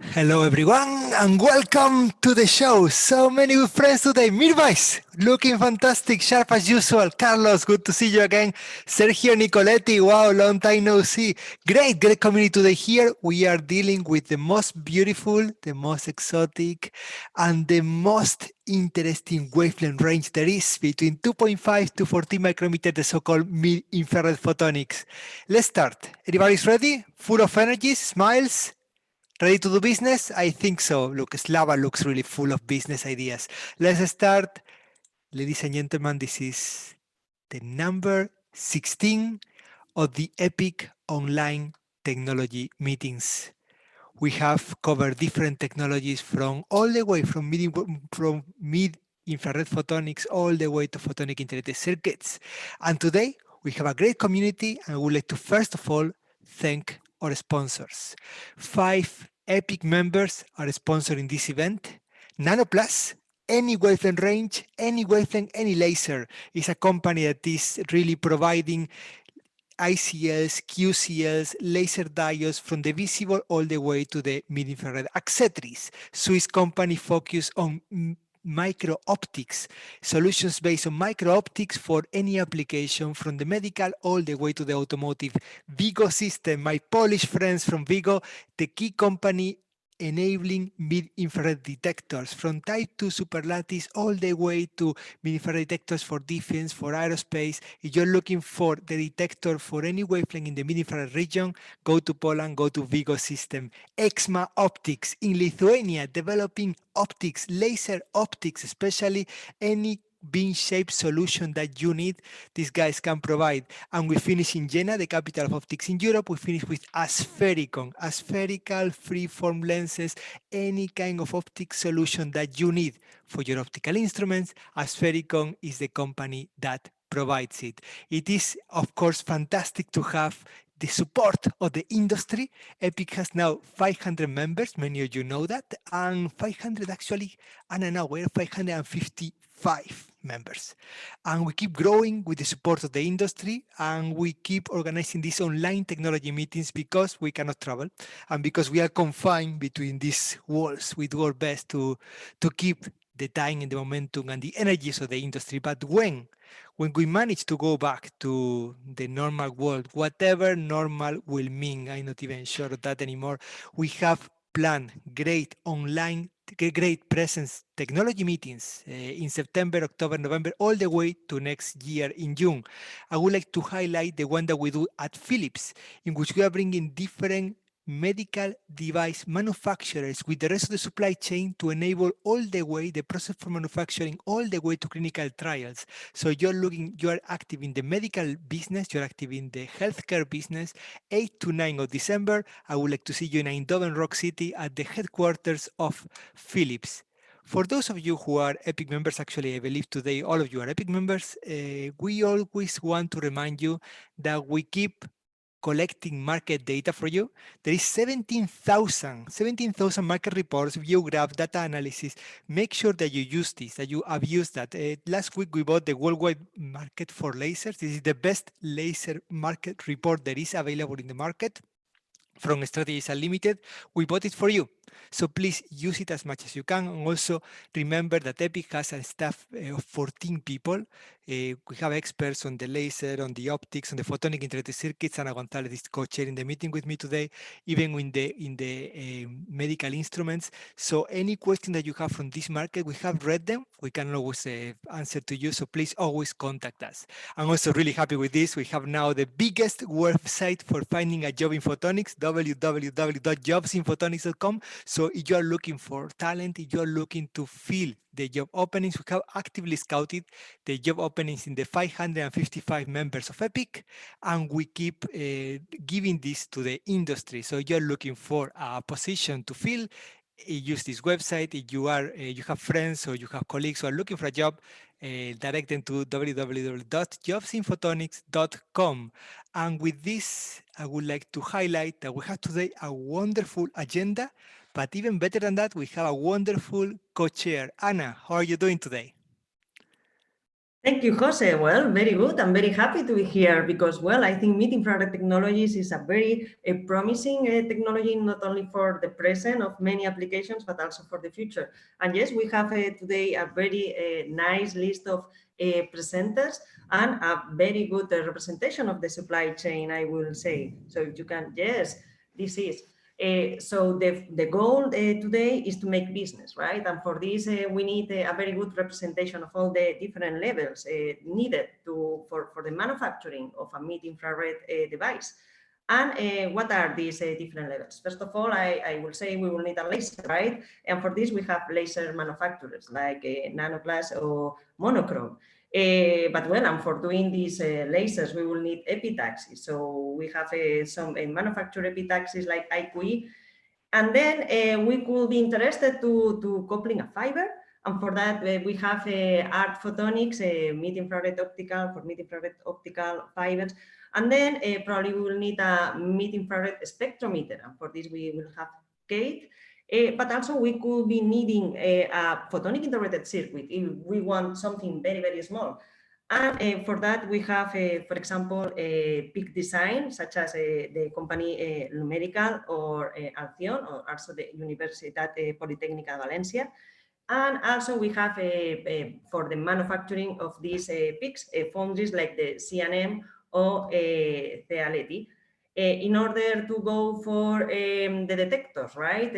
Hello everyone and welcome to the show. So many good friends today. Mirvais, looking fantastic, sharp as usual. Carlos, good to see you again. Sergio, Nicoletti, wow, long time no see. Great community today here. We are dealing with the most beautiful, the most exotic, and the most interesting wavelength range there is between 2.5 to 14 micrometer, the so-called mid-infrared photonics. Let's start. Everybody's ready? Full of energies, smiles? Ready to do business? I think so. Look, Slava looks really full of business ideas. Let's start. Ladies and gentlemen, this is the number 16 of the epic online technology meetings. We have covered different technologies from all the way from mid-infrared photonics all the way to photonic integrated circuits. And today we have a great community, and I would like to first of all thank our sponsors. 5 epic members are sponsoring this event. nanoplus, any wavelength range, any wavelength, any laser, is a company that is really providing ICLs, QCLs, laser diodes from the visible all the way to the mid-infrared. Axetris, Swiss company focused on micro optics, solutions based on micro optics for any application from the medical all the way to the automotive. VIGO System, my Polish friends from VIGO, the key company enabling mid-infrared detectors from type 2 superlattice all the way to mid-infrared detectors for defense, for aerospace. If you're looking for the detector for any wavelength in the mid-infrared region, go to Poland, go to VIGO System. Eksma Optics in Lithuania, developing optics, laser optics, especially any beam-shaped solution that you need, these guys can provide. And we finish in Jena, the capital of optics in Europe. We finish with asphericon, aspherical freeform lenses, any kind of optic solution that you need for your optical instruments. Aspherion is the company that provides it. It is, of course, fantastic to have the support of the industry. EPIC has now 500 members, many of you know that, and 500 actually, I don't know, we're 555 members. And we keep growing with the support of the industry, and we keep organizing these online technology meetings because we cannot travel and because we are confined between these walls. We do our best to keep the time and the momentum and the energies of the industry. But when we manage to go back to the normal world, whatever normal will mean, I'm not even sure of that anymore, we have planned great online, great presence technology meetings in September, October, November, all the way to next year in June. I would like to highlight the one that we do at Philips, in which we are bringing different medical device manufacturers with the rest of the supply chain to enable all the way the process for manufacturing all the way to clinical trials. So you are active in the medical business, you're active in the healthcare business. 8 to 9 of December, I would like to see you in Eindhoven, Rock City, at the headquarters of Philips. For those of you who are EPIC members, actually, I believe today all of you are EPIC members, we always want to remind you that we keep collecting market data for you. There is 17,000 market reports, view graph, data analysis. Make sure that you use this, that you have used that. Last week, we bought the worldwide market for lasers. This is the best laser market report that is available in the market from Strategies Unlimited. We bought it for you. So please use it as much as you can. And also remember that EPIC has a staff of 14 people. We have experts on the laser, on the optics, on the photonic integrated circuits, and Gonzalez is co-chairing the meeting with me today, even in the medical instruments. So any question that you have from this market, we have read them. We can always answer to you. So please always contact us. I'm also really happy with this. We have now the biggest website for finding a job in photonics, www.jobsinphotonics.com. So if you are looking for talent, if you are looking to fill the job openings, we have actively scouted the job openings in the 555 members of EPIC, and we keep giving this to the industry. So you're looking for a position to fill, use this website. If you are you have friends or you have colleagues who are looking for a job, direct them to www.jobsinphotonics.com. And with this, I would like to highlight that we have today a wonderful agenda, but even better than that, we have a wonderful co-chair. Anna, how are you doing today? Thank you, Jose. Well, very good. I'm very happy to be here because, well, I think mid-infrared technologies is a very promising technology, not only for the present of many applications, but also for the future. And yes, we have today a very nice list of presenters and a very good representation of the supply chain, I will say. So if you can, yes, this is. So the goal today is to make business, right? And for this, we need a very good representation of all the different levels needed for the manufacturing of a mid-infrared device. And what are these different levels? First of all, I will say we will need a laser, right? And for this, we have laser manufacturers like nanoplus or monochrome. But well, and for doing these lasers, we will need epitaxis. So we have some manufactured epitaxis like IQE. And then we could be interested to coupling a fiber. And for that, we have ART Photonics, mid-infrared optical for mid-infrared optical fibers. And then probably we will need a mid-infrared spectrometer. And for this, we will have GATE. But also we could be needing a photonic integrated circuit if we want something very, very small. And for that, we have, for example, a peak design, such as the company Numerical or Alción, or also the Universitat Polytechnic Valencia. And also we have for the manufacturing of these peaks, foundries like the CNM or CEA-LETI. In order to go for the detectors, right?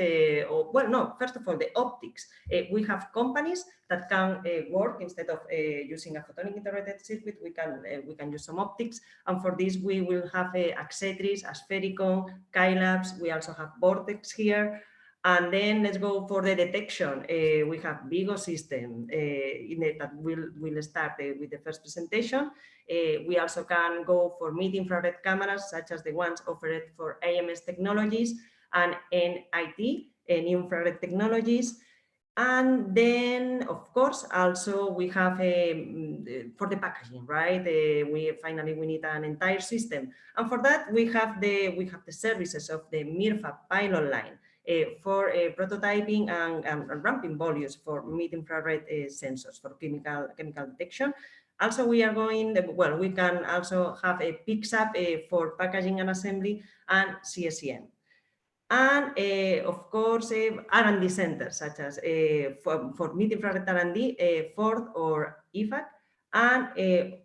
Well, no, first of all, the optics. We have companies that can work instead of using a photonic integrated circuit. We can use some optics, and for this we will have Axetris, asphericon, Cailabs. We also have Vortex here. And then let's go for the detection. We have VIGO System that will start with the first presentation. We also can go for mid-infrared cameras, such as the ones offered for AMS Technologies and NIT, New Infrared Technologies. And then, of course, also we have for the packaging, right? We need an entire system, and for that we have the services of the MIRFA pilot line. For prototyping and ramping volumes for mid-infrared sensors for chemical detection. Also, we are going, well, we can also have a PICSAP for packaging and assembly and CSEM. And of course, R&D centers such as for mid-infrared R&D, Ford or IFAC. And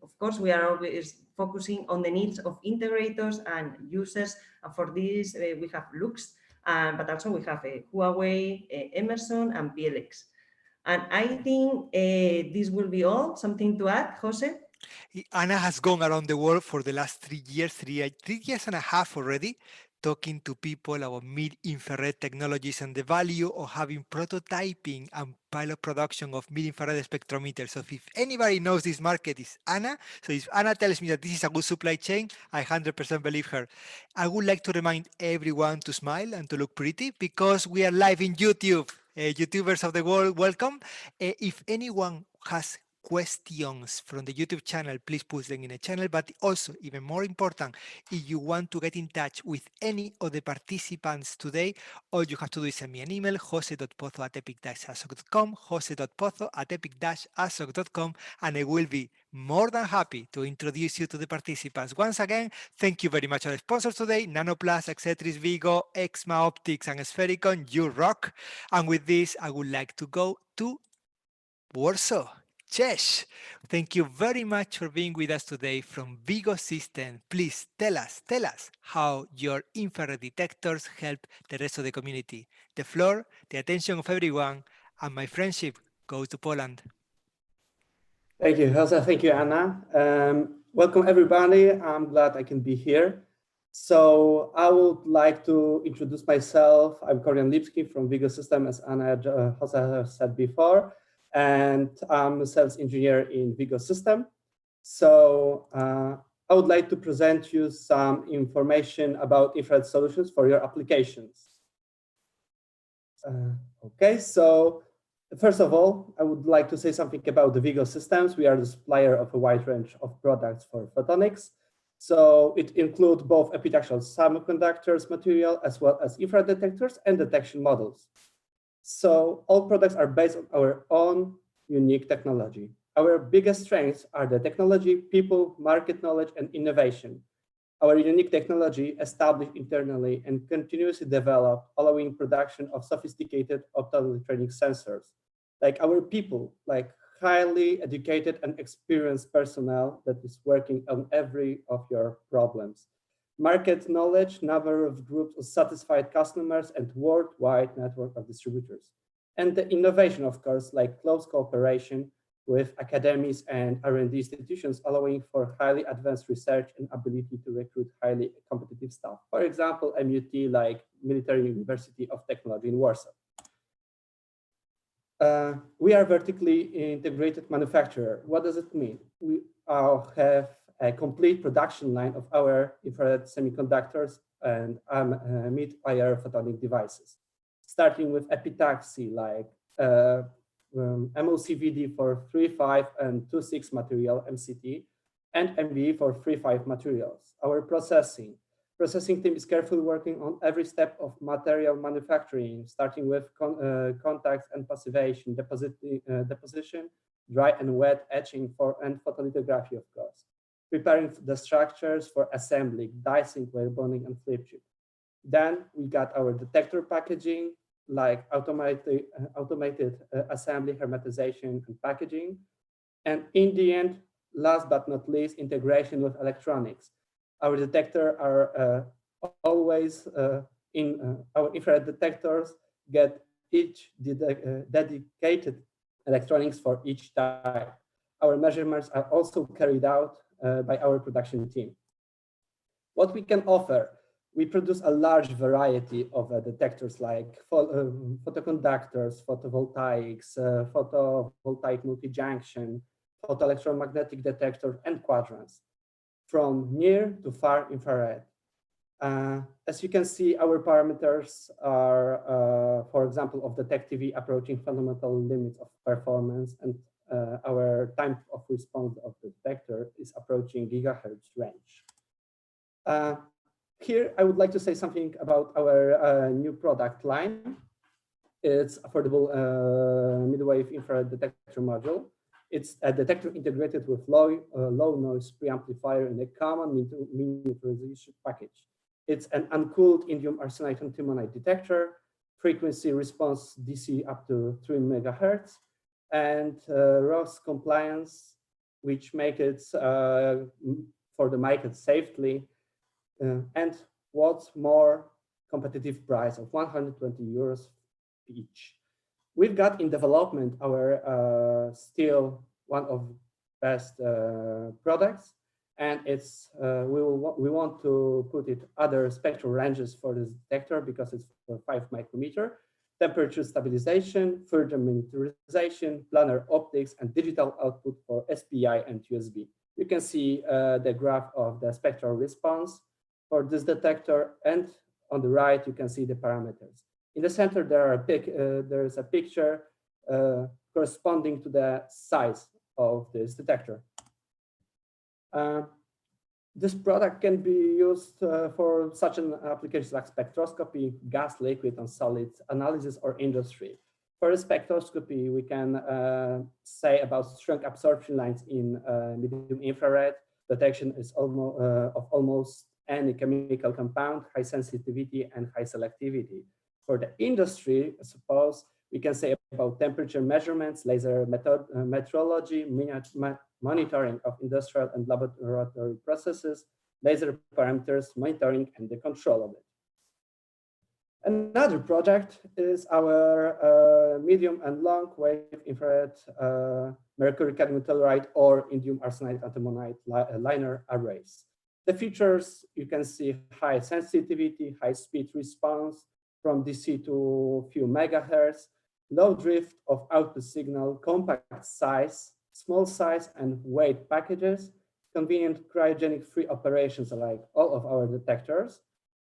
of course, we are always focusing on the needs of integrators and users. And for this, we have Lux. But also we have Huawei, Emerson, and PLX. And I think this will be all. Something to add, Jose? Anna has gone around the world for the last 3 years, three years and a half already, talking to people about mid-infrared technologies and the value of having prototyping and pilot production of mid-infrared spectrometers. So if anybody knows this market, it's Anna. So if Anna tells me that this is a good supply chain, I 100% believe her. I would like to remind everyone to smile and to look pretty because we are live in YouTube. YouTubers of the world, welcome. If anyone has questions from the YouTube channel, please put them in the channel. But also, even more important, if you want to get in touch with any of the participants today, all you have to do is send me an email, jose.pozo@epic-asoc.com, jose.pozo@epic-asoc.com, and I will be more than happy to introduce you to the participants. Once again, thank you very much to our sponsors today, nanoplus, Axetris, VIGO, Eksma Optics, and asphericon. You rock. And with this, I would like to go to Warsaw. Cześć. Thank you very much for being with us today from VIGO System. Please tell us how your infrared detectors help the rest of the community. The floor, the attention of everyone, and my friendship goes to Poland. Thank you, Jose. Thank you, Anna. Welcome, everybody. I'm glad I can be here. So I would like to introduce myself. I'm Kordian Lipski from VIGO System, as Anna Jose said before. And I'm a sales engineer in VIGO System. So I would like to present you some information about infrared solutions for your applications. Okay, so first of all, I would like to say something about the VIGO Systems. We are the supplier of a wide range of products for photonics. So it includes both epitaxial semiconductors material as well as infrared detectors and detection models. So all products are based on our own unique technology. Our biggest strengths are the technology, people, market knowledge, and innovation. Our unique technology established internally and continuously developed, allowing production of sophisticated optoelectronic sensors. Like our people, like highly educated and experienced personnel that is working on every of your problems. Market knowledge, number of groups of satisfied customers, and worldwide network of distributors. And the innovation, of course, like close cooperation with academies and R&D institutions, allowing for highly advanced research and ability to recruit highly competitive staff. For example, MUT, like Military University of Technology in Warsaw. We are vertically integrated manufacturer. What does it mean? We have a complete production line of our infrared semiconductors and mid-IR photonic devices, starting with epitaxy, like MOCVD for 3.5 and 2.6 material MCT, and MBE for 3.5 materials. Our processing team is carefully working on every step of material manufacturing, starting with contacts and passivation, deposition, dry and wet etching and photolithography, of course, preparing the structures for assembly, dicing, wire bonding, and flip chip. Then we got our detector packaging, like automated assembly, hermetization, and packaging. And in the end, last but not least, integration with electronics. Our detectors are always our infrared detectors get each dedicated electronics for each type. Our measurements are also carried out by our production team. What we can offer, we produce a large variety of detectors like photoconductors, photovoltaics, photovoltaic multi-junction, photoelectromagnetic detector, and quadrants, from near to far infrared. As you can see, our parameters are, for example, of the TEC-TV approaching fundamental limits of performance, and our time of response of the detector is approaching gigahertz range. Here, I would like to say something about our new product line. It's affordable mid-wave infrared detector module. It's a detector integrated with low noise preamplifier in a common miniaturization package. It's an uncooled indium arsenide antimonide detector, frequency response DC up to 3 megahertz, and ROS compliance, which make it for the market safely, and what's more, competitive price of 120 euros each. We've got in development our still one of best products, and it's we want to put it other spectral ranges for this detector because it's for 5 micrometer, temperature stabilization, further miniaturization, planar optics, and digital output for SPI and USB. You can see the graph of the spectral response for this detector, and on the right you can see the parameters. In the center, there is a picture corresponding to the size of this detector. This product can be used for such an application like spectroscopy, gas, liquid, and solid analysis, or industry. For spectroscopy, we can say about strong absorption lines in medium infrared. Detection is almost any chemical compound, high sensitivity, and high selectivity. For the industry, I suppose, we can say about temperature measurements, laser metrology, monitoring of industrial and laboratory processes, laser parameters, monitoring, and the control of it. Another project is our medium and long wave infrared mercury cadmium telluride or indium arsenide antimonide liner arrays. The features, you can see high sensitivity, high speed response from DC to few megahertz, low drift of output signal, compact size, small size and weight packages, convenient cryogenic free operations like all of our detectors,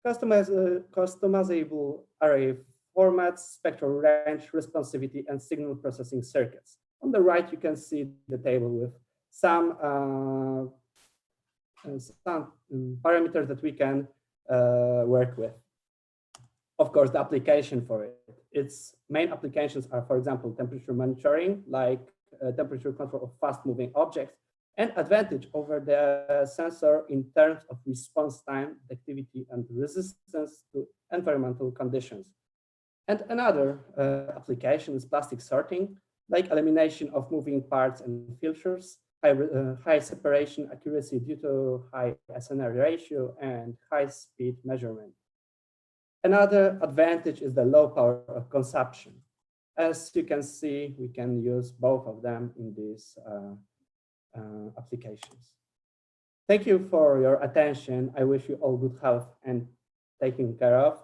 customizable array formats, spectral range, responsivity, and signal processing circuits. On the right, you can see the table with some parameters that we can work with. Of course, the application for it. Its main applications are, for example, temperature monitoring, like temperature control of fast-moving objects, and advantage over the sensor in terms of response time, activity, and resistance to environmental conditions. And another application is plastic sorting, like elimination of moving parts and filters, high separation accuracy due to high SNR ratio, and high speed measurement. Another advantage is the low power of consumption. As you can see, we can use both of them in these applications. Thank you for your attention. I wish you all good health and taken care of.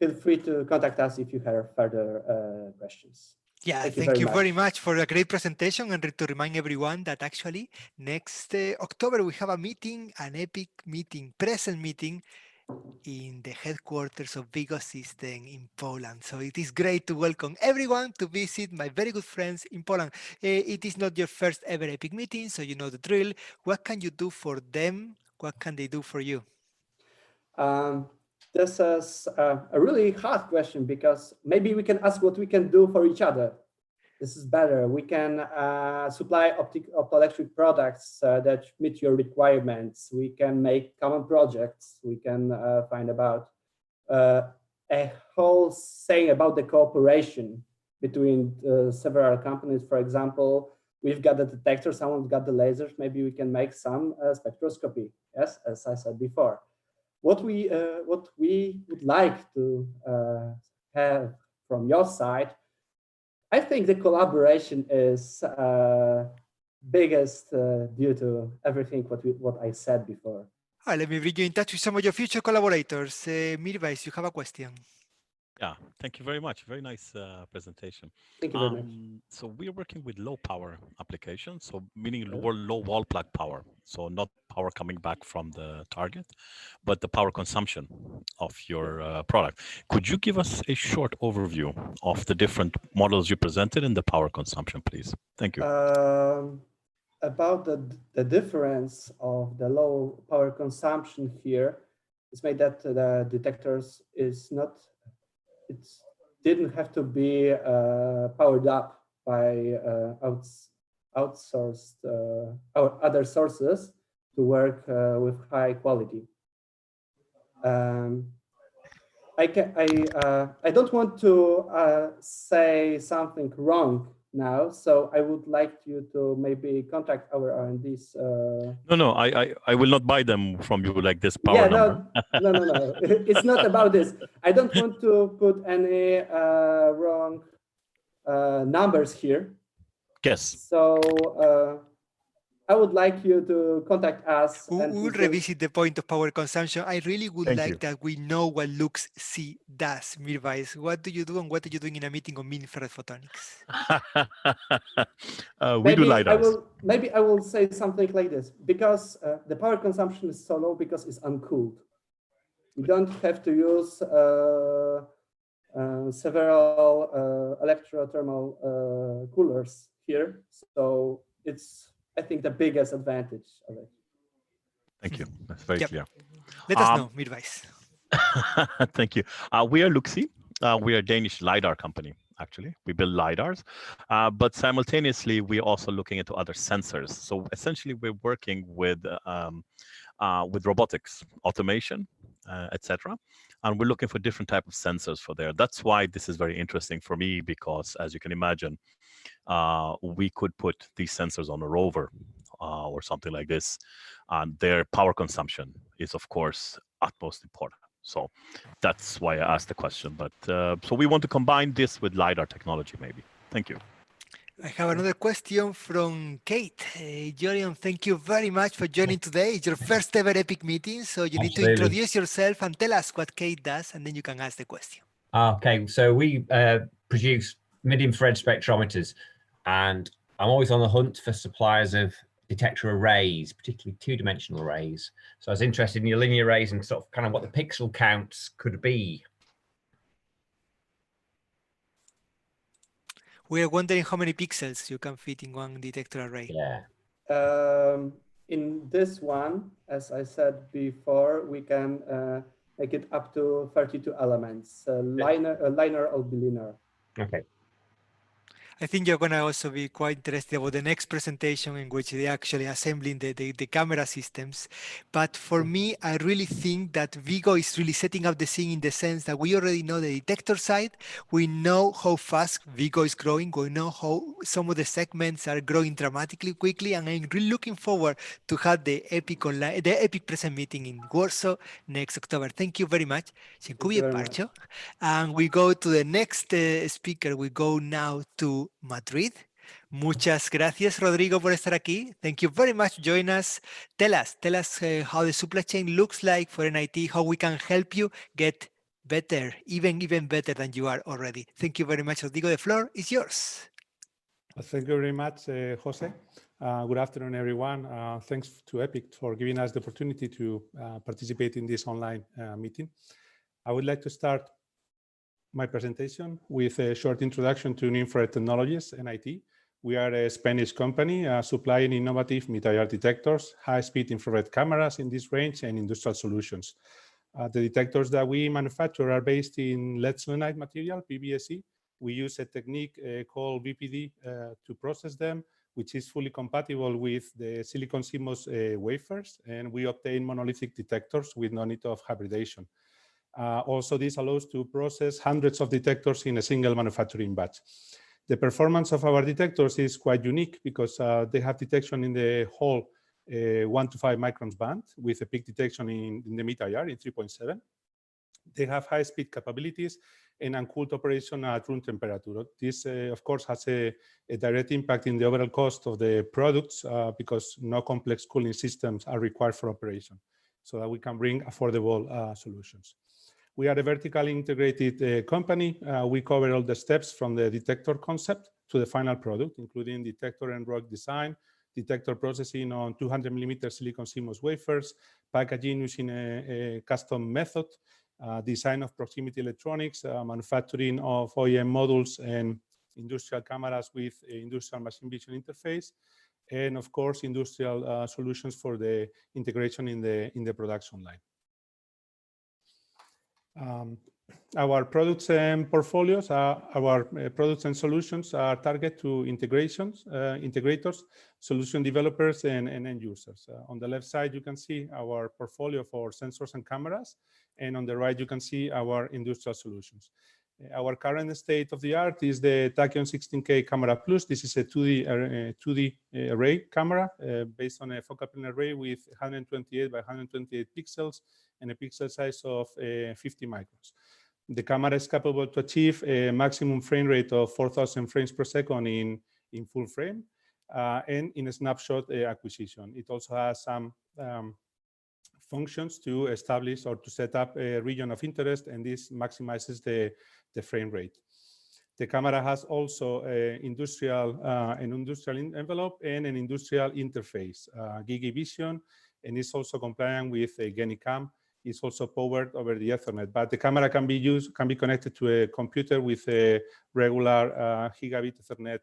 Feel free to contact us if you have further questions. Yeah, thank you very much for a great presentation, and to remind everyone that actually next October we have a meeting, an epic meeting, present meeting in the headquarters of VIGO System in Poland. So it is great to welcome everyone to visit my very good friends in Poland. It is not your first ever epic meeting, so you know the drill. What can you do for them? What can they do for you? This is a really hard question, because maybe we can ask what we can do for each other. This is better. We can supply optoelectric products that meet your requirements. We can make common projects. We can find about a whole saying about the cooperation between several companies. For example, we've got the detector, someone's got the lasers. Maybe we can make some spectroscopy. Yes, as I said before. What we would like to have from your side, I think the collaboration is biggest due to everything what I said before. Let me bring you in touch with some of your future collaborators. Mirvais, you have a question. Yeah, thank you very much. Very nice presentation. Thank you very much. So we are working with low power applications, so meaning low wall plug power. So not power coming back from the target, but the power consumption of your product. Could you give us a short overview of the different models you presented and the power consumption, please? Thank you. About the difference of the low power consumption here, it's made that the detectors is not, it didn't have to be powered up by outsourced or other sources to work with high quality. I don't want to say something wrong now, so I would like you to maybe contact our R&Ds. No, I will not buy them from you like this power number. No. It's not about this. I don't want to put any wrong numbers here. Yes. So I would like you to contact us. We'll revisit the point of power consumption. I really would Thank like you. that we know what Lux-C does, Mirvais. What do you do, and what are you doing in a meeting on mid-infrared photonics? We do LiDARs. Maybe I will say something like this, because the power consumption is so low because it's uncooled. You don't have to use several electrothermal coolers here. So it's, I think, the biggest advantage of it. Thank you. That's very clear. Let us know, Mirvais. Thank you. We are Lipski. We are a Danish LiDAR company, actually. We build LiDARs, but simultaneously, we're also looking into other sensors. So essentially, we're working with robotics, automation, etc. And we're looking for different type of sensors for there. That's why this is very interesting for me, because as you can imagine, we could put these sensors on a rover or something like this, and their power consumption is, of course, utmost important. So that's why I asked the question. But so we want to combine this with LiDAR technology, maybe. Thank you. I have another question from Kate. Jorion, thank you very much for joining today. It's your first ever Epic meeting, so you need to introduce yourself and tell us what Kate does, and then you can ask the question. Okay, so we produce mid-infrared spectrometers, and I'm always on the hunt for suppliers of detector arrays, particularly two-dimensional arrays. So I was interested in your linear arrays and sort of kind of what the pixel counts could be. We're wondering how many pixels you can fit in one detector array. Yeah. In this one, as I said before, we can make it up to 32 elements, linear or bilinear. Okay. I think you're going to also be quite interested about the next presentation in which they actually assembling the camera systems. But for me, I really think that VIGO is really setting up the scene in the sense that we already know the detector side. We know how fast VIGO is growing. We know how some of the segments are growing dramatically quickly. And I'm really looking forward to have the EPIC online, the EPIC present meeting in Warsaw next October. Thank you very much. Thank you very much. And we go to the next speaker. We go now to Madrid. Muchas gracias, Rodrigo, por estar aquí. Thank you very much for joining us. Tell us how the supply chain looks like for NIT, how we can help you get better, even better than you are already. Thank you very much, Rodrigo. The floor is yours. Thank you very much, Jose. Good afternoon, everyone. Thanks to EPIC for giving us the opportunity to participate in this online meeting. I would like to start my presentation with a short introduction to Infrared Technologies, NIT. We are a Spanish company supplying innovative mid-IR detectors, high-speed infrared cameras in this range, and industrial solutions. The detectors that we manufacture are based in lead selenide material, PBSE. We use a technique called VPD to process them, which is fully compatible with the silicon CMOS wafers, and we obtain monolithic detectors with no need of hybridization. Also, this allows to process hundreds of detectors in a single manufacturing batch. The performance of our detectors is quite unique because they have detection in the whole 1 to 5 microns band with a peak detection in the mid-IR in 3.7. They have high-speed capabilities and uncooled operation at room temperature. This, of course, has a direct impact in the overall cost of the products because no complex cooling systems are required for operation, so that we can bring affordable solutions. We are a vertically integrated company. We cover all the steps from the detector concept to the final product, including detector and rack design, detector processing on 200 millimeter silicon CMOS wafers, packaging using a custom method, design of proximity electronics, manufacturing of OEM modules and industrial cameras with industrial machine vision interface, and of course, industrial solutions for the integration in the production line. Our products and portfolios, our products and solutions are target to integrators, solution developers, and end users. On the left side, you can see our portfolio for sensors and cameras, and on the right, you can see our industrial solutions. Our current state of the art is the Tachyon 16K Camera Plus. This is a 2D array camera based on a focal plane array with 128 by 128 pixels and a pixel size of 50 microns. The camera is capable to achieve a maximum frame rate of 4,000 frames per second in full frame and in a snapshot acquisition. It also has some functions to establish or to set up a region of interest, and this maximizes the frame rate. The camera has also an industrial envelope and an industrial interface, Gigi Vision, and is also compliant with GENICAM. It's also powered over the Ethernet, but the camera can be connected to a computer with a regular gigabit Ethernet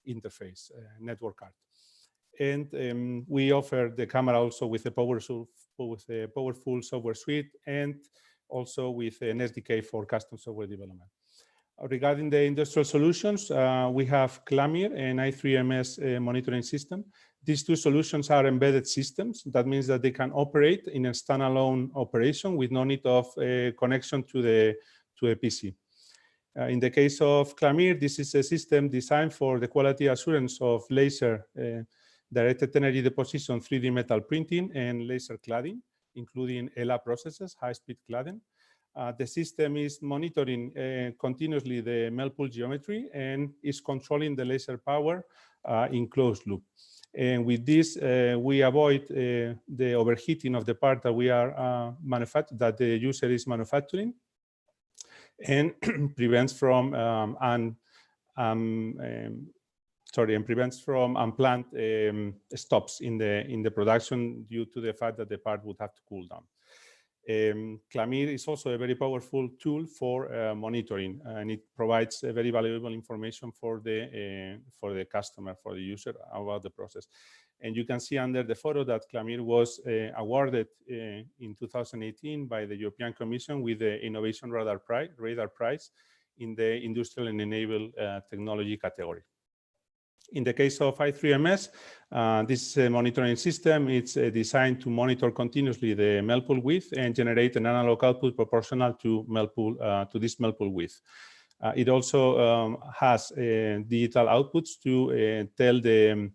interface network card. And we offer the camera also with a powerful software suite and also with an SDK for custom software development. Regarding the industrial solutions, we have CLAMIR and i3MS monitoring system. These two solutions are embedded systems. That means that they can operate in a standalone operation with no need of a connection to a PC. In the case of CLAMIR, this is a system designed for the quality assurance of laser directed energy deposition, 3D metal printing, and laser cladding, including ELA processes, high-speed cladding. The system is monitoring continuously the melt pool geometry and is controlling the laser power in closed loop. And with this, we avoid the overheating of the part that we are that the user is manufacturing, and prevents from unplanned stops in the production due to the fact that the part would have to cool down. CLAMIR is also a very powerful tool for monitoring, and it provides a very valuable information for the customer, for the user about the process. And you can see under the photo that CLAMIR was awarded in 2018 by the European Commission with the Innovation Radar Prize in the industrial and enable technology category. In the case of I3MS, this monitoring system, it's designed to monitor continuously the melt pool width and generate an analog output proportional to this melt pool width. It also has digital outputs to tell the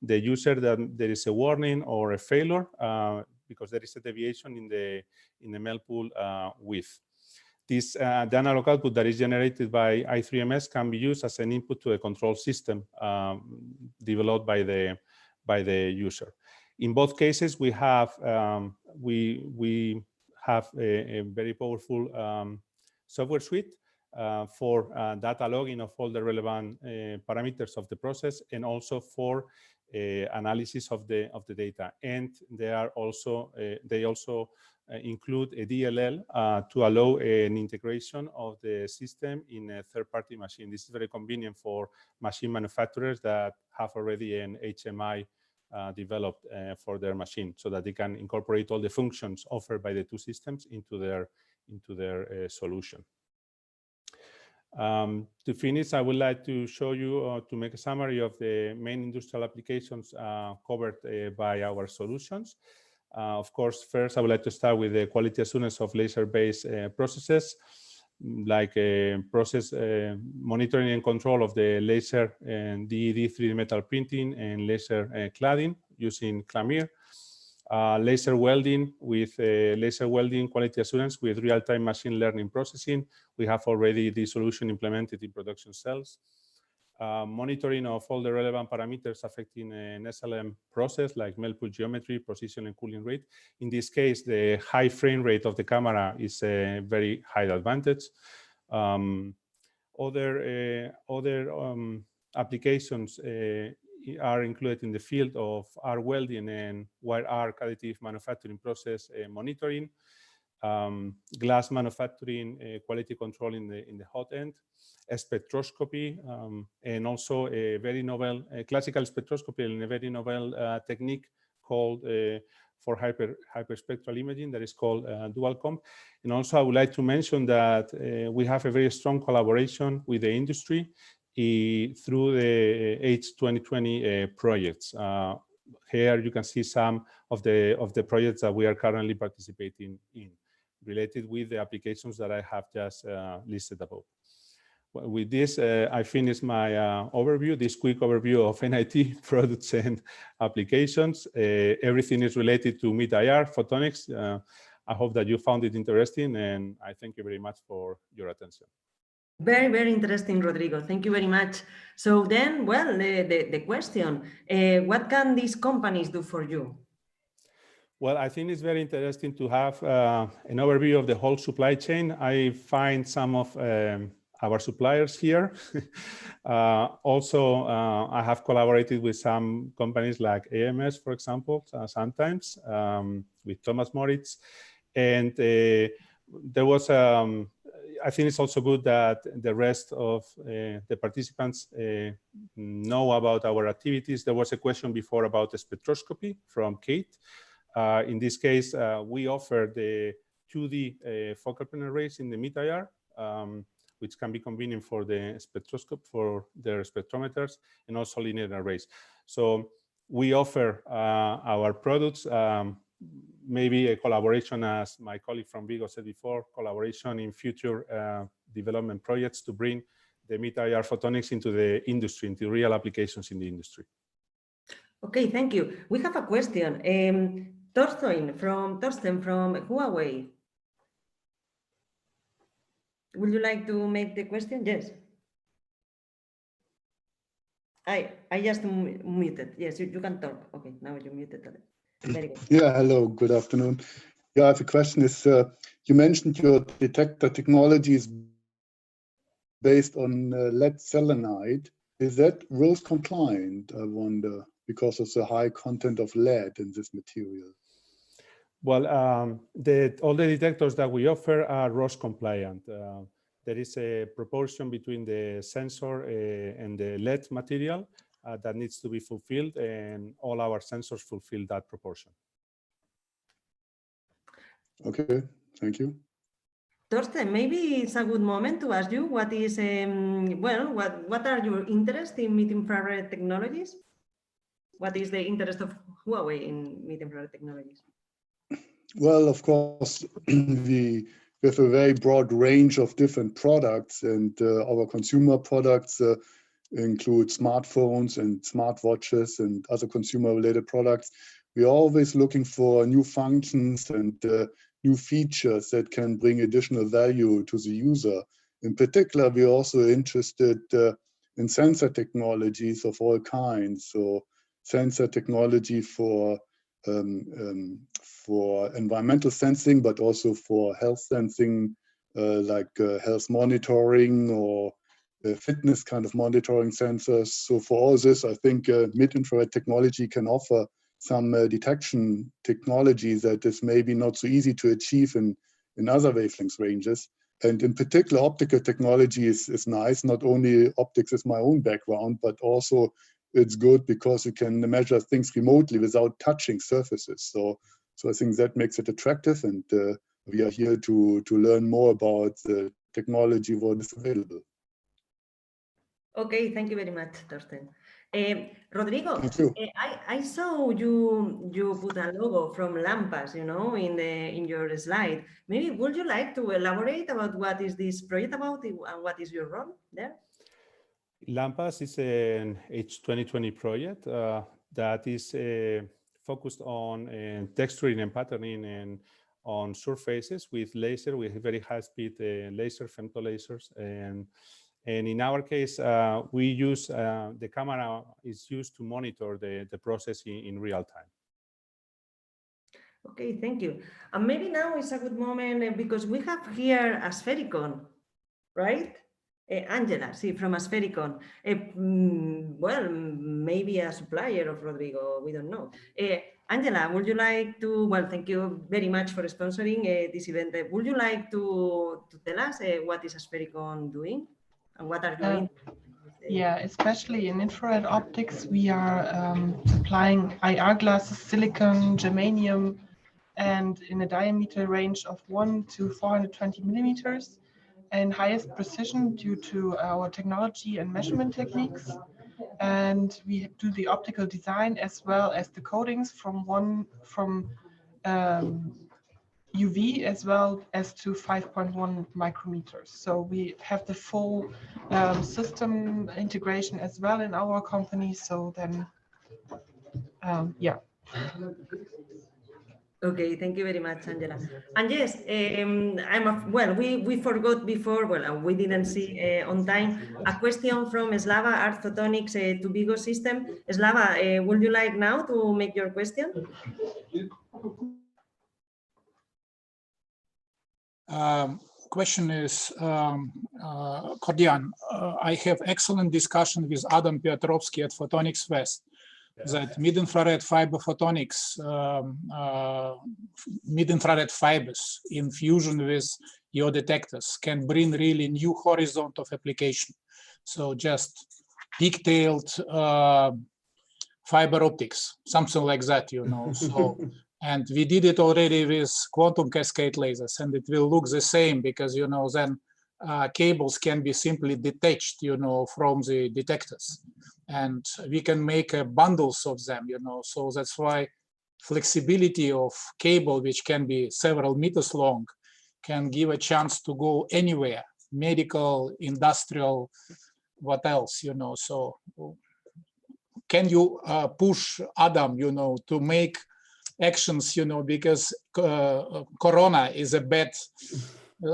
user that there is a warning or a failure because there is a deviation in the melt pool width. This the analog output that is generated by I3MS can be used as an input to a control system developed by the user. In both cases, we have a very powerful software suite for data logging of all the relevant parameters of the process, and also for analysis of the data. And they also include a DLL to allow an integration of the system in a third-party machine. This is very convenient for machine manufacturers that have already an HMI developed for their machine, so that they can incorporate all the functions offered by the two systems into their solution. To finish, I would like to show you, to make a summary of the main industrial applications covered by our solutions. Of course, first, I would like to start with the quality assurance of laser-based processes, like process monitoring and control of the laser and DED 3D metal printing and laser cladding using Clamir. Laser welding with laser welding quality assurance with real-time machine learning processing. We have already the solution implemented in production cells. Monitoring of all the relevant parameters affecting an SLM process, like melt pool geometry, precision, and cooling rate. In this case, the high frame rate of the camera is a very high advantage. Other applications are included in the field of arc welding and wire arc additive manufacturing process monitoring, glass manufacturing quality control in the hot end, spectroscopy, and also a very novel classical spectroscopy and a very novel technique called for hyperspectral imaging that is called dual comp. And also I would like to mention that we have a very strong collaboration with the industry through the H2020 projects. Here you can see some of the projects that we are currently participating in, related with the applications that I have just listed above. With this, I finish my overview, this quick overview of NIT products and applications. Everything is related to mid-IR photonics. I hope that you found it interesting, and I thank you very much for your attention. Very, very interesting, Rodrigo. Thank you very much. So then, well, the question, what can these companies do for you? Well, I think it's very interesting to have an overview of the whole supply chain. I find some of our suppliers here. Also, I have collaborated with some companies like AMS, for example, sometimes with Thomas Moritz. And there was, I think it's also good that the rest of the participants know about our activities. There was a question before about the spectroscopy from Kate. In this case, we offer the 2D focal plane arrays in the mid-IR, which can be convenient for the spectroscope, for their spectrometers, and also linear arrays. So we offer our products, maybe a collaboration, as my colleague from VIGO said before, collaboration in future development projects to bring the mid-IR photonics into the industry, into real applications in the industry. Okay, thank you. We have a question. Torsten from Huawei. Would you like to make the question? Yes. I just muted. Yes, you can talk. Okay, now you muted. Very good. Yeah, hello, good afternoon. Yeah, the question is, you mentioned your detector technology is based on lead selenide. Is that RoHS compliant, I wonder, because of the high content of lead in this material? Well, all the detectors that we offer are RoHS compliant. There is a proportion between the sensor and the lead material that needs to be fulfilled, and all our sensors fulfill that proportion. Okay, thank you. Torsten, maybe it's a good moment to ask you what is, what are your interests in mid-infrared technologies? What is the interest of Huawei in mid-infrared technologies? Well, of course, we have a very broad range of different products, and our consumer products include smartphones and smartwatches and other consumer-related products. We're always looking for new functions and new features that can bring additional value to the user. In particular, we're also interested in sensor technologies of all kinds. So sensor technology for environmental sensing, but also for health sensing, like health monitoring or fitness kind of monitoring sensors. So for all this, I think mid-infrared technology can offer some detection technology that is maybe not so easy to achieve in other wavelength ranges. And in particular, optical technology is nice. Not only optics is my own background, but also it's good because you can measure things remotely without touching surfaces. So I think that makes it attractive, and we are here to learn more about the technology, what is available. Okay, thank you very much, Torsten. Rodrigo, Thank you. I saw you put a logo from Lampas, in your slide. Maybe would you like to elaborate about what is this project about and what is your role there? Lampas is an H2020 project that is focused on texturing and patterning and on surfaces with laser, with very high-speed laser, femtolasers, and in our case, we use the camera is used to monitor the process in real time. Okay, thank you. And maybe now is a good moment because we have here asphericon, right? Angela, see, from asphericon. Well, maybe a supplier of Rodrigo, we don't know. Angela, would you like to, well, thank you very much for sponsoring this event. Would you like to tell us what is asphericon doing and what are you doing? Yeah, especially in infrared optics, we are supplying IR glasses, silicon, germanium, and in a diameter range of 1 to 420 millimeters, and highest precision due to our technology and measurement techniques. And we do the optical design as well as the coatings from UV as well as to 5.1 micrometers. So we have the full system integration as well in our company. So then, yeah. Okay, thank you very much, Angela. And yes, we forgot before, we didn't see on time, a question from Slava Art Photonics to VIGO System. Slava, would you like now to make your question? Question is, Kordian, I have excellent discussion with Adam Piotrovsky at Photonics West that mid-infrared fiber photonics, mid-infrared fibers in fusion with your detectors can bring really new horizon of application. So just pigtailed fiber optics, something like that, So, and we did it already with quantum cascade lasers, and it will look the same because, then cables can be simply detached, from the detectors. And we can make bundles of them, so that's why flexibility of cable, which can be several meters long, can give a chance to go anywhere, medical, industrial, what else, so can you push Adam, to make actions, because Corona is a bad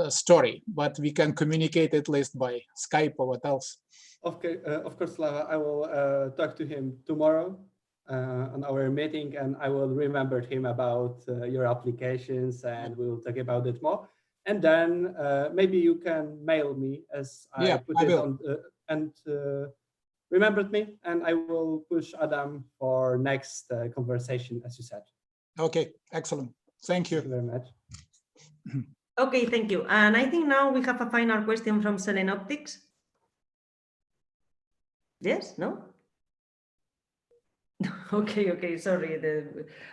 story, but we can communicate at least by Skype or what else. Okay, of course, Slava, I will talk to him tomorrow on our meeting, and I will remember him about your applications, and we'll talk about it more. And then maybe you can mail me as I put it on and remembered me, and I will push Adam for next conversation, as you said. Okay, excellent. Thank you. Thank you very much. Okay, thank you. And I think now we have a final question from Selen Optics. Yes, no? Okay, sorry,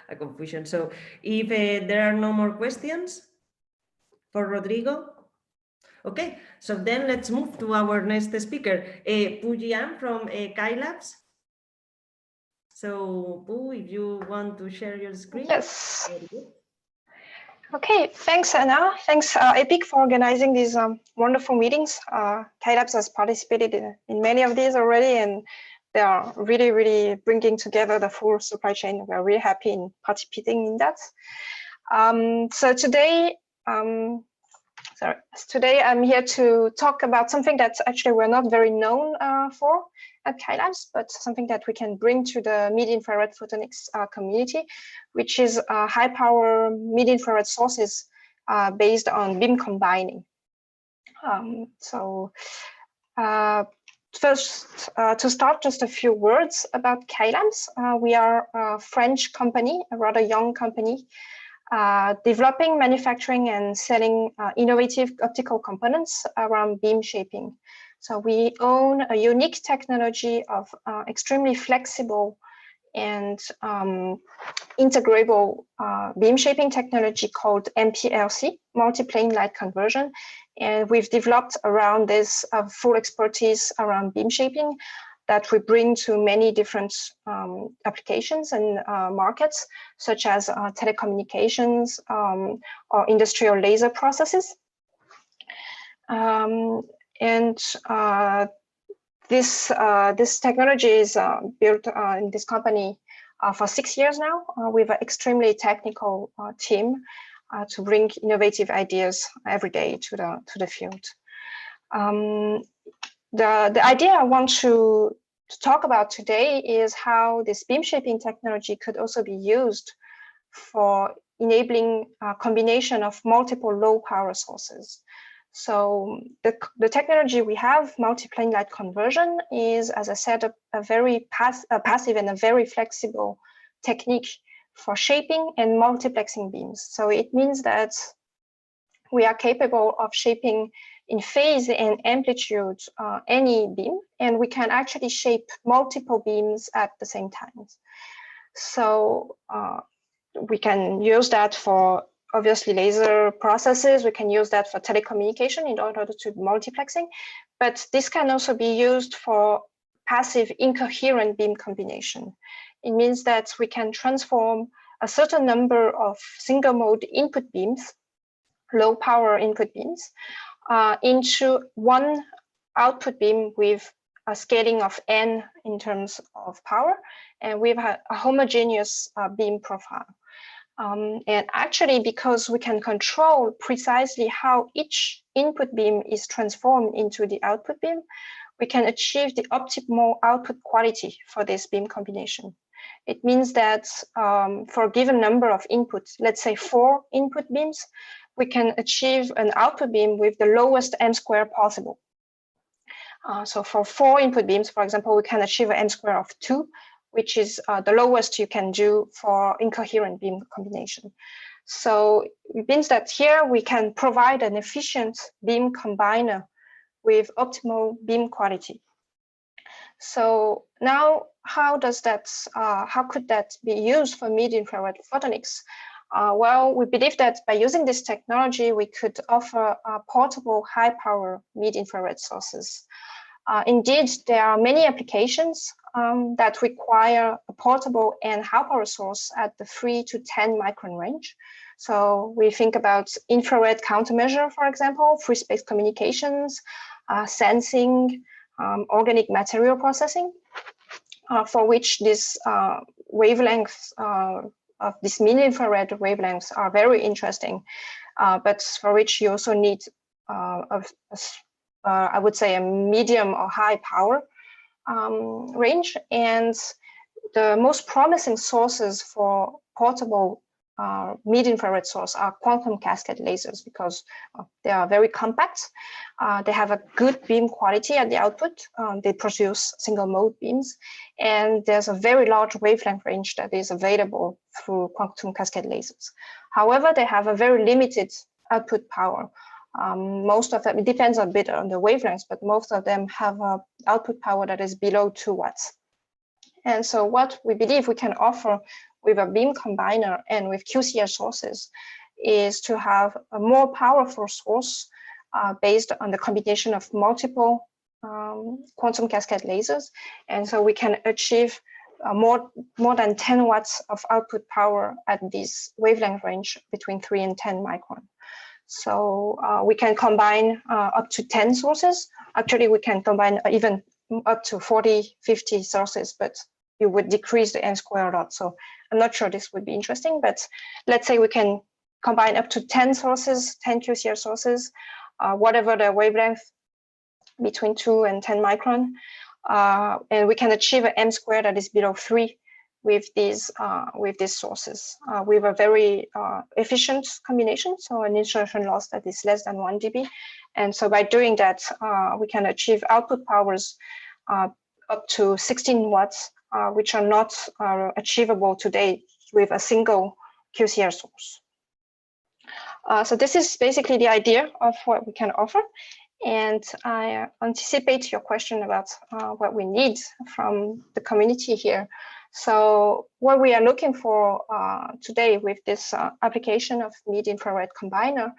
a confusion. So if there are no more questions for Rodrigo, Okay, so then let's move to our next speaker, Jian from Cailabs. So, Pu, if you want to share your screen. Yes. Okay, thanks, Anna. Thanks, EPIC, for organizing these wonderful meetings. Cailabs has participated in many of these already, and they are really, really bringing together the full supply chain. We are really happy in participating in that. So today, today I'm here to talk about something that actually we're not very known for at Cailabs, but something that we can bring to the mid-infrared photonics community, which is high-power mid-infrared sources based on beam combining. First, to start, just a few words about Cailabs. We are a French company, a rather young company, developing, manufacturing, and selling innovative optical components around beam shaping. So we own a unique technology of extremely flexible and integrable beam shaping technology called MPLC, multi-plane light conversion. And we've developed around this full expertise around beam shaping that we bring to many different applications and markets, such as telecommunications or industrial laser processes. This technology is built in this company for 6 years now. We have an extremely technical team to bring innovative ideas every day to the field. The idea I want to talk about today is how this beam shaping technology could also be used for enabling a combination of multiple low power sources. So the technology we have, multi-plane light conversion, is, as I said, a very passive and a very flexible technique for shaping and multiplexing beams. So it means that we are capable of shaping in phase and amplitude any beam, and we can actually shape multiple beams at the same time. So we can use that for obviously laser processes. We can use that for telecommunication in order to multiplexing, but this can also be used for passive incoherent beam combination. It means that we can transform a certain number of single mode input beams, low power input beams, into one output beam with a scaling of n in terms of power, and we have a homogeneous beam profile. And actually, because we can control precisely how each input beam is transformed into the output beam, we can achieve the optimal output quality for this beam combination. It means that for a given number of inputs, let's say 4 input beams, we can achieve an output beam with the lowest m² possible. So for 4 input beams, for example, we can achieve an m² of 2, which is the lowest you can do for incoherent beam combination. So it means that here we can provide an efficient beam combiner with optimal beam quality. So now, how could that be used for mid-infrared photonics? Well, we believe that by using this technology, we could offer portable high-power mid-infrared sources. Indeed, there are many applications that require a portable and high-power source at the 3 to 10 micron range. So we think about infrared countermeasure, for example, free space communications, sensing, organic material processing, for which this wavelengths of these mid-infrared wavelengths are very interesting, but for which you also need, I would say, a medium or high power range. And the most promising sources for portable mid-infrared source are quantum cascade lasers, because they are very compact. They have a good beam quality at the output. They produce single mode beams, and there's a very large wavelength range that is available through quantum cascade lasers. However, they have a very limited output power. Most of them, it depends a bit on the wavelengths, but most of them have an output power that is below 2 watts. And so what we believe we can offer with a beam combiner and with QCR sources is to have a more powerful source based on the combination of multiple quantum cascade lasers. And so we can achieve more than 10 watts of output power at this wavelength range between 3 and 10 micron. So we can combine up to 10 sources. Actually, we can combine even up to 40, 50 sources, but you would decrease the n squared a lot. So I'm not sure this would be interesting, but let's say we can combine up to 10 sources, 10 QCR sources, whatever the wavelength between 2 and 10 micron. And we can achieve an m squared that is below 3 with these sources with a very efficient combination, so an insertion loss that is less than 1 dB. And so by doing that, we can achieve output powers up to 16 watts, which are not achievable today with a single QCR source. So this is basically the idea of what we can offer. And I anticipate your question about what we need from the community here. So what we are looking for today with this application of mid-infrared combiner,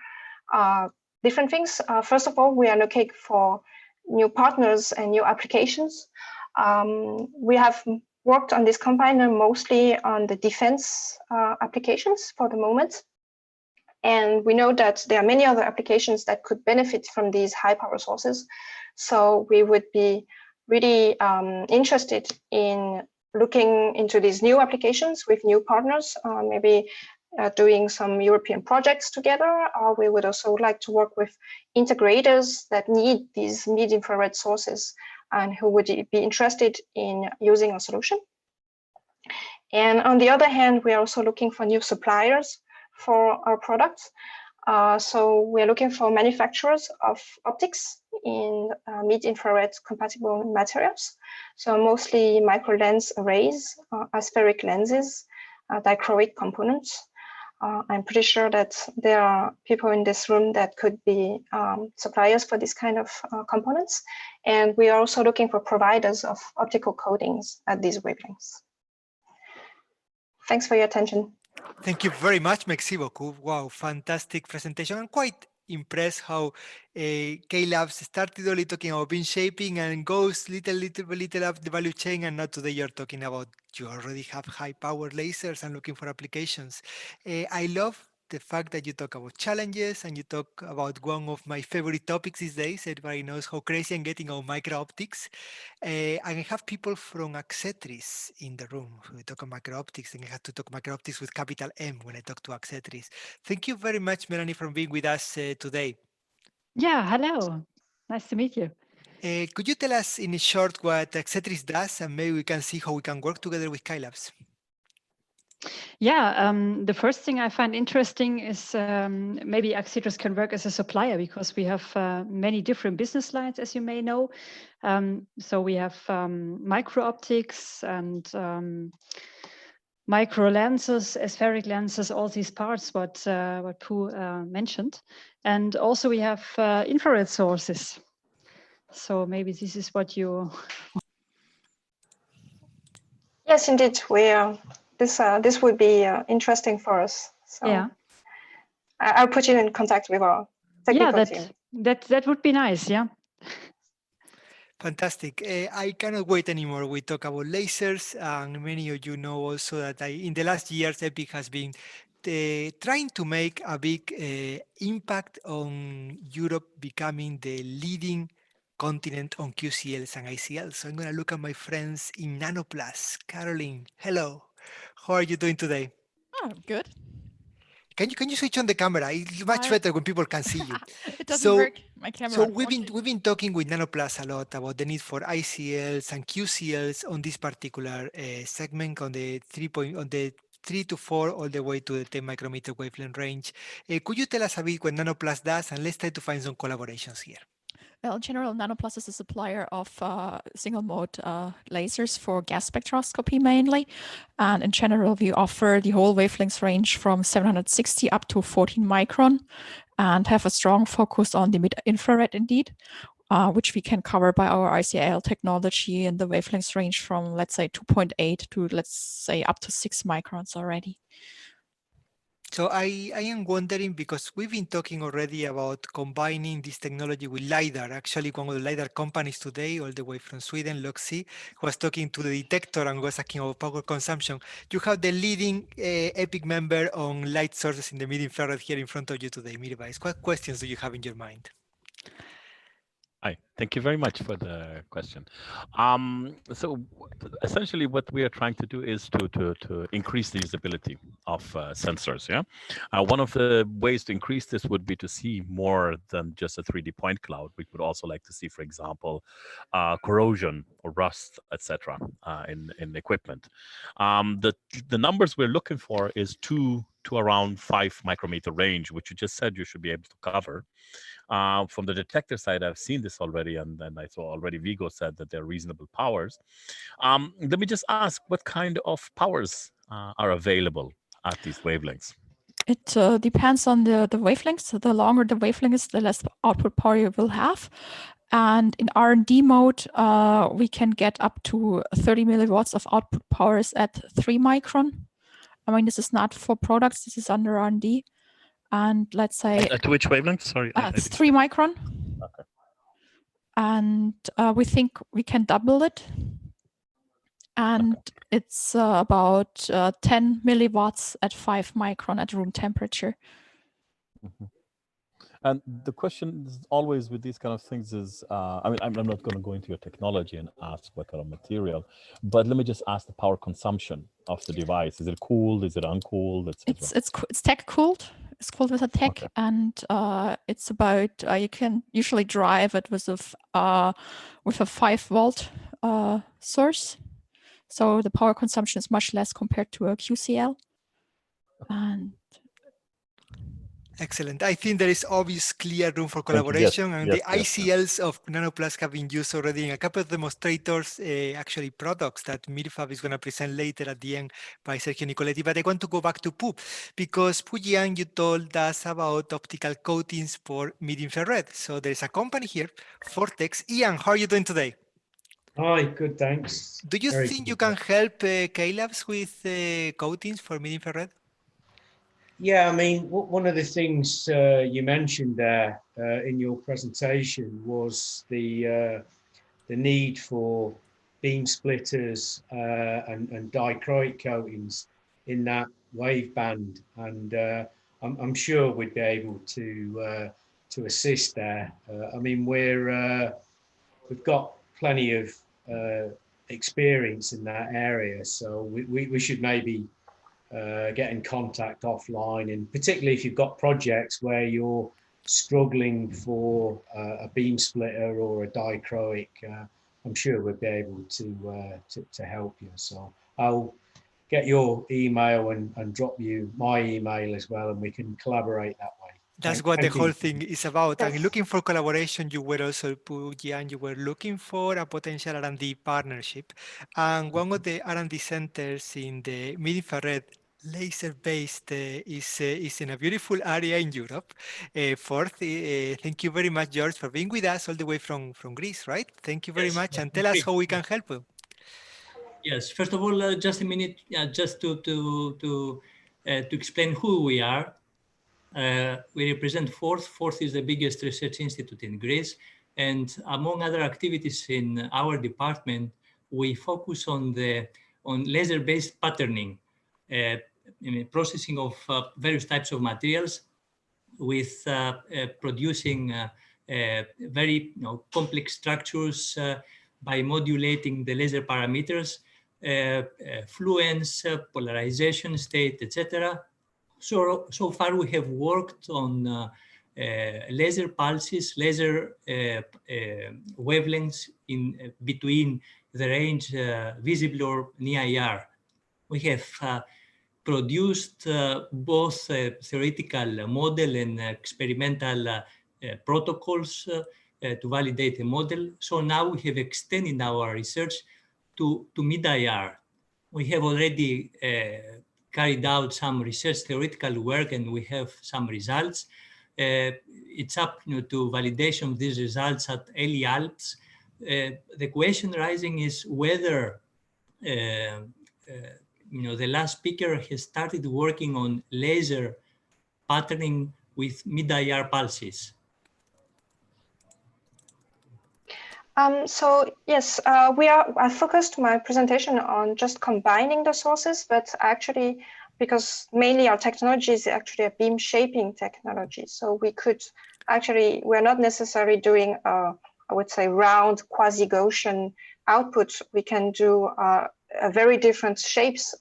different things. First of all, we are looking for new partners and new applications. We have worked on this combiner mostly on the defense applications for the moment. And we know that there are many other applications that could benefit from these high power sources. So we would be really interested in looking into these new applications with new partners, maybe doing some European projects together. We would also like to work with integrators that need these mid-infrared sources and who would be interested in using a solution. And on the other hand, we are also looking for new suppliers for our products. So we're looking for manufacturers of optics in mid-infrared compatible materials. So mostly micro lens arrays, aspheric lenses, dichroic components. I'm pretty sure that there are people in this room that could be suppliers for this kind of components. And we are also looking for providers of optical coatings at these wavelengths. Thanks for your attention. Thank you very much, merci beaucoup. Wow, fantastic presentation. I'm quite impressed how Cailabs started only talking about beam shaping and goes little up the value chain, and now today you're talking about you already have high power lasers and looking for applications. I love the fact that you talk about challenges and you talk about one of my favorite topics these days. Everybody knows how crazy I'm getting on micro optics. And I have people from Axetris in the room. We talk about micro optics, and I have to talk micro optics with capital M when I talk to Axetris. Thank you very much, Melanie, for being with us today. Yeah, hello. Nice to meet you. Could you tell us in short what Axetris does, and maybe we can see how we can work together with Cailabs? Yeah, the first thing I find interesting is maybe Axetris can work as a supplier, because we have many different business lines, as you may know. So we have micro optics and micro lenses, aspheric lenses, all these parts what Pooh mentioned. And also we have infrared sources. So maybe this is what you... Yes, indeed. This would be interesting for us. So yeah, I'll put you in contact with our technical team. That would be nice. Yeah. Fantastic. I cannot wait anymore. We talk about lasers, and many of you know also that in the last years, EPIC has been trying to make a big impact on Europe becoming the leading continent on QCLs and ICLs. So I'm going to look at my friends in nanoplus. Caroline, hello. How are you doing today? Oh, good. Can you switch on the camera? It's much better when people can see you. It doesn't work. My camera. So we've been talking with nanoplus a lot about the need for ICLs and QCLs on this particular segment on the 3 to 4 all the way to the 10 micrometer wavelength range. Could you tell us a bit what nanoplus does, and let's try to find some collaborations here. Well, in general, nanoplus is a supplier of single mode lasers for gas spectroscopy mainly. And in general, we offer the whole wavelength range from 760 up to 14 micron and have a strong focus on the mid-infrared indeed, which we can cover by our ICL technology in the wavelength range from, let's say, 2.8 to, let's say, up to 6 microns already. So I am wondering, because we've been talking already about combining this technology with LiDAR. Actually, one of the LiDAR companies today, all the way from Sweden, Lipski, was talking to the detector and was asking about power consumption. You have the leading EPIC member on light sources in the mid-infrared here in front of you today, Mirvais. What questions do you have in your mind? Hi, thank you very much for the question. So essentially what we are trying to do is to increase the usability of sensors, yeah? One of the ways to increase this would be to see more than just a 3D point cloud. We would also like to see, for example, corrosion or rust, etc., in equipment. The numbers we're looking for is 2 to around 5 micrometer range, which you just said you should be able to cover. From the detector side, I've seen this already, and I saw already VIGO said that they're reasonable powers. Let me just ask, what kind of powers are available at these wavelengths? It depends on the wavelengths. So the longer the wavelength is, the less output power you will have. And in R&D mode, we can get up to 30 milliwatts of output powers at 3 micron. I mean, this is not for products. This is under R&D. And let's say... At which wavelength? Sorry. It's 3 micron. Okay. And we think we can double it. And it's about 10 milliwatts at 5 micron at room temperature. Mm-hmm. And the question is always with these kind of things is, I mean, I'm not going to go into your technology and ask what kind of material, but let me just ask the power consumption of the device. Is it cooled? Is it uncooled? It's tech cooled. It's cooled with a tech, okay. And it's about you can usually drive it with a 5-volt source, so the power consumption is much less compared to a QCL. And excellent. I think there is obvious clear room for collaboration, and the ICLs of nanoplus have been used already in a couple of demonstrators, actually products that Mirfab is going to present later at the end by Sergio Nicoletti. But I want to go back to Pu, because Pu Jian, you told us about optical coatings for mid-infrared. So there is a company here, Vortex. Ian, how are you doing today? Hi, good, thanks. Do you think you can help Cailabs with coatings for mid-infrared? Yeah, I mean, one of the things you mentioned there in your presentation was the need for beam splitters and dichroic coatings in that wave band, and I'm sure we'd be able to assist there. I mean, we've got plenty of experience in that area, so we should maybe get in contact offline, and particularly if you've got projects where you're struggling for a beam splitter or a dichroic, I'm sure we'll be able to help you. So I'll get your email and drop you my email as well, and we can collaborate that way. That's what the whole thing is about. And looking for collaboration, you were also, Jian, you were looking for a potential R&D partnership. And one of the R&D centers in the mid-infrared laser-based is in a beautiful area in Europe. Thank you very much, George, for being with us all the way from Greece, right? Thank you very much. And tell us how we can help you. Yes, first of all, just a minute, just to explain who we are. We represent Forth. Forth is the biggest research institute in Greece. And among other activities in our department, we focus on laser-based patterning, processing of various types of materials with producing very complex structures by modulating the laser parameters, fluence, polarization state, etc. So far, we have worked on laser pulses, laser wavelengths in between the range visible or near IR. We have produced both theoretical model and experimental protocols to validate the model. So now we have extended our research to mid-IR. We have already carried out some research theoretical work, and we have some results. It's up to validation of these results at CEA-LETI. The question rising is whether the last speaker has started working on laser patterning with mid-IR pulses. So yes, I focused my presentation on just combining the sources, but actually, because mainly our technology is actually a beam shaping technology. So we're not necessarily doing I would say round quasi-Gaussian output. We can do very different shapes,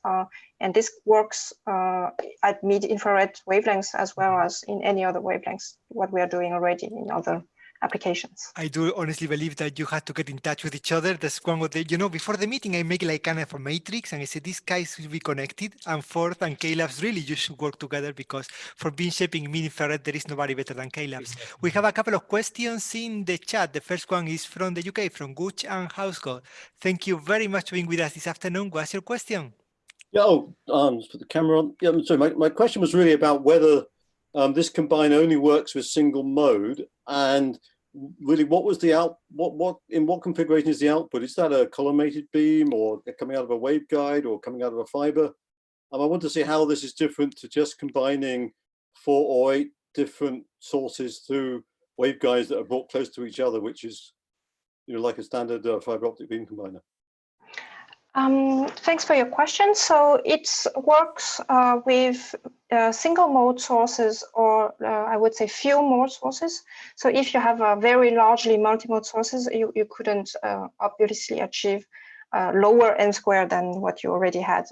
and this works at mid-infrared wavelengths as well as in any other wavelengths, what we are doing already in other applications. I do honestly believe that you had to get in touch with each other. That's one of the, before the meeting, I make like kind of a matrix and I said, these guys should be connected, and Ford and Cailabs really you should work together, because for beam shaping mid-infrared, there is nobody better than Cailabs. We have a couple of questions in the chat. The first one is from the UK, from Gooch and Housegold. Thank you very much for being with us this afternoon. What's your question? Yeah, put the camera on. Yeah, so my question was really about whether this combine only works with single mode, and really what was the in what configuration is the output? Is that a collimated beam, or coming out of a waveguide, or coming out of a fiber? I want to see how this is different to just combining 4 or 8 different sources through waveguides that are brought close to each other, which is like a standard fiber optic beam combiner. Thanks for your question. So it works with single mode sources, or I would say few mode sources. So if you have a very largely multi-mode sources, you couldn't obviously achieve lower n square than what you already had.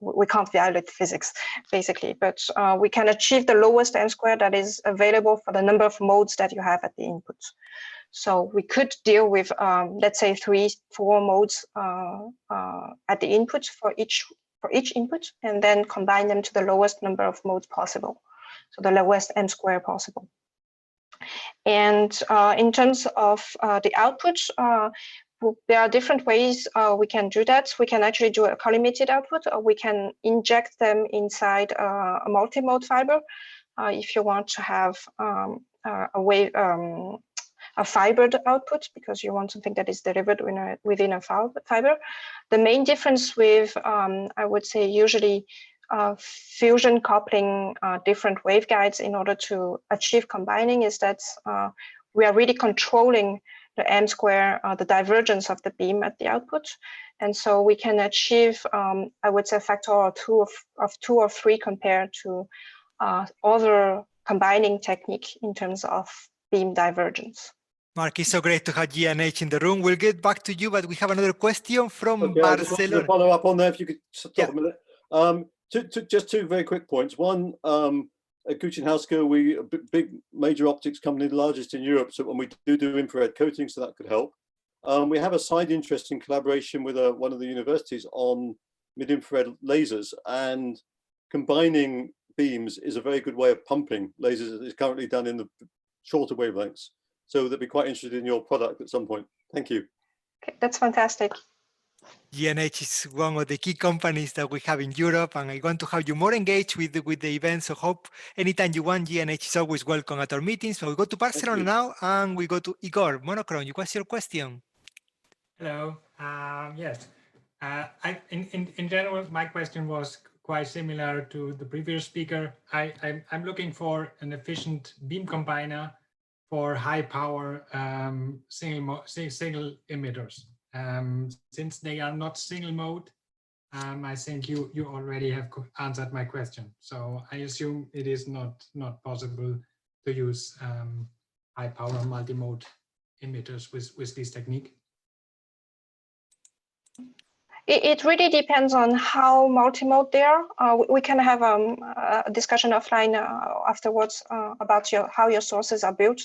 We can't violate physics, basically, but we can achieve the lowest n square that is available for the number of modes that you have at the input. So we could deal with, let's say, 3-4 modes at the input for each input, and then combine them to the lowest number of modes possible, so the lowest n square possible. And in terms of the output, there are different ways we can do that. We can actually do a collimated output, or we can inject them inside a multi-mode fiber if you want to have a fibered output, because you want something that is delivered within a fiber. The main difference with, I would say, usually fusion coupling different waveguides in order to achieve combining is that we are really controlling the m square, the divergence of the beam at the output. And so we can achieve, I would say, a factor of 2 or 3 compared to other combining technique in terms of beam divergence. Mark, it's so great to have Jian in the room. We'll get back to you, but we have another question from Barcelona. I just wanted to follow up on that, if you could stop a minute. Just 2 very quick points. One, at Gooch & Housegold, we a big major optics company, the largest in Europe. So when we do infrared coating, so that could help. We have a side interest in collaboration with one of the universities on mid-infrared lasers, and combining beams is a very good way of pumping lasers. It's currently done in the shorter wavelengths. So they'd be quite interested in your product at some point. Thank you. Okay, that's fantastic. GNH is one of the key companies that we have in Europe, and I want to have you more engaged with the event. So hope anytime you want, GNH is always welcome at our meetings. So we go to Barcelona now, and we go to Igor Monochrome. What's your question? Hello. Yes. In general, my question was quite similar to the previous speaker. I'm looking for an efficient beam combiner for high power single emitters. Since they are not single mode, I think you already have answered my question. So I assume it is not possible to use high power multi-mode emitters with this technique. It really depends on how multi-mode they are. We can have a discussion offline afterwards about how your sources are built.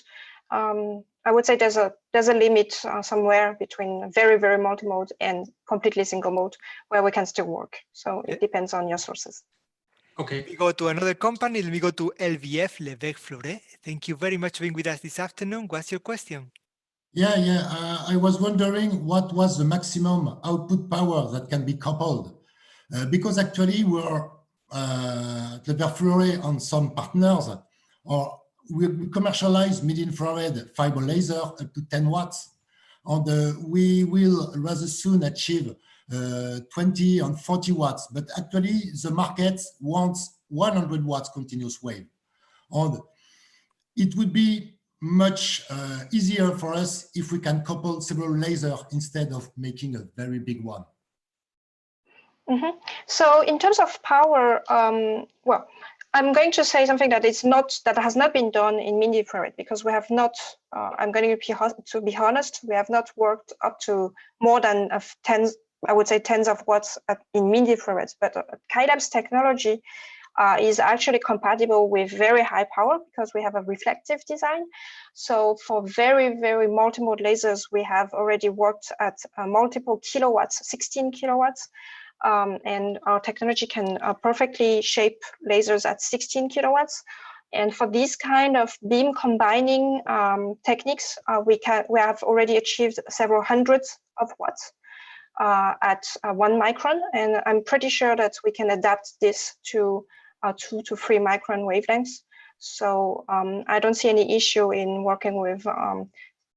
I would say there's a limit somewhere between very, very multi-mode and completely single mode where we can still work. So it depends on your sources. Okay. We go to another company. Let me go to LVF, Levesque Fleuret. Thank you very much for being with us this afternoon. What's your question? I was wondering what was the maximum output power that can be coupled, because actually we're Levesque Fleuret and some partners, or we commercialize mid-infrared fiber laser up to 10 watts, and we will rather soon achieve 20 and 40 watts, but actually the market wants 100 watts continuous wave. And it would be much easier for us if we can couple several lasers instead of making a very big one. Mm-hmm. So in terms of power, well, I'm going to say something that has not been done in mid-infrared, because we have not. I'm going to be honest. We have not worked up to more than tens of watts in mid-infrared. But Cailabs technology is actually compatible with very high power because we have a reflective design. So for very, very multimode lasers, we have already worked at multiple kilowatts, 16 kilowatts. And our technology can perfectly shape lasers at 16 kilowatts. And for this kind of beam combining techniques, we have already achieved several hundreds of watts at 1 micron. And I'm pretty sure that we can adapt this to 2 to 3 micron wavelengths. So I don't see any issue in working with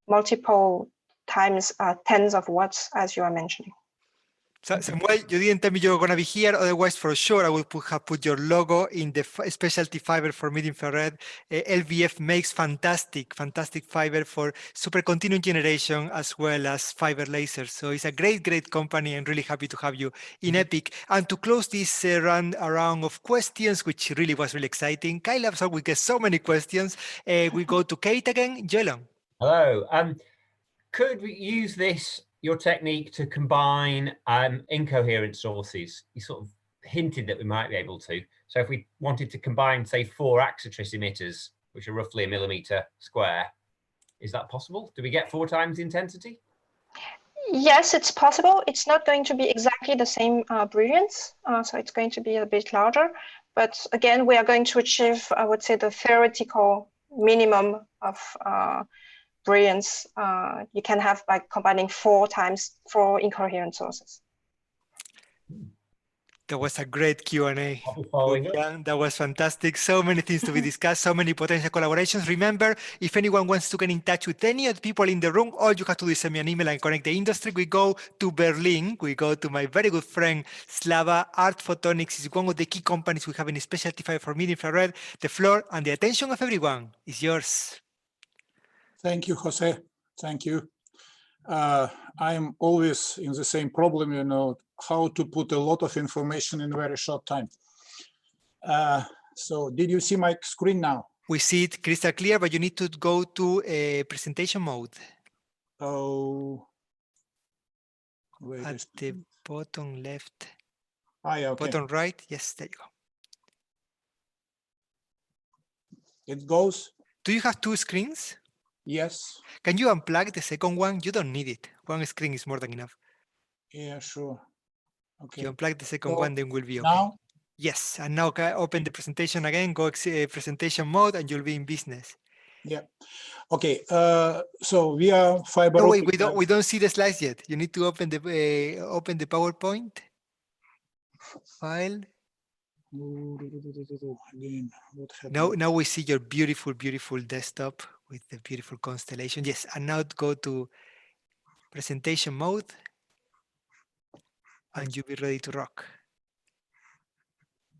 multiple times tens of watts, as you are mentioning. So, Samuel, you didn't tell me you were going to be here. Otherwise, for sure, I would have put your logo in the specialty fiber for mid-infrared. LVF makes fantastic fiber for supercontinuum generation as well as fiber lasers. So it's a great company, and really happy to have you in EPIC. And to close this round of questions, which really was really exciting, Cailabs, we get so many questions. We go to Kate again. Jelon. Hello. Could we use your technique to combine incoherent sources? You sort of hinted that we might be able to. So if we wanted to combine, say, 4 Axetris emitters, which are roughly a millimeter square, is that possible? Do we get 4 times the intensity? Yes, it's possible. It's not going to be exactly the same brilliance, so it's going to be a bit larger. But again, we are going to achieve, I would say, the theoretical minimum of brilliance you can have by combining 4 incoherent sources. That was a great Q&A. That was fantastic. So many things to be discussed, so many potential collaborations. Remember, if anyone wants to get in touch with any of the people in the room, all you have to do is send me an email and connect the industry. We go to Berlin. We go to my very good friend, Slava. Art Photonics is one of the key companies we have in specialty fiber for mid-infrared. The floor and the attention of everyone is yours. Thank you, Jose. Thank you. I'm always in the same problem, you know, how to put a lot of information in a very short time. So did you see my screen now? We see it crystal clear, but you need to go to presentation mode. Oh, at the bottom left. Yeah, okay. Bottom right. Yes, there you go. It goes. Do you have 2 screens? Yes. Can you unplug the second one? You don't need it. 1 screen is more than enough. Yeah, sure. Okay. You unplug the second one, then we'll be okay. Now? Yes, and now open the presentation again, go presentation mode, and you'll be in business. Yeah. Okay. So we are fiber. No, wait, we don't see the slides yet. You need to open the PowerPoint file. Again, now we see your beautiful desktop with the beautiful constellation. Yes, and now go to presentation mode, and you'll be ready to rock.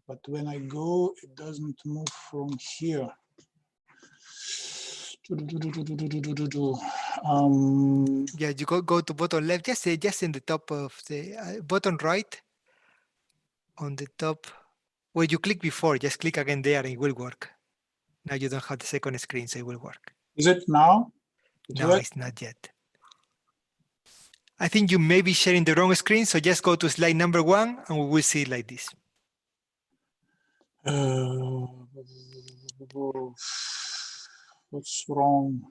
But when I go, it doesn't move from here. Yeah, you go to bottom left, just in the top of the bottom right, on the top. Where you click before, just click again there and it will work. Now you don't have the second screen, so it will work. Is it now? No, it's not yet. I think you may be sharing the wrong screen, so just go to slide number 1 and we will see it like this. What's wrong?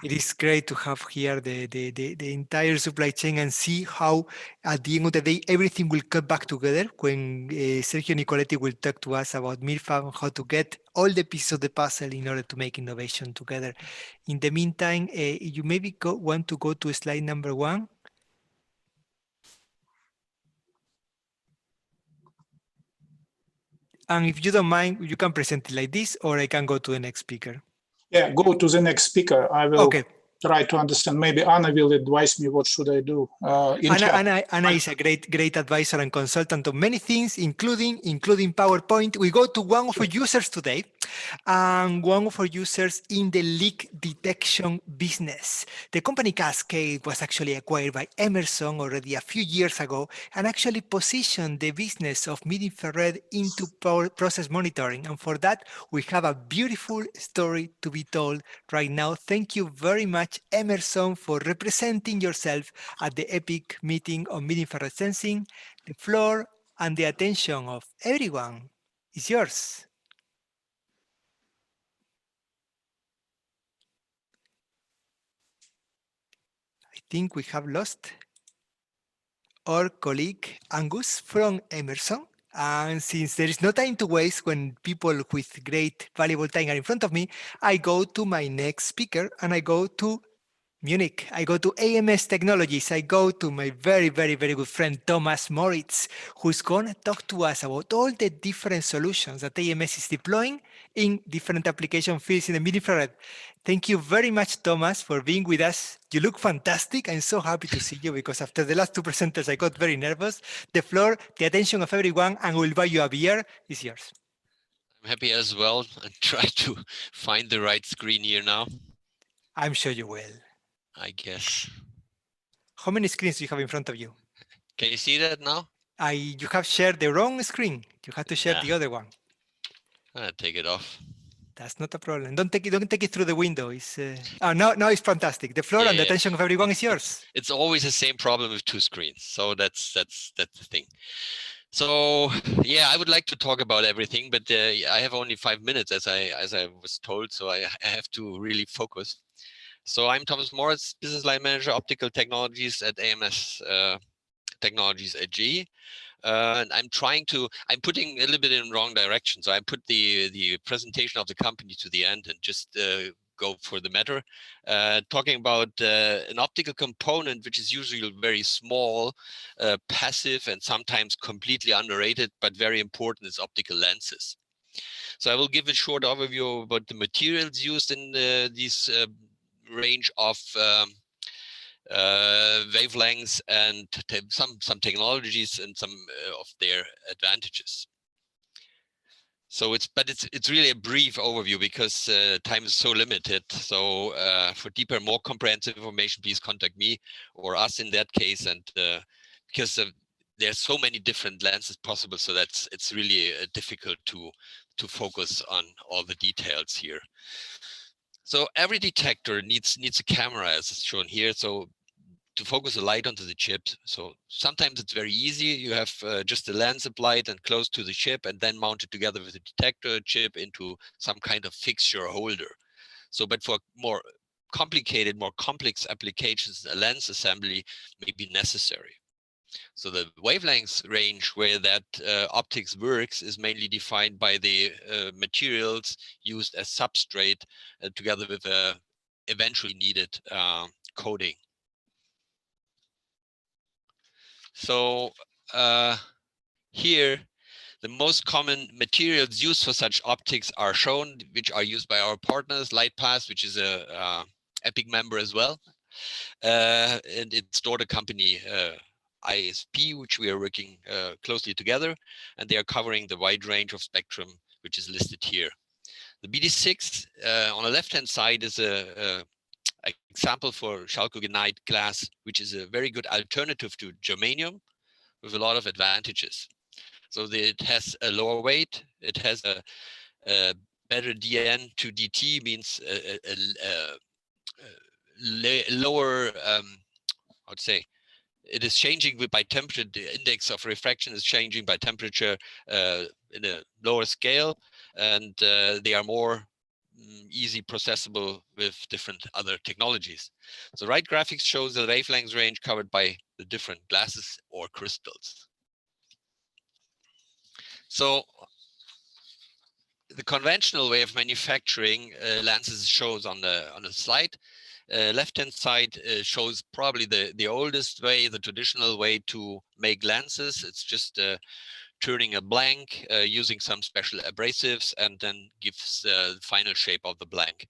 It is great to have here the entire supply chain and see how at the end of the day everything will come back together when Sergio Nicoletti will talk to us about MIRFAB and how to get all the pieces of the puzzle in order to make innovation together. In the meantime, you maybe want to go to slide number 1. And if you don't mind, you can present it like this, or I can go to the next speaker. Yeah, go to the next speaker. I will. Okay, try to understand. Maybe Anna will advise me what should I do. Anna is a great advisor and consultant on many things, including PowerPoint. We go to one of our users today, and one of our users in the leak detection business. The company Cascade was actually acquired by Emerson already a few years ago, and actually positioned the business of mid-infrared into power process monitoring. And for that, we have a beautiful story to be told right now. Thank you very much, Emerson, for representing yourself at the EPIC meeting on mid-infrared sensing. The floor and the attention of everyone is yours. I think we have lost our colleague Angus from Emerson. And since there is no time to waste when people with great valuable time are in front of me, I go to my next speaker and I go to Munich. I go to AMS Technologies. I go to my very good friend Thomas Moritz, who's going to talk to us about all the different solutions that AMS is deploying in different application fields in the mid-infrared. Thank you very much, Thomas, for being with us. You look fantastic. I'm so happy to see you because after the last two presenters, I got very nervous. The floor, the attention of everyone, and we'll buy you a beer, is yours. I'm happy as well. I try to find the right screen here now. I'm sure you will. I guess. How many screens do you have in front of you? Can you see that now? You have shared the wrong screen. You have to share the other one. I'll take it off. That's not a problem. Don't take it through the window. It's now it's fantastic. The floor and the attention of everyone is yours. It's always the same problem with two screens. So that's the thing. So yeah, I would like to talk about everything, but I have only 5 minutes as I was told, so I have to really focus. So I'm Thomas Moritz, Business Line Manager, Optical Technologies at AMS Technologies AG. And I'm putting a little bit in the wrong direction. So I put the presentation of the company to the end and just go for the matter. Talking about an optical component, which is usually very small, passive, and sometimes completely underrated, but very important, is optical lenses. So I will give a short overview about the materials used in these range of wavelengths and some technologies and some of their advantages. So it's really a brief overview because time is so limited. So for deeper, more comprehensive information, please contact me or us in that case. And because there's so many different lenses possible, so it's really difficult to focus on all the details here. So every detector needs a camera, as is shown here. So to focus the light onto the chip. So sometimes it's very easy. You have just a lens applied and close to the chip and then mounted together with the detector chip into some kind of fixture or holder. So, but for more complicated, more complex applications, a lens assembly may be necessary. So the wavelength range where that optics works is mainly defined by the materials used as substrate together with eventually needed coating. So here, the most common materials used for such optics are shown, which are used by our partners, LightPath, which is a EPIC member as well, and it's daughter company ISP, which we are working closely together, and they are covering the wide range of spectrum, which is listed here. The BD6 on the left-hand side is a example for chalcogenide glass, which is a very good alternative to germanium with a lot of advantages. So it has a lower weight, it has a better DN to DT, means a lower, I would say, it is changing by temperature. The index of refraction is changing by temperature in a lower scale, and they are more easy processable with different other technologies. So right graphics shows the wavelength range covered by the different glasses or crystals. So the conventional way of manufacturing lenses shows on the slide. Left-hand side shows probably the oldest way, the traditional way to make lenses. It's just turning a blank using some special abrasives and then gives the final shape of the blank.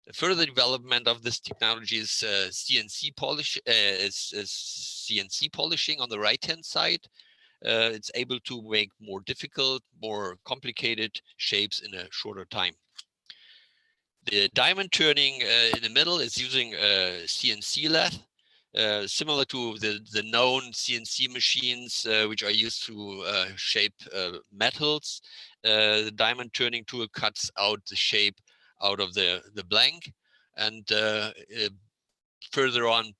The further development of this technology is CNC polishing on the right-hand side. It's able to make more difficult, more complicated shapes in a shorter time. The diamond turning in the middle is using CNC-LETI, similar to the known CNC machines which are used to shape metals. The diamond turning tool cuts out the shape out of the blank, and further on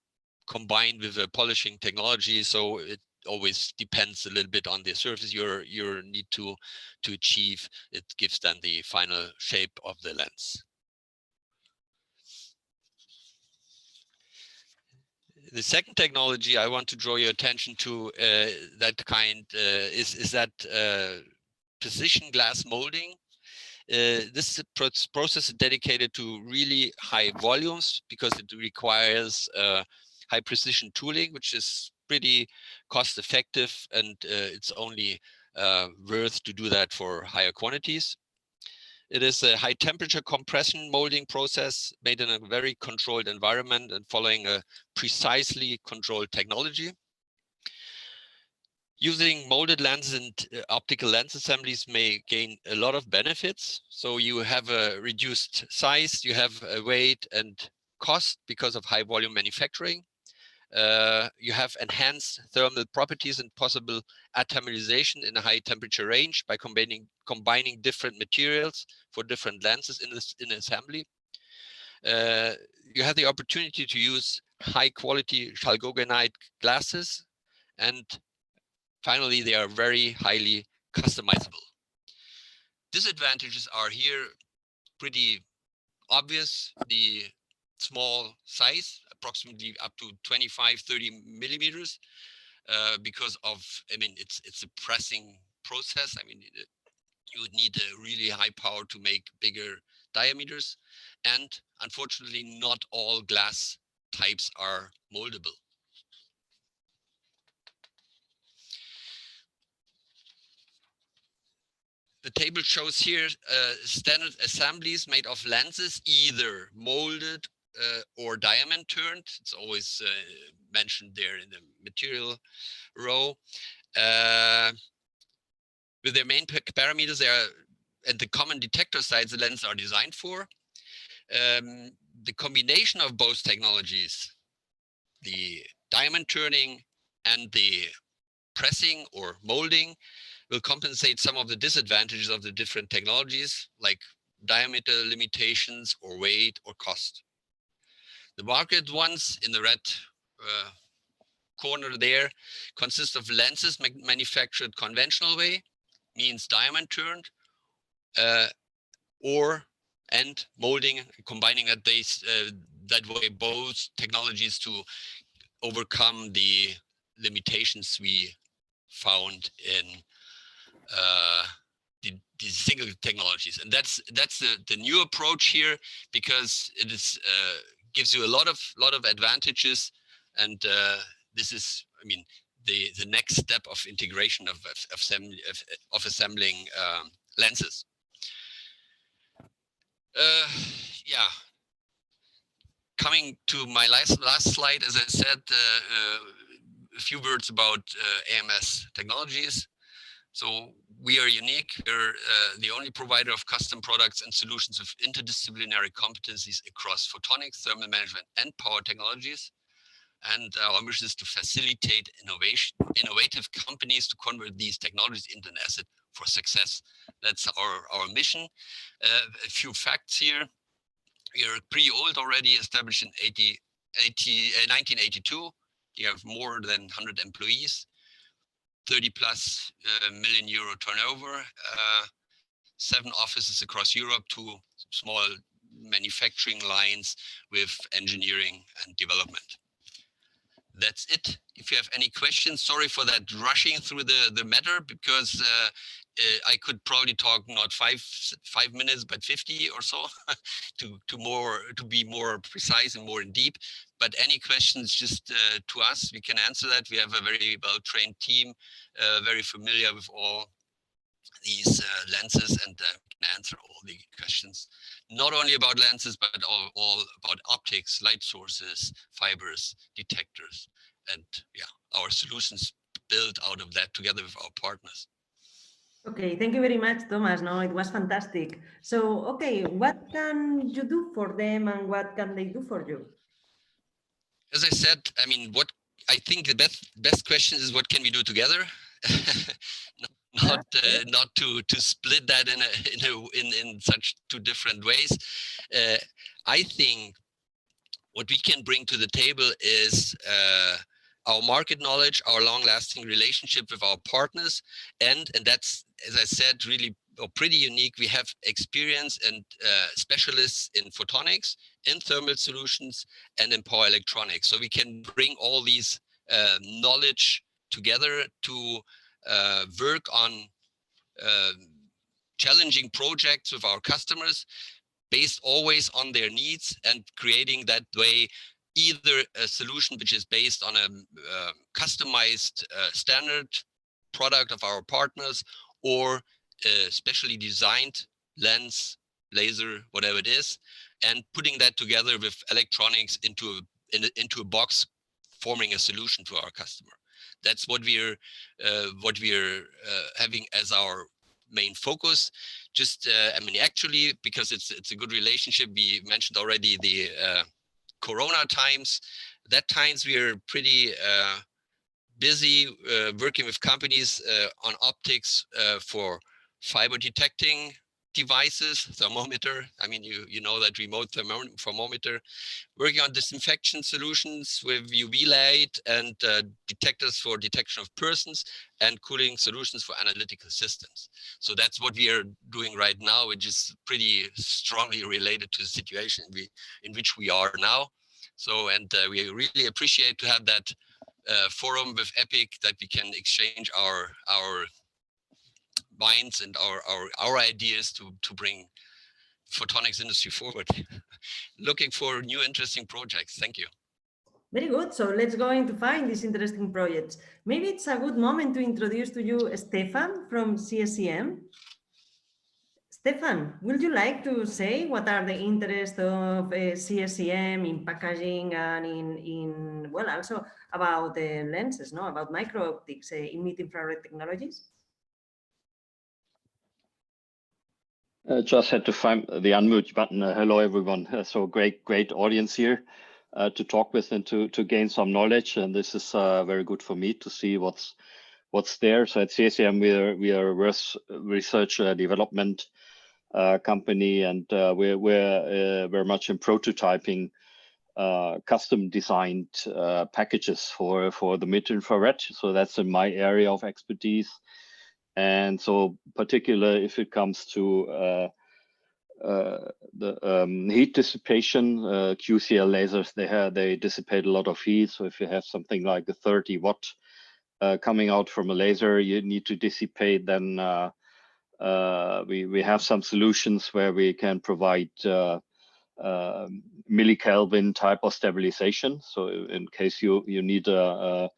combined with the polishing technology, so it always depends a little bit on the surface you need to achieve. It gives then the final shape of the lens. The second technology I want to draw your attention to is that precision glass molding. This process is dedicated to really high volumes because it requires high precision tooling, which is pretty cost effective, and it's only worth to do that for higher quantities. It is a high temperature compression molding process made in a very controlled environment and following a precisely controlled technology. Using molded lenses and optical lens assemblies may gain a lot of benefits. So you have a reduced size, you have a weight and cost because of high volume manufacturing. You have enhanced thermal properties and possible atomirization in a high temperature range by combining different materials for different lenses in assembly. You have the opportunity to use high quality chalcogenide glasses, and finally, they are very highly customizable. Disadvantages are here pretty obvious. The small size, approximately up to 25-30 millimeters, because of, it's a pressing process. You would need a really high power to make bigger diameters, and unfortunately, not all glass types are moldable. The table shows here standard assemblies made of lenses, either molded or diamond turned. It's always mentioned there in the material row. With their main parameters, they are at the common detector sites the lenses are designed for. The combination of both technologies, the diamond turning and the pressing or molding, will compensate some of the disadvantages of the different technologies, like diameter limitations or weight or cost. The market ones in the red corner there consist of lenses manufactured conventional way, means diamond turned, and molding, combining that way both technologies to overcome the limitations we found in the single technologies. And that's the new approach here, because it is gives you a lot of advantages, and this is, the next step of integration of assembling lenses. Yeah. Coming to my last slide, as I said, a few words about AMS technologies. So we are unique. We're the only provider of custom products and solutions with interdisciplinary competencies across photonics, thermal management, and power technologies. And our mission is to facilitate innovative companies to convert these technologies into an asset for success. That's our mission. A few facts here. We are pretty old already, established in 1982. We have more than 100 employees, 30+ million euro turnover, 7 offices across Europe, 2 small manufacturing lines with engineering and development. That's it. If you have any questions, sorry for that rushing through the matter, because I could probably talk not 5 minutes, but 50 or so to be more precise and more in deep. But any questions, just to us, we can answer that. We have a very well-trained team, very familiar with all these lenses and can answer all the questions, not only about lenses, but all about optics, light sources, fibers, detectors, and yeah, our solutions built out of that together with our partners. Okay, thank you very much, Thomas. No, it was fantastic. So, okay, what can you do for them and what can they do for you? As I said, I mean, what I think the best question is what can we do together? Not to split that in such two different ways. I think what we can bring to the table is our market knowledge, our long-lasting relationship with our partners, and that's, as I said, really pretty unique. We have experience and specialists in photonics, in thermal solutions, and in power electronics. So we can bring all these knowledge together to work on challenging projects with our customers, based always on their needs, and creating that way either a solution which is based on a customized standard product of our partners, or a specially designed lens, laser, whatever it is, and putting that together with electronics into a box, forming a solution to our customer. That's what we're having as our main focus. Just I mean, actually, because it's a good relationship. We mentioned already the Corona times. That times we are pretty busy working with companies on optics for fiber detecting devices, thermometer. I mean, you know that remote thermometer, working on disinfection solutions with UV light and detectors for detection of persons, and cooling solutions for analytical systems. So that's what we are doing right now, which is pretty strongly related to the situation in which we are now. So, and we really appreciate to have that forum with EPIC, that we can exchange our minds and our ideas to bring photonics industry forward. Looking for new interesting projects. Thank you. Very good. So let's go into find these interesting projects. Maybe it's a good moment to introduce to you Stefan from CSEM. Stefan, would you like to say what are the interests of CSEM in packaging and in well, also about the lenses, no, about micro optics in mid-infrared technologies? Just had to find the unmute button. Hello, everyone. So great audience here to talk with and to gain some knowledge. And this is very good for me to see what's there. So at CSEM, we are a research development company, and we're very much in prototyping custom designed packages for the mid-infrared. So that's in my area of expertise. And so particularly if it comes to the heat dissipation, QCL lasers, they dissipate a lot of heat. So if you have something like a 30 watt coming out from a laser, you need to dissipate, then we have some solutions where we can provide millikelvin type of stabilization. So in case you need a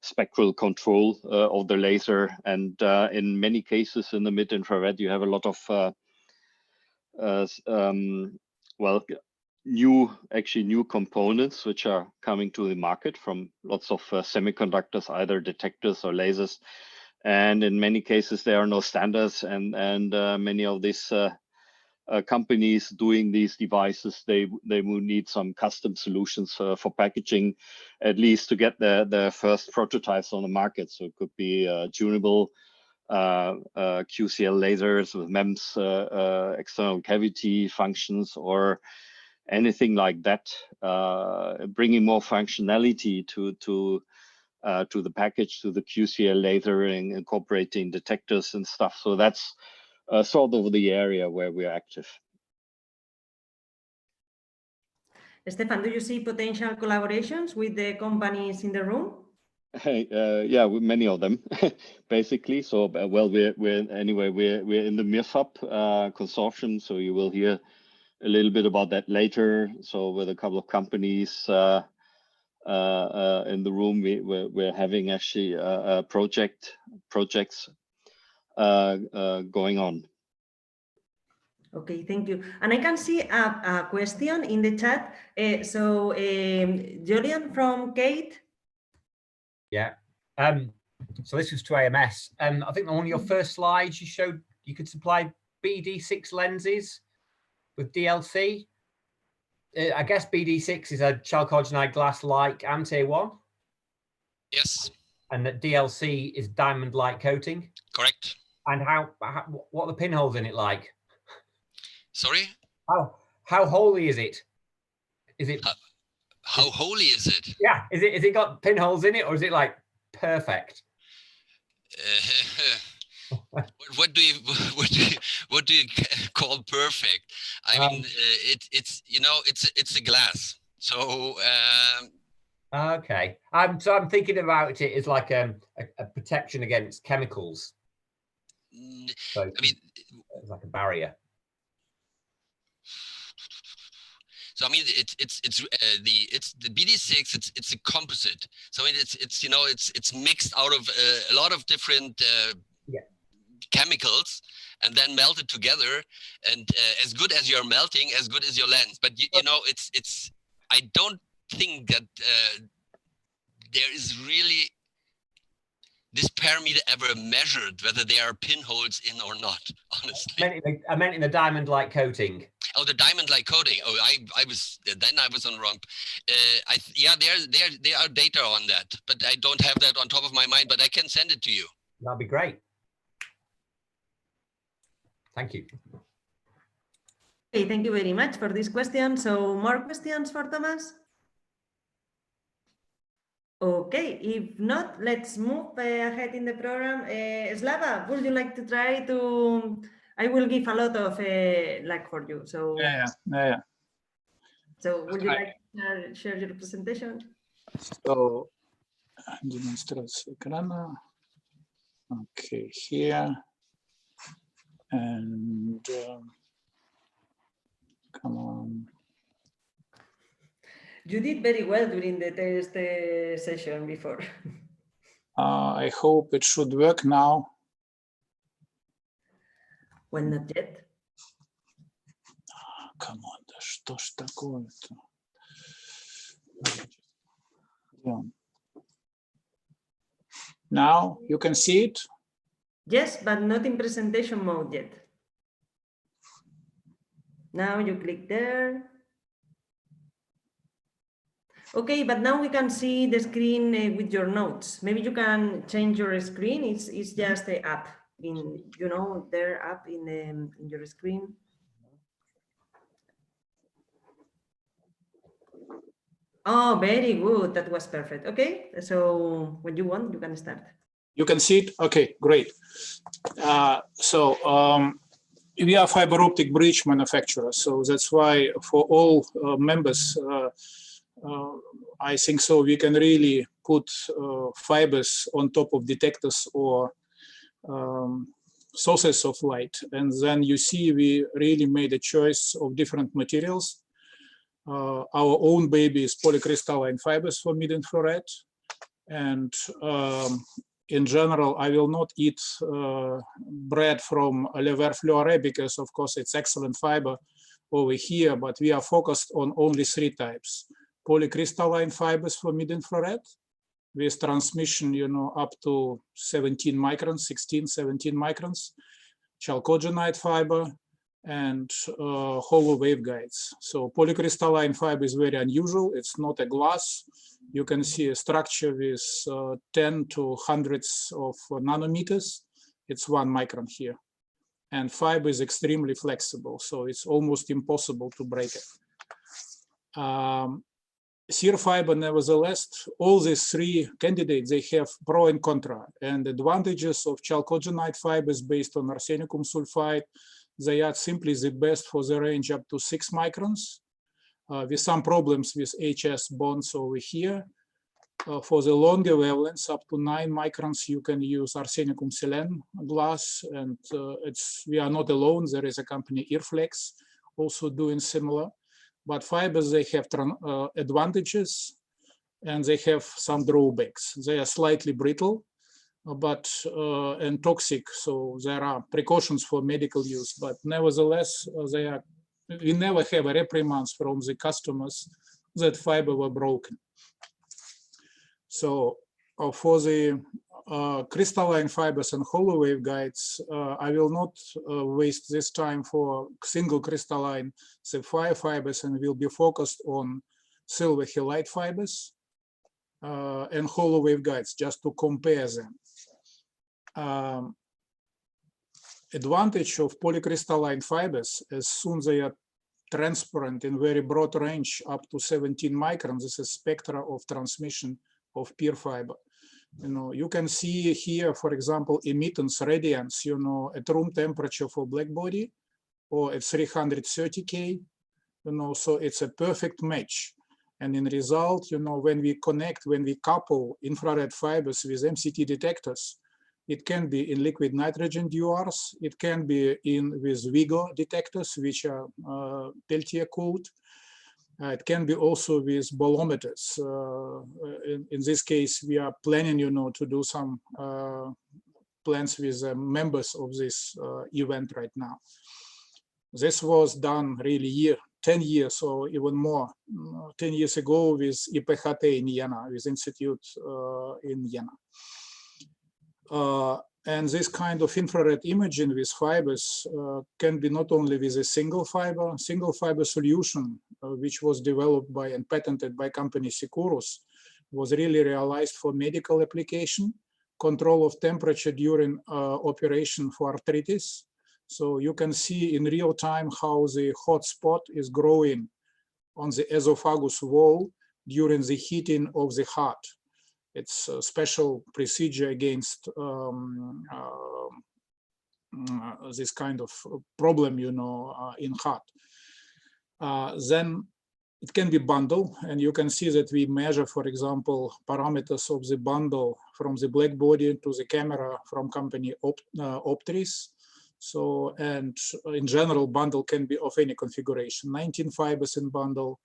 spectral control of the laser, and in many cases in the mid-infrared you have a lot of well, new components which are coming to the market from lots of semiconductors, either detectors or lasers, and in many cases there are no standards, and many of these companies doing these devices, they will need some custom solutions for packaging, at least to get the first prototypes on the market. So it could be tunable QCL lasers with MEMS external cavity functions, or anything like that, bringing more functionality to the package, to the QCL laser, and incorporating detectors and stuff. So that's sort of the area where we're active. Stefan, do you see potential collaborations with the companies in the room? Yeah, with many of them, basically. So, well, we're in the MIRFAB consortium, so you will hear a little bit about that later. So, with a couple of companies in the room, we're having actually projects. going on. Okay, thank you. And I can see a question in the chat. Julian from Kate. Yeah. So this was to AMS. I think on one of your first slides, you showed you could supply BD6 lenses with DLC. I guess BD6 is a chalcogenide glass like Ante1. Yes. And that DLC is diamond light coating. Correct. And what are the pinholes in it like? Sorry? How holy is it? Is it how holy is it? Yeah, is it got pinholes in it, or is it like perfect? What do you call perfect? I mean, it's you know, it's a glass. So okay. So I'm thinking about it as like a protection against chemicals. So I mean, it's like a barrier. So I mean, it's the BD6. It's a composite. So I mean, it's you know, it's mixed out of a lot of different chemicals, and then melted together. And as good as you're melting, as good as your lens. But you know, it's. I don't think that there is really this parameter ever measured whether there are pinholes in or not. Honestly, I meant in the diamond-like coating. Oh, the diamond-like coating. Oh, I was on the wrong. Yeah, there are data on that, but I don't have that on top of my mind. But I can send it to you. That'd be great. Thank you. Okay, thank you very much for this question. So, more questions for Thomas? Okay, if not, let's move ahead in the program. Slava, would you like to try to? I will give a lot of luck for you. So yeah. So would you like to share your presentation? So, demonstrация экрана. Okay, here. And come on. You did very well during the test session before. I hope it should work now. Well, not yet. Come on, да что ж такое-то? Now you can see it? Yes, but not in presentation mode yet. Now you click there. Okay, but now we can see the screen with your notes. Maybe you can change your screen. It's just the app in, you know, their app in your screen. Oh, very good. That was perfect. Okay, so when you want, you can start. You can see it? Okay, great. We are fiber optic bridge manufacturer, so that's why for all members, I think so we can really put fibers on top of detectors or sources of light. And then you see we really made a choice of different materials. Our own baby is polycrystalline fibers for mid-infrared. And in general, I will not eat bread from Le Ver Fluoré because, of course, it's excellent fiber over here, but we are focused on only 3 types. Polycrystalline fibers for mid-infrared with transmission, you know, up to 17 microns, 16, 17 microns, chalcogenide fiber, and hollow waveguides. So polycrystalline fiber is very unusual. It's not a glass. You can see a structure with 10 to hundreds of nanometers. It's 1 micron here. And fiber is extremely flexible, so it's almost impossible to break it. Shear fiber, nevertheless, all these 3 candidates, they have pro and contra. And advantages of chalcogenide fibers based on arsenicum sulfide, they are simply the best for the range up to 6 microns, with some problems with HS bonds over here. For the longer wavelengths, up to 9 microns, you can use arsenicum selene glass, and we are not alone. There is a company, Earflex, also doing similar. But fibers, they have advantages, and they have some drawbacks. They are slightly brittle. and toxic. So there are precautions for medical use, but nevertheless, we never have reprimands from the customers that fiber were broken. So for the crystalline fibers and hollow waveguides, I will not waste this time for single crystalline sapphire fibers, and will be focused on silver halide fibers and hollow waveguides, just to compare them. Advantage of polycrystalline fibers, as soon as they are transparent in very broad range up to 17 microns, this is spectra of transmission of pure fiber. You can see here, for example, emittance radiance, at room temperature for black body or at 330K, so it's a perfect match. And in result, when we couple infrared fibers with MCT detectors, it can be in liquid nitrogen DURs, it can be with VIGO detectors, which are Peltier cooled. It can be also with bolometers. In this case, we are planning, to do some plans with members of this event right now. This was done really 10 years or even more, 10 years ago with IPHT in Jena, with Institute in Jena. And this kind of infrared imaging with fibers can be not only with a single fiber solution, which was developed by and patented by company Securus, was really realized for medical application, control of temperature during operation for arthritis. So you can see in real time how the hot spot is growing on the esophagus wall during the heating of the heart. It's a special procedure against this kind of problem, in heart. Then it can be bundle, and you can see that we measure, for example, parameters of the bundle from the black body to the camera from company Optris. So, and in general, bundle can be of any configuration, 19 fibers in bundle,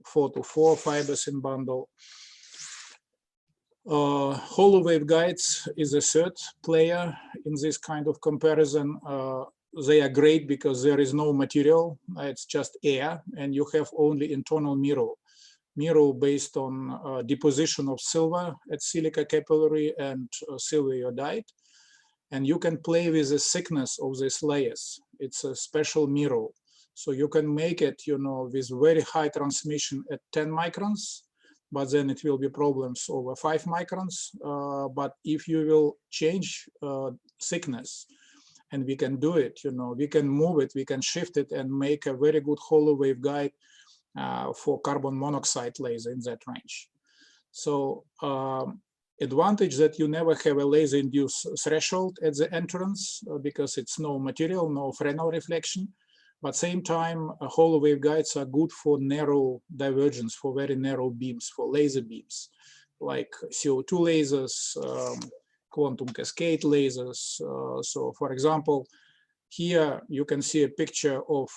4 to 4 fibers in bundle. Hollow waveguides is a third player in this kind of comparison. They are great because there is no material, it's just air, and you have only internal mirror based on deposition of silver at silica capillary and silver iodide. And you can play with the thickness of these layers. It's a special mirror. So you can make it, with very high transmission at 10 microns, but then it will be problems over 5 microns. But if you will change thickness, and we can do it, we can move it, we can shift it and make a very good hollow waveguide for carbon monoxide laser in that range. So advantage that you never have a laser induced threshold at the entrance because it's no material, no Fresnel reflection. But same time, hollow waveguides are good for narrow divergence, for very narrow beams, for laser beams, like CO2 lasers, quantum cascade lasers. So for example, here you can see a picture of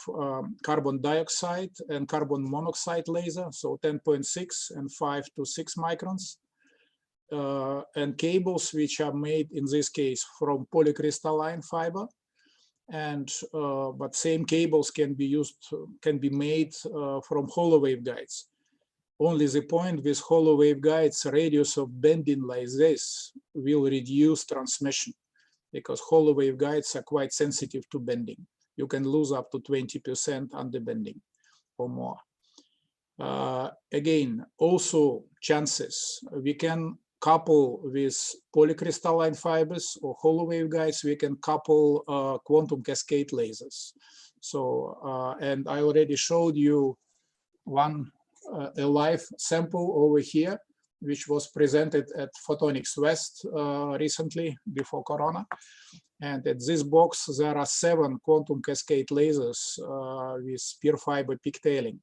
carbon dioxide and carbon monoxide laser, so 10.6 and 5 to 6 microns. And cables which are made in this case from polycrystalline fiber. And but same cables can be made from hollow waveguides. Only the point with hollow waveguides, radius of bending like this will reduce transmission because hollow waveguides are quite sensitive to bending. You can lose up to 20% under bending or more. Again, also chances, we can couple with polycrystalline fibers or hollow waveguides, we can couple quantum cascade lasers. So, and I already showed you a live sample over here, which was presented at Photonics West recently before Corona. And at this box, there are 7 quantum cascade lasers with pure fiber pigtailing.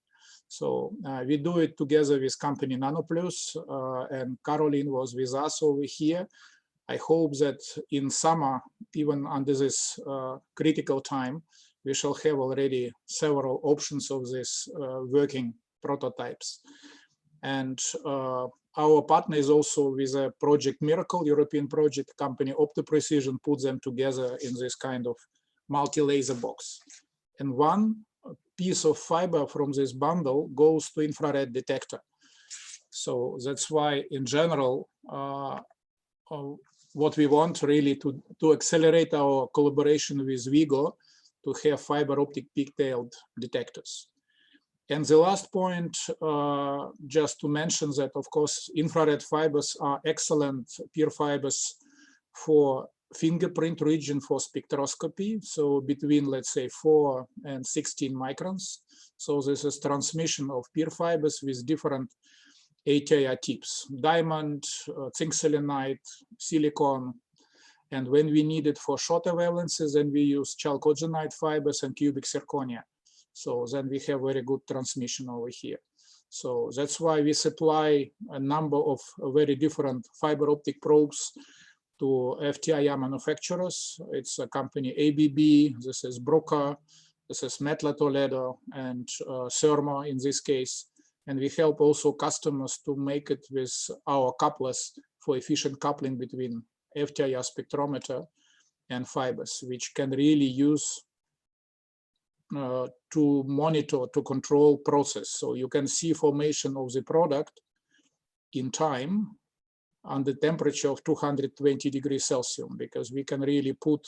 So we do it together with company nanoplus, and Caroline was with us over here. I hope that in summer, even under this critical time, we shall have already several options of this working prototypes. And our partner is also with a project Miracle, European project company OptoPrecision, put them together in this kind of multi-laser box. And one piece of fiber from this bundle goes to infrared detector. So that's why, in general, what we want really to accelerate our collaboration with VIGO to have fiber optic pigtailed detectors. And the last point, just to mention that, of course, infrared fibers are excellent peer fibers for fingerprint region for spectroscopy. So between, let's say, 4 and 16 microns. So this is transmission of peer fibers with different ATIA tips, diamond, zinc selenide, silicon. And when we need it for shorter wavelengths, then we use chalcogenide fibers and cubic zirconia. So then we have very good transmission over here. So that's why we supply a number of very different fiber optic probes to FTIR manufacturers. It's a company ABB, this is Bruker, this is Metla Toledo, and Thermo in this case. And we help also customers to make it with our couplers for efficient coupling between FTIR spectrometer and fibers, which can really use to monitor, to control process. So you can see formation of the product in time under temperature of 220 degrees Celsius, because we can really put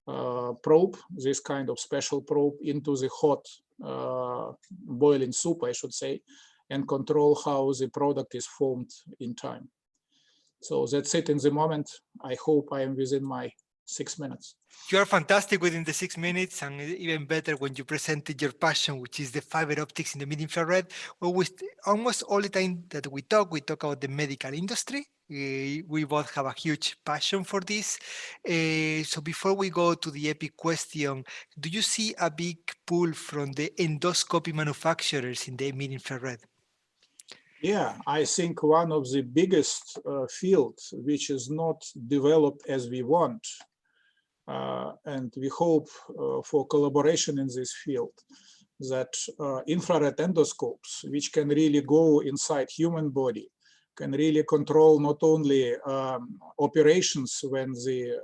probe, this kind of special probe, into the hot boiling soup, I should say, and control how the product is formed in time. So that's it in the moment. I hope I am within my 6 minutes. You are fantastic within the 6 minutes, and even better when you presented your passion, which is the fiber optics in the mid-infrared. Well, almost all the time that we talk about the medical industry. We both have a huge passion for this. So before we go to the epic question, do you see a big pull from the endoscopy manufacturers in the mid-infrared? Yeah, I think one of the biggest fields which is not developed as we want, and we hope for collaboration in this field, that infrared endoscopes, which can really go inside human body, can really control not only operations when the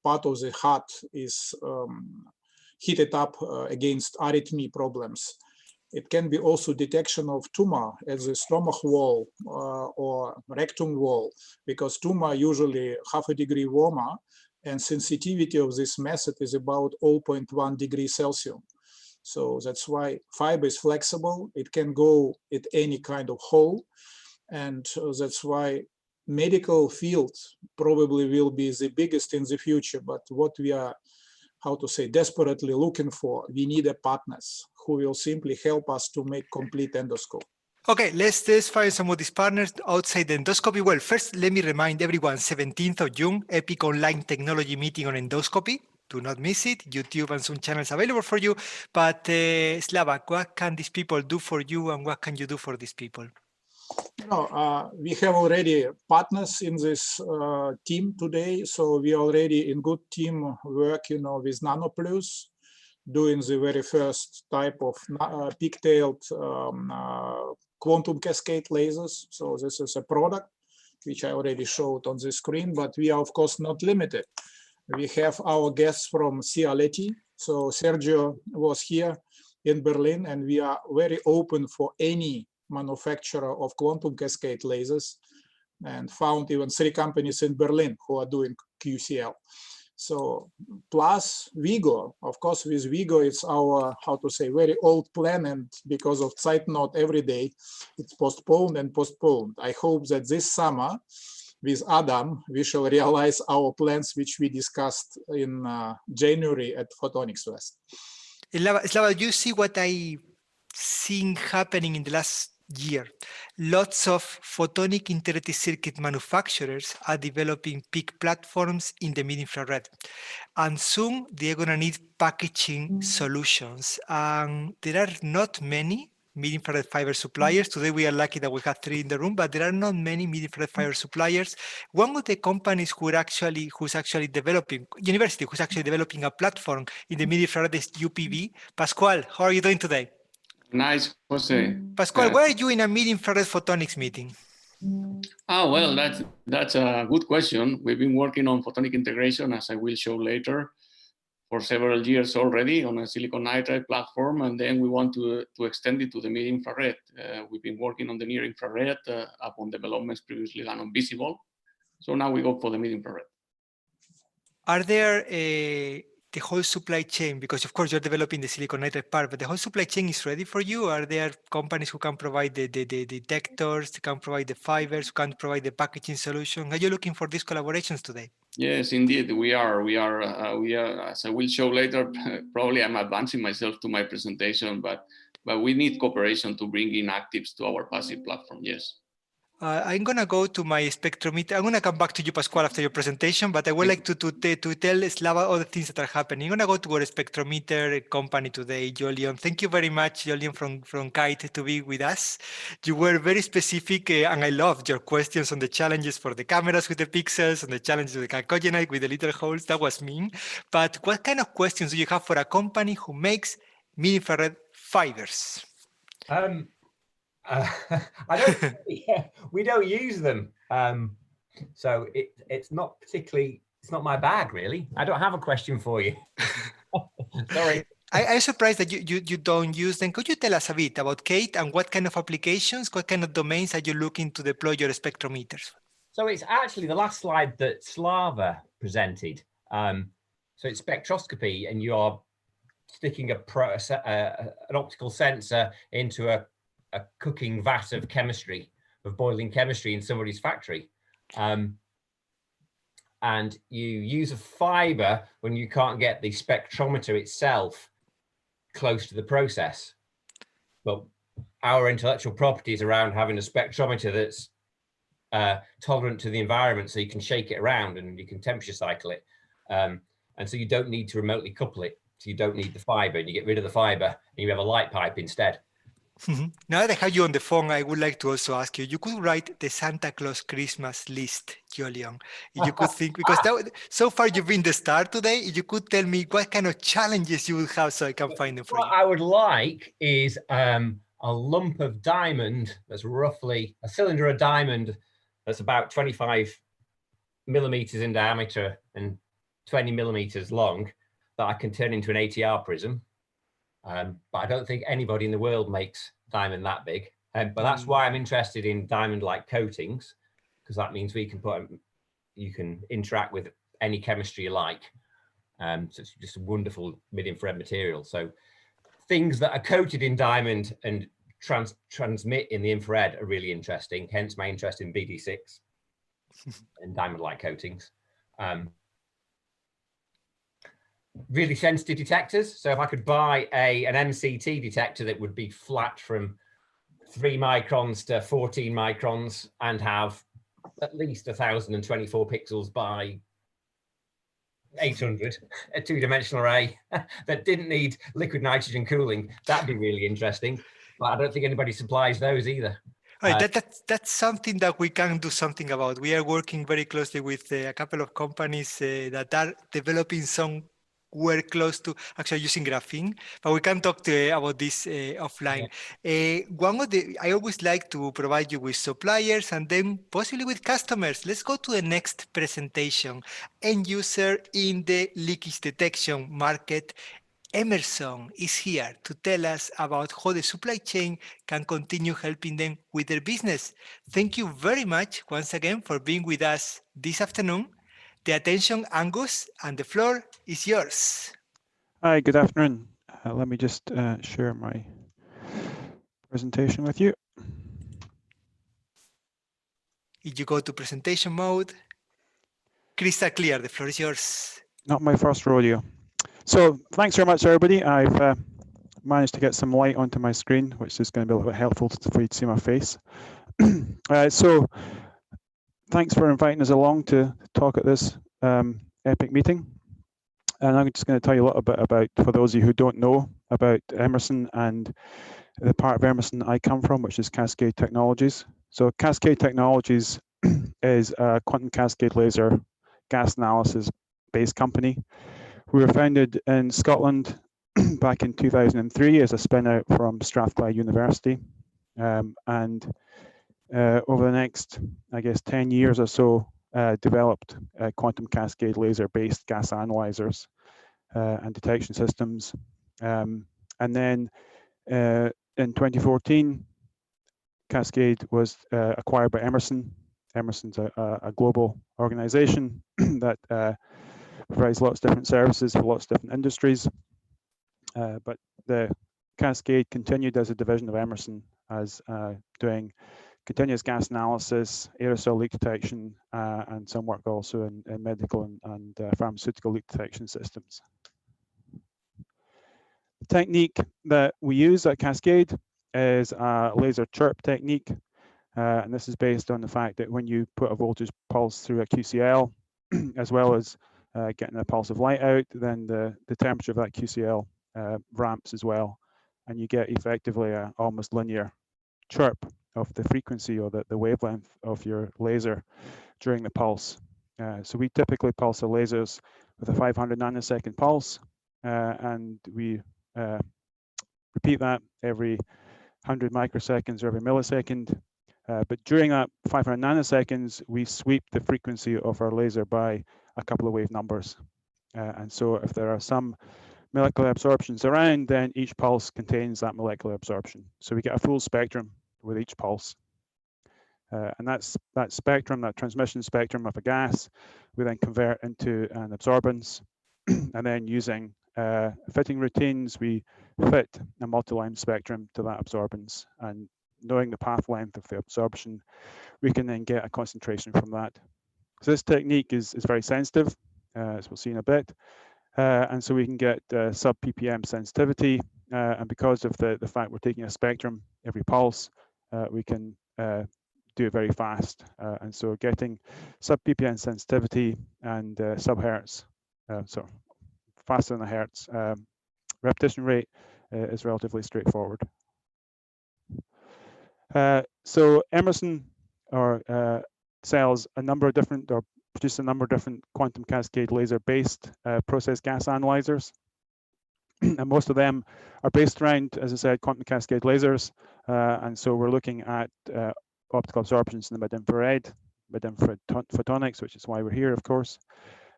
part of the heart is heated up against arrhythmia problems. It can be also detection of tumor at the stomach wall or rectum wall, because tumor usually half a degree warmer, and sensitivity of this method is about 0.1 degrees Celsius. So that's why fiber is flexible. It can go at any kind of hole. And that's why medical field probably will be the biggest in the future. But what we are, how to say, desperately looking for, we need a partners who will simply help us to make complete endoscope. Okay, let's find some of these partners outside the endoscopy. Well, first, let me remind everyone, 17th of June, Epic Online Technology Meeting on Endoscopy. Do not miss it. YouTube and some channels available for you. But Slava, what can these people do for you, and what can you do for these people? We have already partners in this team today. So we are already in good team work, with nanoplus, doing the very first type of pigtailed quantum cascade lasers. So this is a product which I already showed on the screen, but we are of course not limited. We have our guests from CEA-LETI. So Sergio was here in Berlin, and we are very open for any manufacturer of quantum cascade lasers, and found even 3 companies in Berlin who are doing QCL. So plus VIGO, of course, with VIGO, it's our, how to say, very old plan, and because of Zeitnot every day, it's postponed and postponed. I hope that this summer with Adam, we shall realize our plans, which we discussed in January at Photonics West. Slava, you see what I seen happening in the last year. Lots of photonic integrated circuit manufacturers are developing peak platforms in the mid-infrared, and soon they're going to need packaging solutions. There are not many mid-infrared fiber suppliers. Today we are lucky that we have 3 in the room, but there are not many mid-infrared fiber suppliers. One of the companies who's actually developing a platform in the mid-infrared is UPV. Pascual, how are you doing today? Nice, Jose. Pascual, where are you in a mid-infrared photonics meeting? Oh, well, that's a good question. We've been working on photonic integration, as I will show later, for several years already on a silicon nitride platform, and then we want to extend it to the mid-infrared. We've been working on the near-infrared upon developments previously done on visible. So now we go for the mid-infrared. Are there the whole supply chain, because of course you're developing the silicon nitride part, but the whole supply chain is ready for you? Are there companies who can provide the detectors, can provide the fibers, who can provide the packaging solution? Are you looking for these collaborations today? Yes, indeed, we are, as I will show later, probably I'm advancing myself to my presentation, but we need cooperation to bring in actives to our passive platform, yes. I'm going to go to my spectrometer. I'm going to come back to you, Pascual, after your presentation, but I would like to tell Slava all the things that are happening. I'm going to go to our spectrometer company today, Julian. Thank you very much, Julian, from Kite, to be with us. You were very specific, and I loved your questions on the challenges for the cameras with the pixels and the challenges with the chalcogenide with the little holes. That was mean. But what kind of questions do you have for a company who makes mid-infrared fibers? We don't use them, so it's not particularly, it's not my bag really. I don't have a question for you. Sorry. I'm surprised that you don't use them. Could you tell us a bit about Kate and what kind of applications, what kind of domains are you looking to deploy your spectrometers? So it's actually the last slide that Slava presented. So it's spectroscopy, and you are sticking an optical sensor into a cooking vat of chemistry, of boiling chemistry in somebody's factory. And you use a fiber when you can't get the spectrometer itself close to the process. But our intellectual properties around having a spectrometer that's tolerant to the environment, so you can shake it around and you can temperature cycle it. And so you don't need to remotely couple it. So you don't need the fiber, and you get rid of the fiber and you have a light pipe instead. Now that I have you on the phone, I would like to also ask you, you could write the Santa Claus Christmas list, Julian. If you could think, because so far you've been the star today, if you could tell me what kind of challenges you would have so I can find them for you. What I would like is a lump of diamond that's roughly a cylinder of diamond that's about 25 millimeters in diameter and 20 millimeters long that I can turn into an ATR prism. But I don't think anybody in the world makes diamond that big. But that's why I'm interested in diamond-like coatings, because that means you can interact with any chemistry you like. So it's just a wonderful mid-infrared material. So things that are coated in diamond and transmit in the infrared are really interesting. Hence my interest in BD6 and diamond-like coatings. Really sensitive detectors. So if I could buy an MCT detector that would be flat from 3 microns to 14 microns and have at least 1024 pixels by 800, a two-dimensional array that didn't need liquid nitrogen cooling, that'd be really interesting. But I don't think anybody supplies those either. Right, that's something that we can do something about. We are working very closely with a couple of companies that are developing some we're close to actually using graphene, but we can talk about this offline. Yeah. I always like to provide you with suppliers and then possibly with customers. Let's go to the next presentation. End user in the leakage detection market. Emerson is here to tell us about how the supply chain can continue helping them with their business. Thank you very much once again for being with us this afternoon. The attention, Angus, and the floor is yours. Hi, good afternoon. Let me just share my presentation with you. If you go to presentation mode, crystal clear, the floor is yours. Not my first rodeo. So thanks very much, everybody. I've managed to get some light onto my screen, which is going to be a little bit helpful for you to see my face. So thanks for inviting us along to talk at this EPIC meeting. And I'm just going to tell you a little bit about, for those of you who don't know, about Emerson and the part of Emerson I come from, which is Cascade Technologies. So Cascade Technologies is a quantum cascade laser gas analysis based company. We were founded in Scotland back in 2003 as a spin out from Strathclyde University. And over the next, I guess, 10 years or so, developed quantum cascade laser-based gas analyzers and detection systems. And then in 2014, Cascade was acquired by Emerson. Emerson's a global organization that provides lots of different services for lots of different industries. But the Cascade continued as a division of Emerson as doing continuous gas analysis, aerosol leak detection, and some work also in medical and pharmaceutical leak detection systems. The technique that we use at Cascade is a laser chirp technique. And this is based on the fact that when you put a voltage pulse through a QCL, as well as getting a pulse of light out, then the temperature of that QCL ramps as well. And you get effectively an almost linear chirp of the frequency or the wavelength of your laser during the pulse. So we typically pulse our lasers with a 500 nanosecond pulse, and we repeat that every 100 microseconds or every millisecond. But during that 500 nanoseconds, we sweep the frequency of our laser by a couple of wave numbers. And so if there are some molecular absorptions around, then each pulse contains that molecular absorption. So we get a full spectrum with each pulse. And that spectrum, that transmission spectrum of a gas, we then convert into an absorbance. And then using fitting routines, we fit a multi-line spectrum to that absorbance. And knowing the path length of the absorption, we can then get a concentration from that. So this technique is very sensitive, as we'll see in a bit. And so we can get sub ppm sensitivity. And because of the fact we're taking a spectrum every pulse, we can do it very fast. And so getting sub ppm sensitivity and sub hertz, so faster than a hertz repetition rate is relatively straightforward. So Emerson sells a number of different, or produces a number of different quantum cascade laser-based process gas analyzers. And most of them are based around, as I said, quantum cascade lasers. And so we're looking at optical absorptions in the mid-infrared photonics, which is why we're here, of course.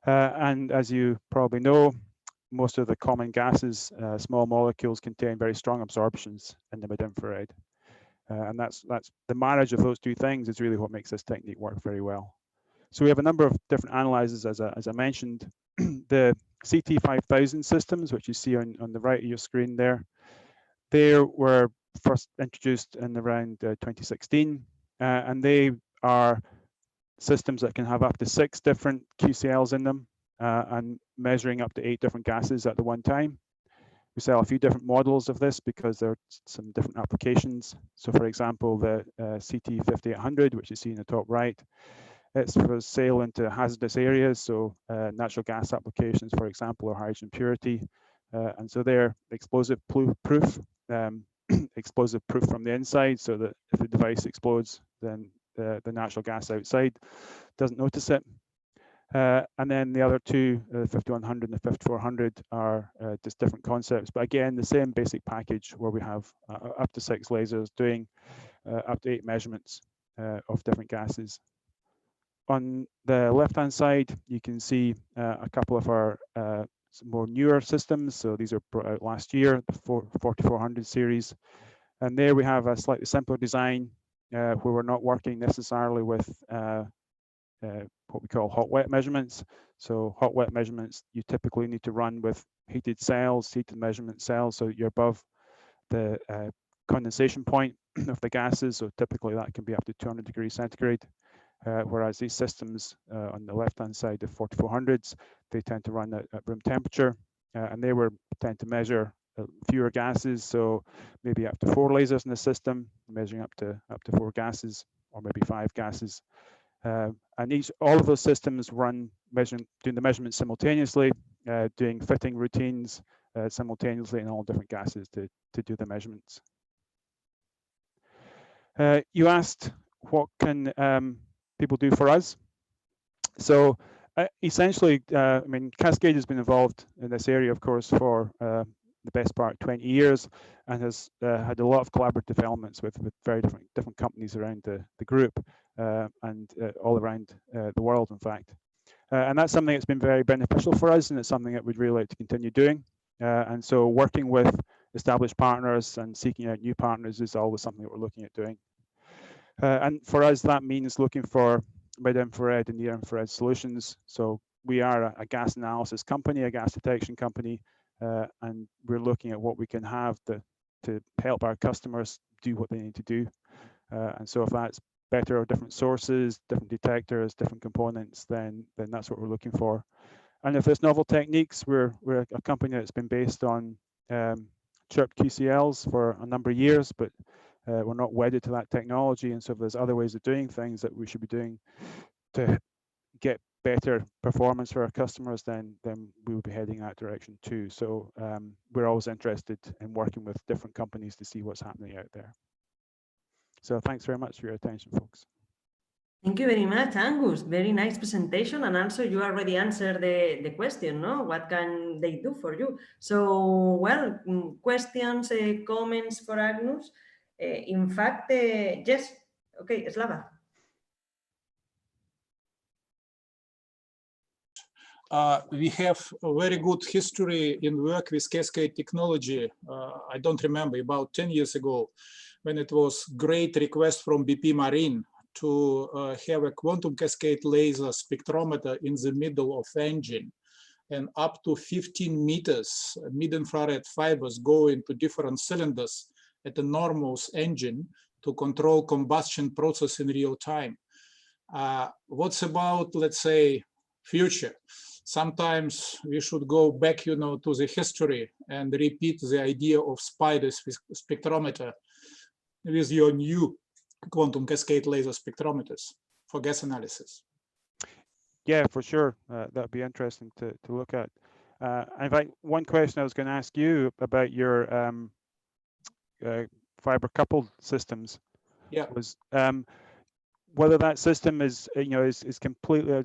And as you probably know, most of the common gases, small molecules, contain very strong absorptions in the mid-infrared. And that's the marriage of those two things is really what makes this technique work very well. So we have a number of different analyzers, as I mentioned. The CT5000 systems, which you see on the right of your screen there, they were first introduced in around 2016, and they are systems that can have up to 6 different QCLs in them and measuring up to 8 different gases at the one time. We sell a few different models of this because there are some different applications. So for example, the CT5800, which you see in the top right, it's for sale into hazardous areas, so natural gas applications, for example, or hydrogen purity. And so they're explosive proof, explosive proof from the inside, so that if the device explodes, then the natural gas outside doesn't notice it. And then the other two, the 5100 and the 5400, are just different concepts. But again, the same basic package where we have up to 6 lasers doing up to 8 measurements of different gases. On the left-hand side, you can see a couple of our more newer systems. So these are brought out last year, the 4400 series. And there we have a slightly simpler design where we're not working necessarily with what we call hot-wet measurements. So hot-wet measurements, you typically need to run with heated cells, heated measurement cells, so you're above the condensation point of the gases. So typically that can be up to 200 degrees centigrade. Whereas these systems on the left-hand side, the 4400s, they tend to run at room temperature, and they tend to measure fewer gases, so maybe up to 4 lasers in the system, measuring up to 4 gases, or maybe 5 gases. And all of those systems run doing the measurements simultaneously, doing fitting routines simultaneously in all different gases to do the measurements. You asked what can people do for us. So essentially, I mean, Cascade has been involved in this area, of course, for the best part of 20 years and has had a lot of collaborative developments with very different companies around the group and all around the world, in fact. And that's something that's been very beneficial for us, and it's something that we'd really like to continue doing. And so working with established partners and seeking out new partners is always something that we're looking at doing. And for us, that means looking for mid-infrared and near-infrared solutions. So we are a gas analysis company, a gas detection company, and we're looking at what we can have to help our customers do what they need to do. And so if that's better or different sources, different detectors, different components, then that's what we're looking for. And if there's novel techniques, we're a company that's been based on chirped QCLs for a number of years, but we're not wedded to that technology. And so if there's other ways of doing things that we should be doing to get better performance for our customers, then we will be heading that direction too. So we're always interested in working with different companies to see what's happening out there. So thanks very much for your attention, folks. Thank you very much, Angus. Very nice presentation. And also you already answered the question, no? What can they do for you? So, well, questions, comments for Angus? In fact, yes. Okay, Slava. We have a very good history in work with cascade technology. I don't remember, about 10 years ago, when it was great request from BP Marine to have a quantum cascade laser spectrometer in the middle of engine, and up to 15 meters mid-infrared fibers go into different cylinders at a normal engine to control combustion process in real time. What's about, let's say, future? Sometimes we should go back, you know, to the history and repeat the idea of spiders with spectrometer with your new quantum cascade laser spectrometers for gas analysis. Yeah, for sure. That'd be interesting to look at. In fact, one question I was going to ask you about your fiber coupled systems, was whether that system is, you know, is completely,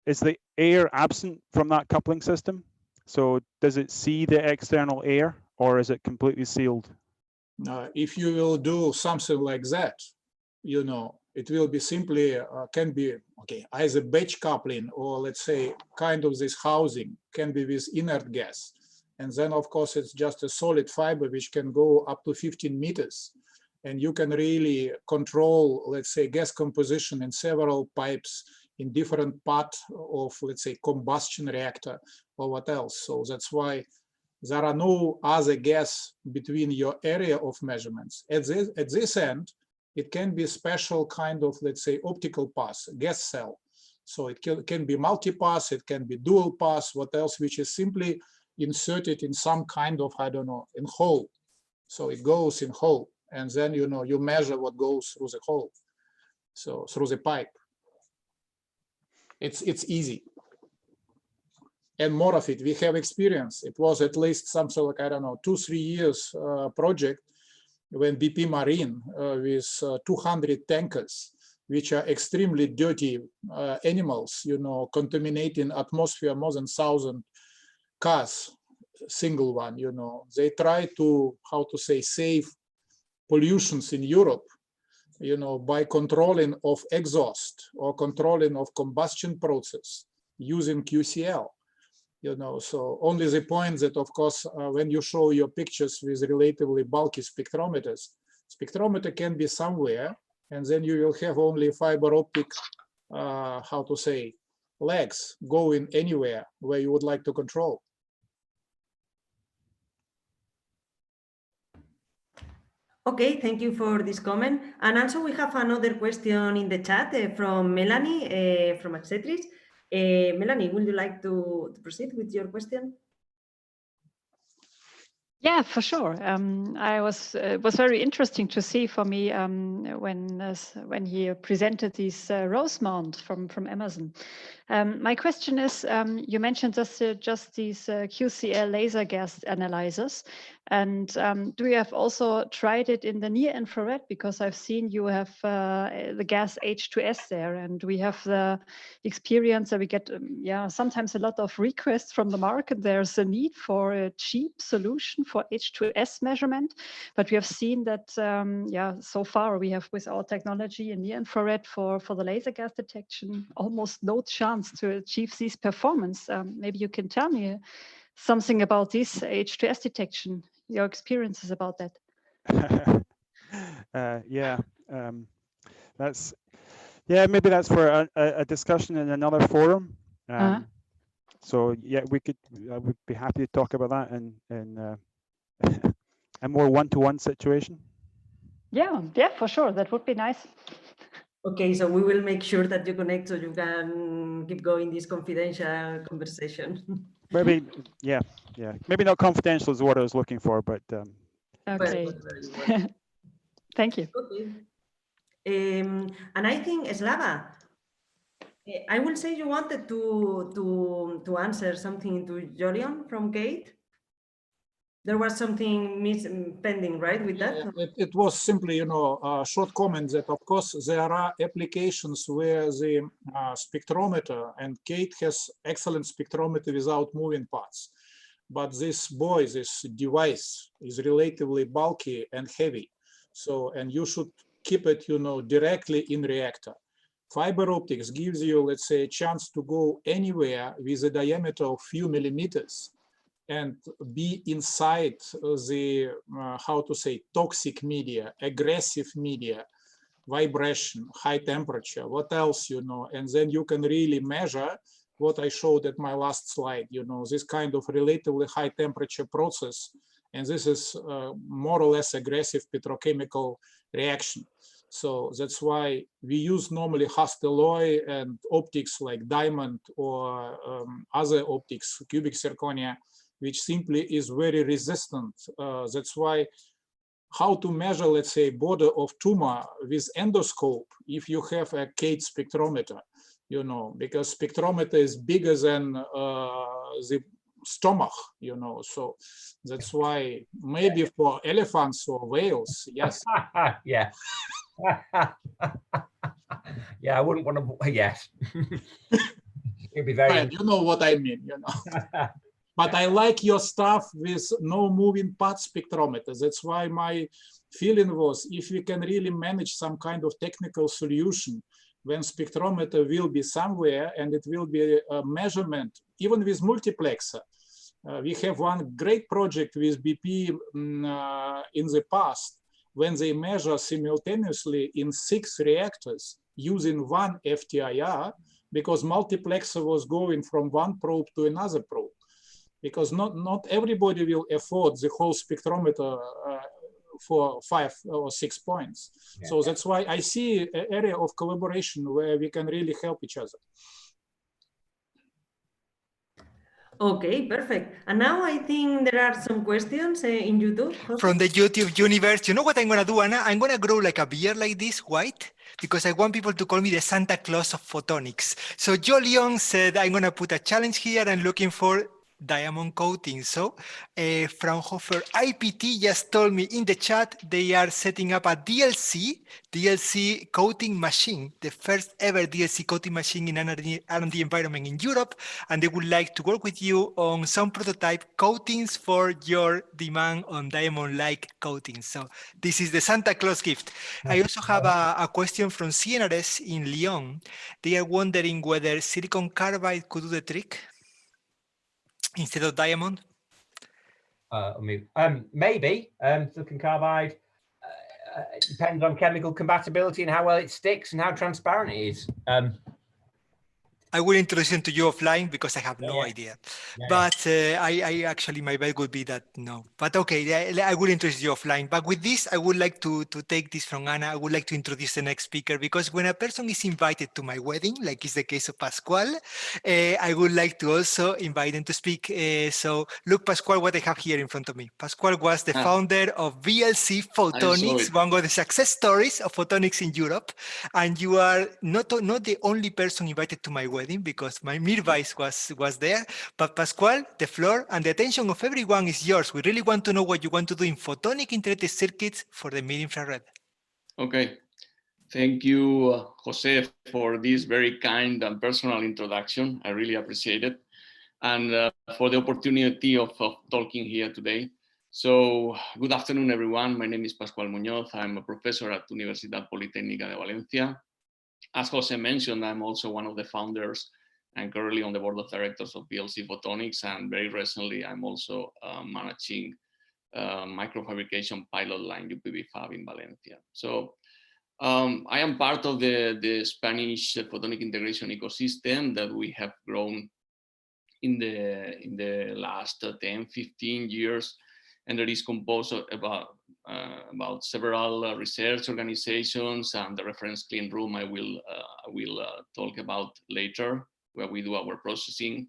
is the air absent from that coupling system? So does it see the external air, or is it completely sealed? If you will do something like that, you know, it will be simply, can be, okay, either batch coupling, or let's say kind of this housing can be with inert gas. And then of course it's just a solid fiber which can go up to 15 meters. And you can really control, let's say, gas composition in several pipes in different part of, let's say, combustion reactor or what else. So that's why there are no other gas between your area of measurements. At this end, it can be special kind of, let's say, optical pass, gas cell. So it can be multi-pass, it can be dual pass, what else, which is simply inserted in some kind of, I don't know, in hole. So it goes in hole, and then, you know, you measure what goes through the hole, so through the pipe. It's easy. And more of it, we have experience. It was at least something like, I don't know, 2-3 years project when BP Marine with 200 tankers, which are extremely dirty animals, you know, contaminating atmosphere more than 1,000 cars, single one, you know. They try to, how to say, save pollutions in Europe, you know, by controlling of exhaust or controlling of combustion process using QCL, you know. So only the point that, of course, when you show your pictures with relatively bulky spectrometers, spectrometer can be somewhere, and then you will have only fiber optic, how to say, legs going anywhere where you would like to control. Okay, thank you for this comment. And also we have another question in the chat from Melanie from Axetris. Melanie, would you like to proceed with your question? Yeah, for sure. It was very interesting to see for me when he presented these rose mount from Emerson. My question is, you mentioned just these QCL laser gas analyzers, And do you have also tried it in the near infrared? Because I've seen you have the gas H2S there, and we have the experience that we get, sometimes a lot of requests from the market. There's a need for a cheap solution for H2S measurement, but we have seen that, so far we have with our technology in near infrared for the laser gas detection, almost no chance to achieve this performance. Maybe you can tell me something about this H2S detection, your experiences about that. Maybe that's for a discussion in another forum. So yeah, I would be happy to talk about that in a more one-to-one situation. Yeah, for sure, that would be nice. Okay, so we will make sure that you connect so you can keep going this confidential conversation. Maybe, maybe not confidential is what I was looking for, but okay. Thank you. Okay. And I think Slava, I will say you wanted to answer something to Julian from Gate. There was something pending, right, with that? It was simply, a short comment that, of course, there are applications where the spectrometer, and Kate has excellent spectrometer without moving parts. But this device is relatively bulky and heavy. So, and you should keep it, directly in reactor. Fiber optics gives you, let's say, a chance to go anywhere with a diameter of few millimeters and be inside the, toxic media, aggressive media, vibration, high temperature, what else, and then you can really measure what I showed at my last slide, this kind of relatively high temperature process. And this is more or less aggressive petrochemical reaction. So that's why we use normally Hastelloy and optics like diamond or other optics, cubic zirconia, which simply is very resistant. That's why how to measure, let's say, border of tumor with endoscope if you have a Kate spectrometer, because spectrometer is bigger than the stomach, so that's why maybe for elephants or whales, yes. Yeah. Yeah, I wouldn't want to, yes. It'd be very... Right, you know what I mean, But I like your stuff with no moving part spectrometer. That's why my feeling was, if we can really manage some kind of technical solution, when spectrometer will be somewhere and it will be a measurement, even with multiplexer. We have one great project with BP in the past, when they measure simultaneously in 6 reactors using one FTIR, because multiplexer was going from one probe to another probe. Because not everybody will afford the whole spectrometer for 5 or 6 points. Yeah. So that's why I see an area of collaboration where we can really help each other. Okay, perfect. And now I think there are some questions in YouTube. From the YouTube universe. You know what I'm going to do, Anna? I'm going to grow like a beard like this, white, because I want people to call me the Santa Claus of photonics. So Jolion said, I'm going to put a challenge here. I'm looking for diamond coating. So Fraunhofer IPT just told me in the chat they are setting up a DLC coating machine, the first ever DLC coating machine in an R&D environment in Europe, and they would like to work with you on some prototype coatings for your demand on diamond-like coatings. So this is the Santa Claus gift. I also have a question from Linares in Lyon. They are wondering whether silicon carbide could do the trick instead of diamond? Maybe. Silicon carbide depends on chemical compatibility and how well it sticks and how transparent it is. I will introduce them to you offline because I have no idea. But I actually, my bet would be that no. But okay, I will introduce you offline. But with this, I would like to take this from Anna. I would like to introduce the next speaker, because when a person is invited to my wedding, like is the case of Pascual, I would like to also invite them to speak. So look, Pascual, what I have here in front of me. Pascual was the founder of VLC Photonics, one of the success stories of photonics in Europe. And you are not the only person invited to my wedding. wedding because my midwife was there. But Pascual, the floor and the attention of everyone is yours. We really want to know what you want to do in photonic integrated circuits for the mid-infrared. Okay. Thank you, Jose, for this very kind and personal introduction. I really appreciate it. And for the opportunity of talking here today. So, good afternoon, everyone. My name is Pascual Muñoz. I'm a professor at Universidad Polytechnica de Valencia. As Jose mentioned, I'm also one of the founders and currently on the board of directors of VLC Photonics. And very recently, I'm also managing microfabrication pilot line UPV fab in Valencia. So, I am part of the Spanish photonic integration ecosystem that we have grown in the last 10, 15 years, and that is composed of about several research organizations and the reference clean room I will talk about later, where we do our processing.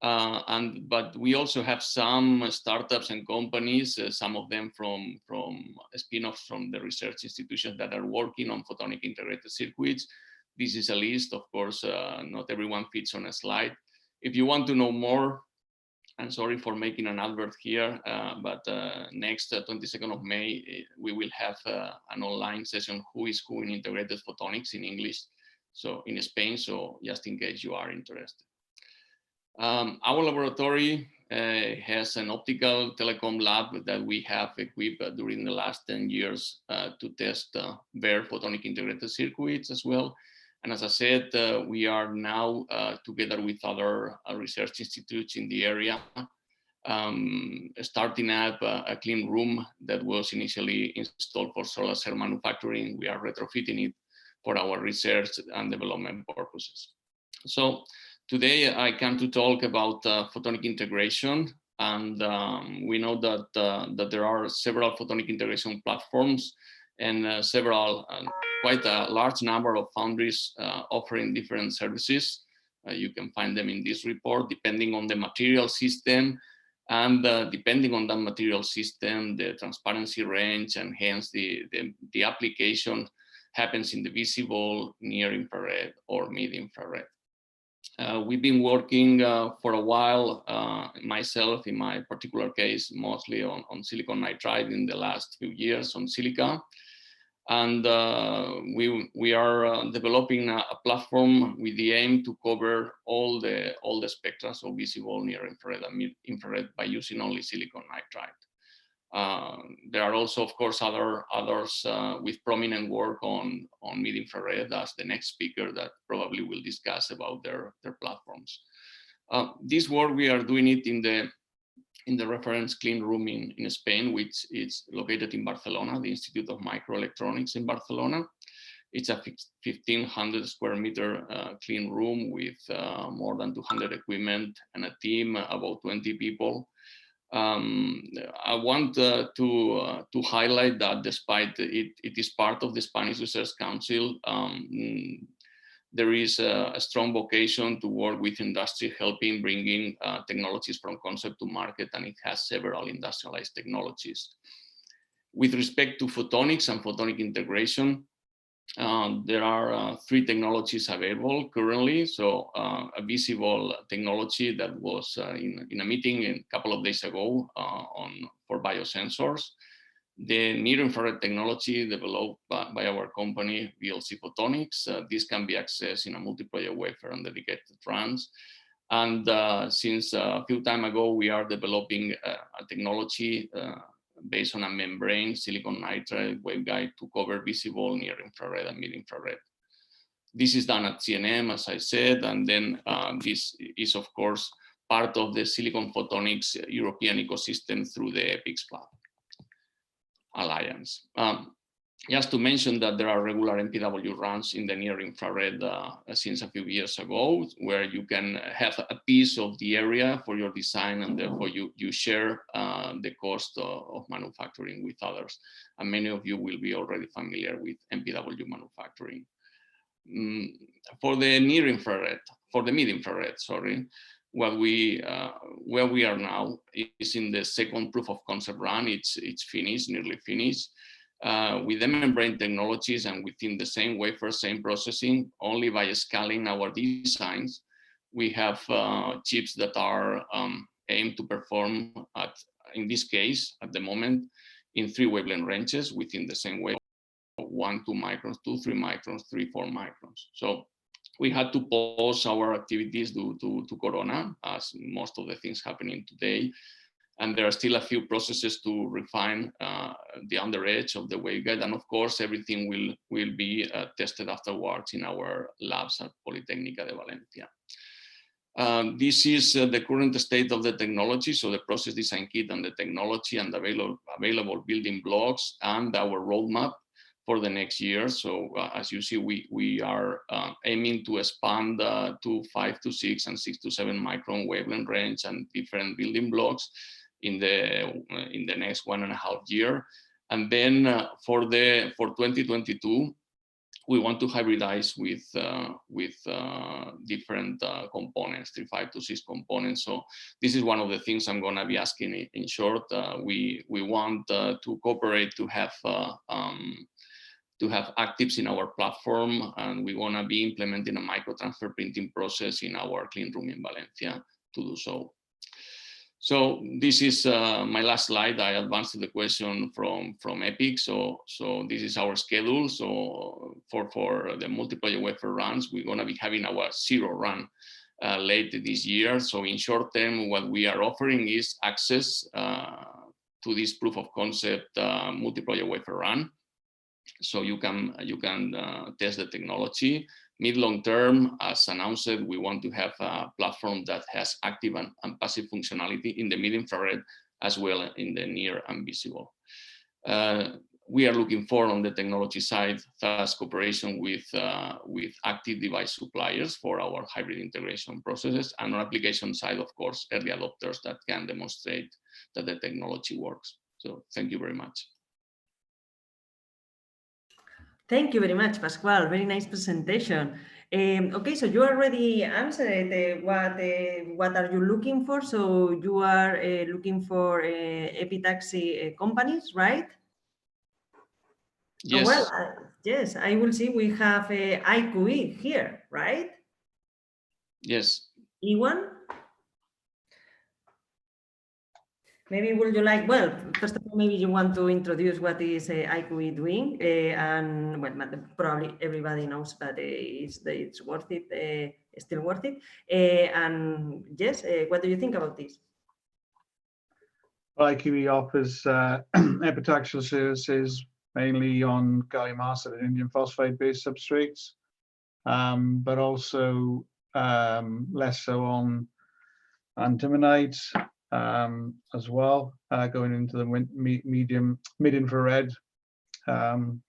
But we also have some startups and companies, some of them from spin-offs from the research institutions that are working on photonic integrated circuits. This is a list, of course, not everyone fits on a slide. If you want to know more, I'm sorry for making an advert here, but next 22nd of May, we will have an online session, Who is Who in Integrated Photonics in English, so in Spain, so just in case you are interested. Our laboratory has an optical telecom lab that we have equipped during the last 10 years to test bare photonic integrated circuits as well. And as I said, we are now together with other research institutes in the area, starting up a clean room that was initially installed for solar cell manufacturing. We are retrofitting it for our research and development purposes. So today I come to talk about photonic integration, and we know that there are several photonic integration platforms and several quite a large number of foundries offering different services. You can find them in this report, depending on the material system, and depending on that material system, the transparency range, and hence the application happens in the visible, near infrared, or mid infrared. We've been working for a while, myself in my particular case, mostly on silicon nitride in the last few years on silica. And we are developing a platform with the aim to cover all the spectra, so visible, near infrared, and mid infrared, by using only silicon nitride. There are also, of course, others with prominent work on mid infrared, as the next speaker that probably will discuss about their platforms. This work, we are doing it in the reference clean room in Spain, which is located in Barcelona, the Institute of Microelectronics in Barcelona. It's a 1,500 square meter clean room with more than 200 equipment and a team, about 20 people. I want to highlight that despite it is part of the Spanish Research Council, there is a strong vocation to work with industry, helping bringing technologies from concept to market, and it has several industrialized technologies. With respect to photonics and photonic integration, there are 3 technologies available currently. So a visible technology that was in a meeting a couple of days ago for biosensors. The near-infrared technology developed by our company, VLC Photonics. This can be accessed in a multi-project wafer and dedicated runs. And since a few time ago, we are developing a technology based on a membrane, silicon nitride waveguide, to cover visible, near-infrared, and mid-infrared. This is done at CNM, as I said, and then this is, of course, part of the Silicon Photonics European ecosystem through the EPICS Lab Alliance. Just to mention that there are regular MPW runs in the near infrared since a few years ago, where you can have a piece of the area for your design, and therefore you share the cost of manufacturing with others. And many of you will be already familiar with MPW manufacturing. For the near infrared, for the mid infrared, sorry, where we are now is in the second proof of concept run. It's finished, nearly finished. with the membrane technologies and within the same wafer, same processing, only by scaling our designs, we have chips that are aimed to perform at, in this case, at the moment, in 3 wavelength ranges within the same way, 1, 2 microns, 2, 3 microns, 3, 4 microns. So we had to pause our activities due to Corona, as most of the things happening today. And there are still a few processes to refine the under edge of the waveguide. And of course, everything will be tested afterwards in our labs at Polytechnic de Valencia. This is the current state of the technology. So the process design kit and the technology and available building blocks and our roadmap for the next year. So as you see, we are aiming to expand to 5 to 6 and 6 to 7 micron wavelength range and different building blocks in the next 1.5 years. And then for 2022, we want to hybridize with different components, 3, 5 to 6 components. So this is one of the things I'm going to be asking in short. We want to cooperate to have actives in our platform, and we want to be implementing a microtransfer printing process in our clean room in Valencia to do so. So this is my last slide. I advanced to the question from EPIC. So this is our schedule. So for the multi-project wafer runs, we're going to be having our 0 run late this year. So in short term, what we are offering is access to this proof of concept multi-project wafer run. So you can test the technology. Mid-long term, as announced, we want to have a platform that has active and passive functionality in the mid-infrared as well in the near and visible. We are looking for on the technology side, thus cooperation with active device suppliers for our hybrid integration processes, and on application side, of course, early adopters that can demonstrate that the technology works. So thank you very much. Thank you very much, Pascual. Very nice presentation. Okay, so you already answered what are you looking for? So you are looking for epitaxy companies, right? Yes. Well, yes, I will see we have IQE here, right? Yes. Iwan? Maybe would you like, well, first of all, maybe you want to introduce what is IQE doing, and well, probably everybody knows, but it's worth it, still worth it. And yes, what do you think about this? Well, IQE offers epitaxial services mainly on gallium arsenide and indium phosphide-based substrates, but also less so on antimonides. As well, going into the mid-infrared, and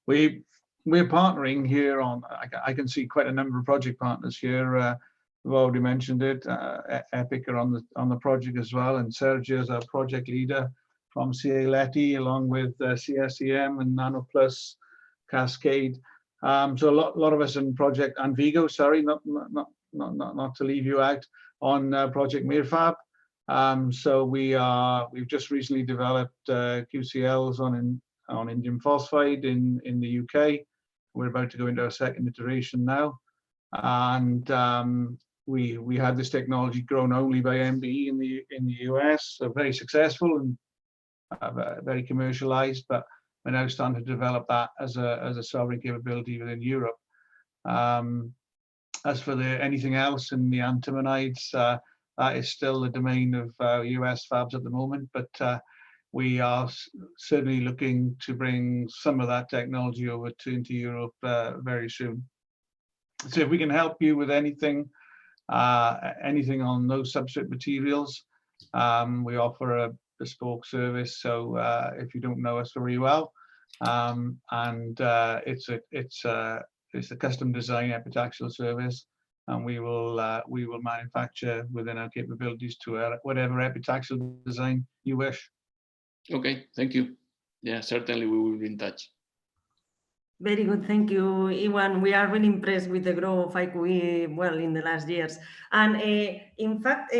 we're partnering here on. I can see quite a number of project partners here. We've already mentioned it. EPIC are on the project as well, and Sergio is our project leader from CEA-LETI, along with CSEM and nanoplus, Cascade. So a lot of us in project, and VIGO. Sorry, not to leave you out. On Project Mirfab. So we've just recently developed QCLs on indium phosphide in the UK. We're about to go into our second iteration now, and we had this technology grown only by MBE in the US, so very successful and very commercialized. But we're now starting to develop that as a sovereign capability within Europe. As for anything else in the antimonides, that is still the domain of US fabs at the moment, but we are certainly looking to bring some of that technology over into Europe very soon. So if we can help you with anything on those substrate materials, we offer a bespoke service. So if you don't know us very well, and it's a custom design epitaxial service, and we will manufacture within our capabilities to whatever epitaxial design you wish. Okay, thank you. Yeah, certainly we will be in touch. Very good, thank you, Iwan. We are really impressed with the growth of IQE, well, in the last years. And in fact,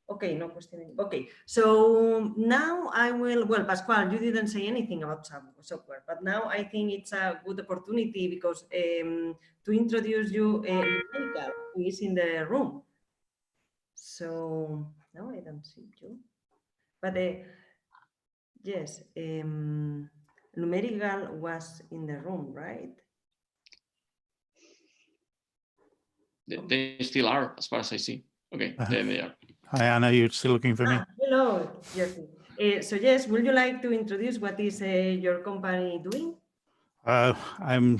Okay, no question. Okay, so now I will, well, Pascual, you didn't say anything about software, but now I think it's a good opportunity because to introduce you Lumerical, who is in the room. So, no, I don't see you. But yes, Lumerical was in the room, right? They still are, as far as I see. Okay, there they are. Hi, Anna, you're still looking for me? Hello, Jesse. So yes, would you like to introduce what is your company doing? I'm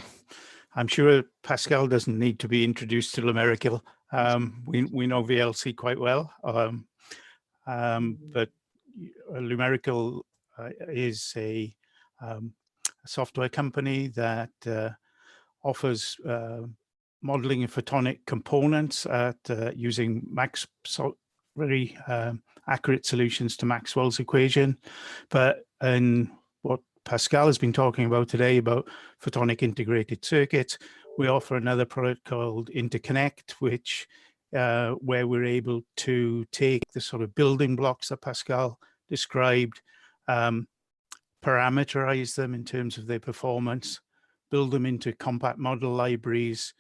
sure Pascual doesn't need to be introduced to Lumerical. We know VLC quite well, but Lumerical is a software company that offers modeling and photonic components at using very accurate solutions to Maxwell's equation. But in what Pascual has been talking about today about photonic integrated circuits, we offer another product called Interconnect, which where we're able to take the sort of building blocks that Pascual described, parameterize them in terms of their performance, build them into compact model libraries,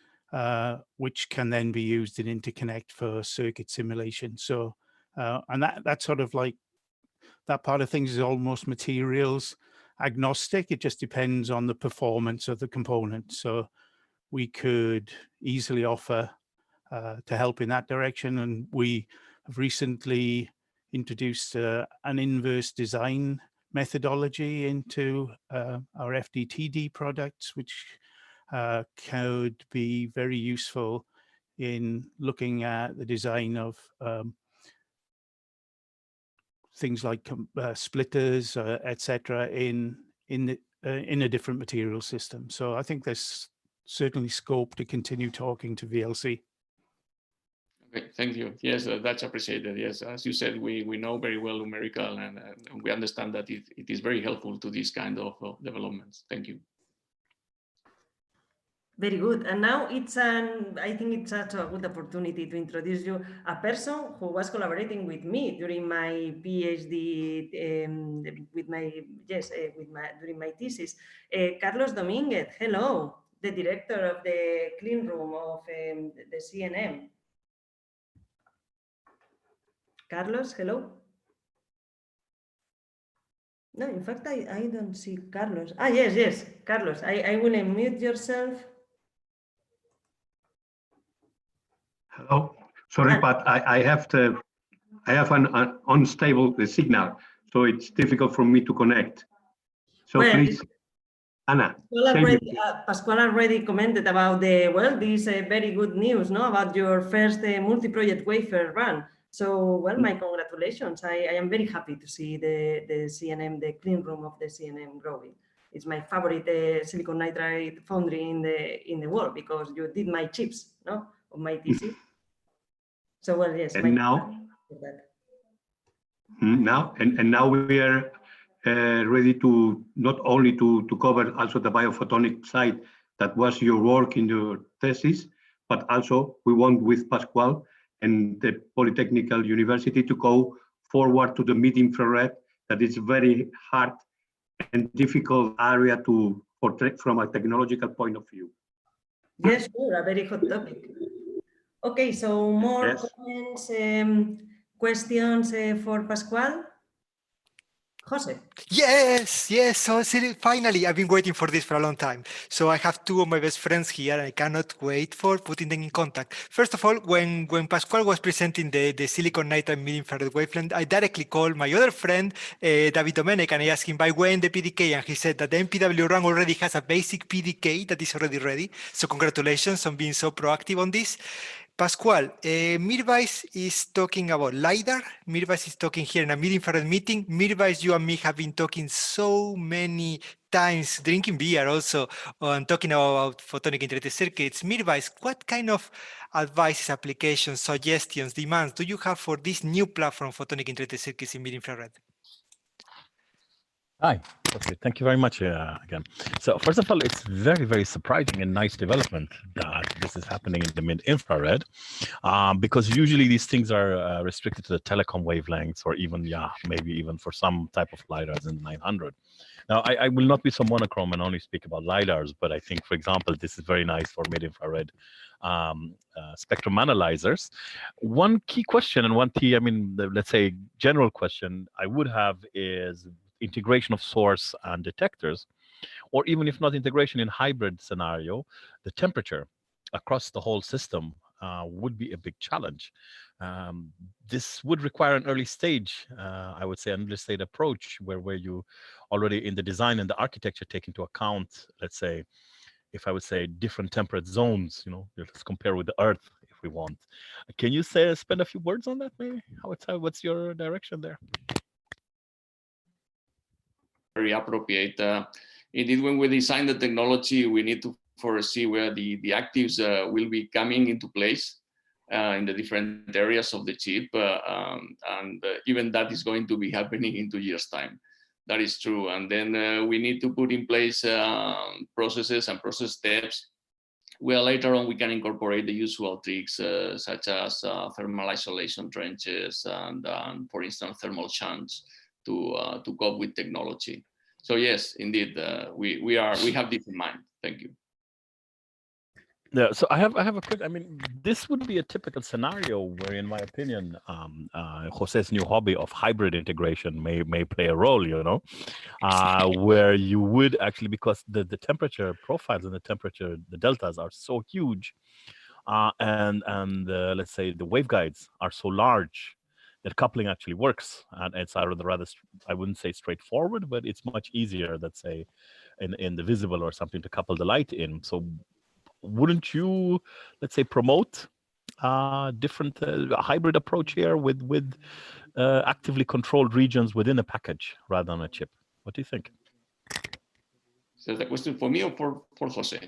which can then be used in Interconnect for circuit simulation. So, and that sort of like, that part of things is almost materials agnostic. It just depends on the performance of the component. So we could easily offer to help in that direction. And we have recently introduced an inverse design methodology into our FDTD products, which could be very useful in looking at the design of things like splitters, etc., in a different material system. So I think there's certainly scope to continue talking to VLC. Okay, thank you. Yes, that's appreciated. Yes, as you said, we know very well Lumerical, and we understand that it is very helpful to this kind of developments. Thank you. Very good. And now I think it's such a good opportunity to introduce you a person who was collaborating with me during my PhD, during my thesis. Carlos Dominguez, hello, the director of the clean room of the CNM. Carlos, hello. No, in fact, I don't see Carlos. Ah, yes, Carlos, I will unmute yourself. Hello, sorry, but I have an unstable signal, so it's difficult for me to connect. So well, please, Anna. Pascual already commented about this very good news, no, about your first multi-project wafer run. So, well, my congratulations. I am very happy to see the CNM, the clean room of the CNM growing. It's my favorite silicon nitride foundry in the world because you did my chips, no, of my thesis. So, well, yes. And now we are ready to not only to cover also the biophotonic side that was your work in your thesis, but also we want with Pascual and the Polytechnic University to go forward to the mid-infrared, that is very hard and difficult area to portray from a technological point of view. Yes, sure, a very hot topic. Okay, so more comments, questions for Pascual? Jose. Yes. So finally, I've been waiting for this for a long time. So I have two of my best friends here, and I cannot wait for putting them in contact. First of all, when Pascual was presenting the silicon nitride mid-infrared wavelength, I directly called my other friend, David Domenech, and I asked him by when the PDK, and he said that the MPW run already has a basic PDK that is already ready. So congratulations on being so proactive on this. Pascual, Mirvais is talking about LiDAR. Mirvais is talking here in a mid-infrared meeting. Mirvais, you and me have been talking so many times, drinking beer also, and talking about photonic integrated circuits. Mirvais, what kind of advices, applications, suggestions, demands do you have for this new platform, photonic integrated circuits in mid-infrared? Hi. Okay, thank you very much again. So first of all, it's very, very surprising and nice development that this is happening in the mid-infrared, because usually these things are restricted to the telecom wavelengths, or even, maybe even for some type of LiDARs in 900. Now, I will not be so monochrome and only speak about LiDARs, but I think, for example, this is very nice for mid-infrared spectrum analyzers. One key question and one key, let's say, general question I would have is integration of source and detectors, or even if not integration in hybrid scenario, the temperature across the whole system would be a big challenge. This would require an early stage, I would say, an early stage approach where you already in the design and the architecture take into account, let's say, if I would say different temperate zones, let's compare with the Earth if we want. Can you spend a few words on that maybe? What's your direction there? Very appropriate. Indeed, when we design the technology, we need to foresee where the actives will be coming into place in the different areas of the chip, and even that is going to be happening in 2 years' time. That is true. And then we need to put in place processes and process steps where later on we can incorporate the usual tricks such as thermal isolation trenches and for instance, thermal shunts to cope with technology. So yes, indeed, we have this in mind. Thank you. Yeah, so I have a quick. This would be a typical scenario where, in my opinion, Jose's new hobby of hybrid integration may play a role. Where you would actually, because the temperature profiles and the deltas are so huge, and let's say the waveguides are so large, that coupling actually works, and it's rather I wouldn't say straightforward, but it's much easier, let's say, in the visible or something to couple the light in. So wouldn't you, let's say, promote different hybrid approach here with actively controlled regions within a package rather than a chip? What do you think? So the question for me or for Jose?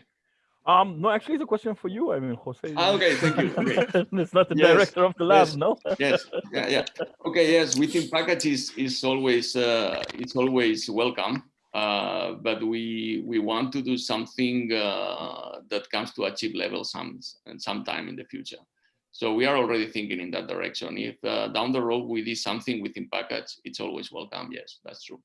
No, actually, it's a question for you. Jose. Okay, thank you. Okay. It's not the director of the lab, yes, no? Yes, yeah. Okay, yes. Within packages is always it's always welcome, but we want to do something that comes to a chip level sometime in the future. So we are already thinking in that direction. If down the road we did something within package, it's always welcome. Yes, that's true.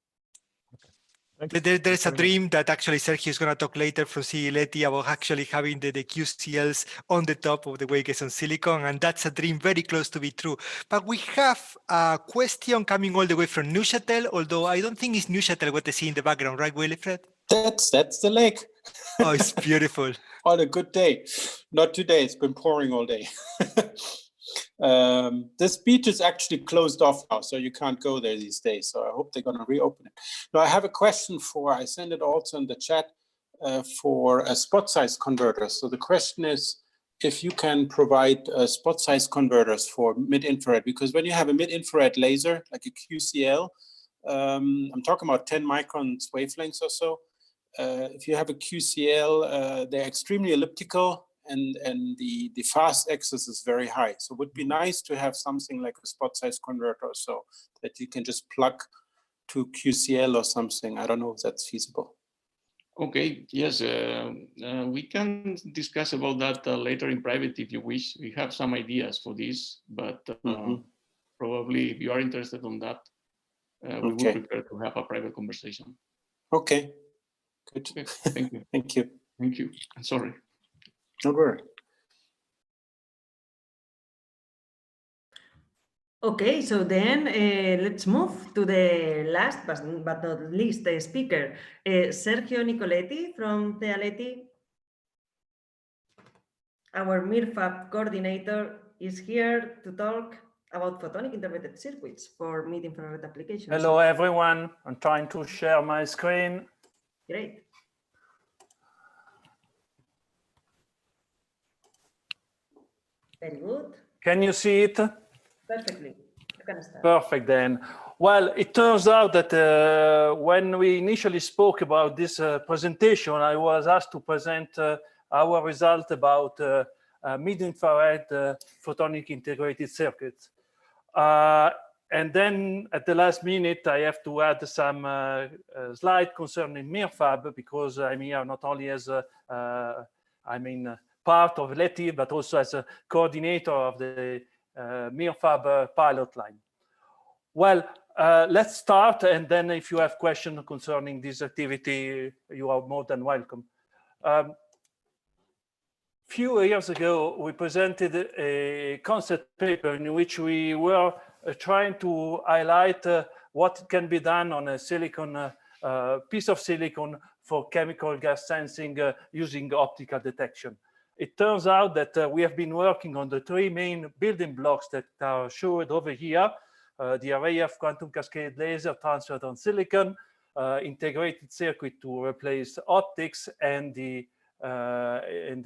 There's a dream that actually Sergio is going to talk later from CEA-LETI about actually having the QCLs on the top of the waveguides on silicon, and that's a dream very close to be true. But we have a question coming all the way from Neuchâtel, although I don't think it's Neuchâtel what they see in the background, right, Wilfred? That's the lake. Oh, it's beautiful. On a good day. Not today, it's been pouring all day. This beach is actually closed off now, so you can't go there these days. So I hope they're going to reopen it. Now I have a question I sent it also in the chat for a spot size converter. So the question is if you can provide spot size converters for mid-infrared, because when you have a mid-infrared laser, like a QCL, I'm talking about 10 microns wavelengths or so. If you have a QCL, they're extremely elliptical, and the fast axis is very high. So it would be nice to have something like a spot size converter or so that you can just plug to QCL or something. I don't know if that's feasible. Okay, yes, we can discuss about that later in private if you wish. We have some ideas for this, but probably if you are interested on that, we will prepare to have a private conversation. Okay, good. Okay, thank you. Thank you. Thank you. I'm sorry. Don't worry. Okay, so then let's move to the last but not least speaker, Sergio Nicoletti from CEA-LETI. Our MIRFAB coordinator is here to talk about photonic interpreted circuits for mid-infrared applications. Hello, everyone. I'm trying to share my screen. Great. Very good. Can you see it? Perfectly. You can start. Perfect then. Well, it turns out that when we initially spoke about this presentation, I was asked to present our result about mid-infrared photonic integrated circuits. And then at the last minute, I have to add some slide concerning MIRFAB, because I'm here not only as part of LETI, but also as a coordinator of the MIRFAB pilot line. Well, let's start, and then if you have questions concerning this activity, you are more than welcome. Few years ago, we presented a concept paper in which we were trying to highlight what can be done on a silicon piece of silicon for chemical gas sensing using optical detection. It turns out that we have been working on the three main building blocks that are shown over here: the array of quantum cascade laser transferred on silicon, integrated circuit to replace optics, and the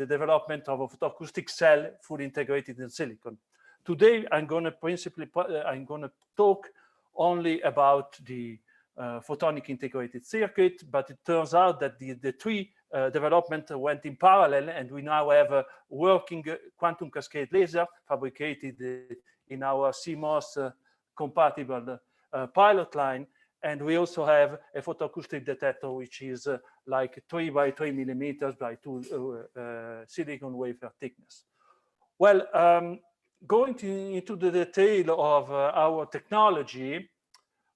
development of a photoacoustic cell fully integrated in silicon. Today, I'm going to talk only about the photonic integrated circuit, but it turns out that the three development went in parallel, and we now have a working quantum cascade laser fabricated in our CMOS compatible pilot line. And we also have a photoacoustic detector, which is like 3 by 3 millimeters by 2 silicon wafer thickness. Well, going into the detail of our technology,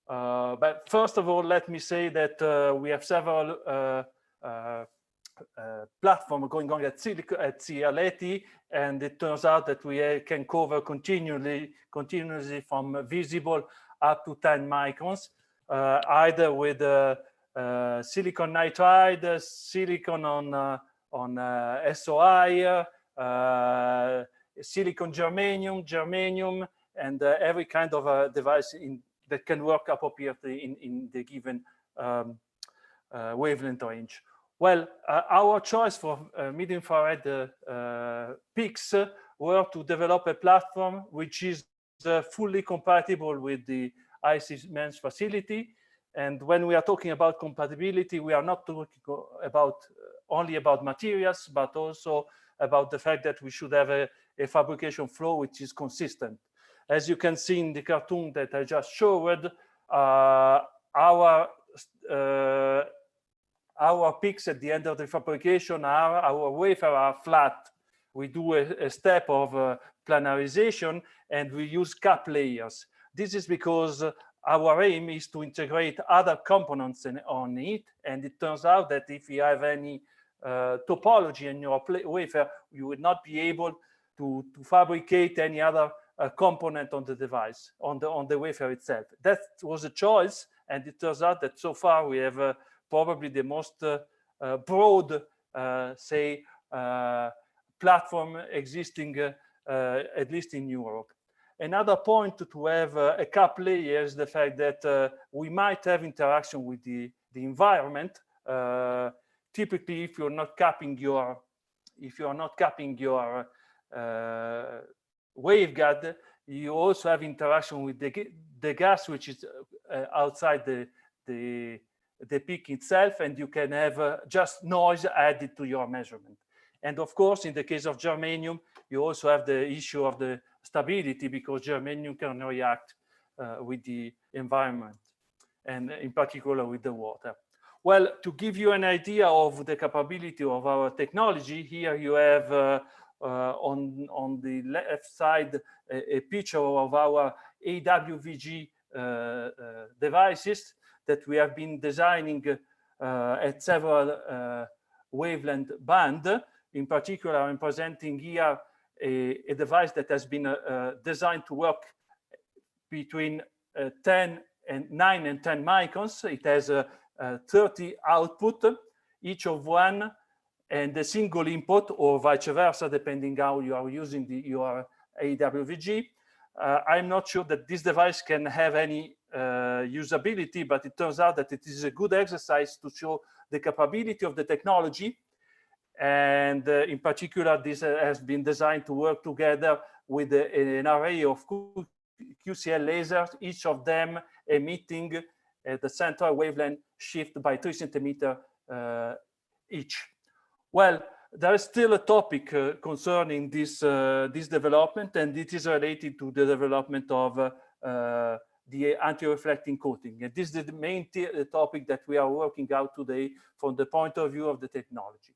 but first of all, let me say that we have several platforms going on at CEA-LETI, and it turns out that we can cover continuously from visible up to 10 microns, either with silicon nitride, silicon on SOI, silicon germanium, and every kind of device that can work appropriately in the given wavelength range. Well, our choice for mid-infrared peaks were to develop a platform which is fully compatible with the IC MEMS facility. And when we are talking about compatibility, we are not talking about only about materials, but also about the fact that we should have a fabrication flow which is consistent. As you can see in the cartoon that I just showed, our peaks at the end of the fabrication our wafer are flat. We do a step of planarization, and we use cap layers. This is because our aim is to integrate other components on it, and it turns out that if you have any topology in your wafer, you would not be able to fabricate any other component on the device, on the wafer itself. That was a choice, and it turns out that so far we have probably the most broad, platform existing, at least in Europe. Another point to have a cap layer is the fact that we might have interaction with the environment. Typically, if you're not capping your waveguide, you also have interaction with the gas which is outside the peak itself, and you can have just noise added to your measurement. And of course, in the case of germanium, you also have the issue of the stability, because germanium can react with the environment, and in particular with the water. Well, to give you an idea of the capability of our technology, here you have on the left side a picture of our AWVG devices that we have been designing at several wavelength band. In particular, I'm presenting here a device that has been designed to work between 9 and 10 microns. It has 30 output, each of one, and a single input, or vice versa, depending how you are using your AWVG. I'm not sure that this device can have any usability, but it turns out that it is a good exercise to show the capability of the technology. And in particular, this has been designed to work together with an array of QCL lasers, each of them emitting the central wavelength shift by 3 centimeters each. Well, there is still a topic concerning this development, and it is related to the development of the anti-reflecting coating. And this is the main topic that we are working out today from the point of view of the technology.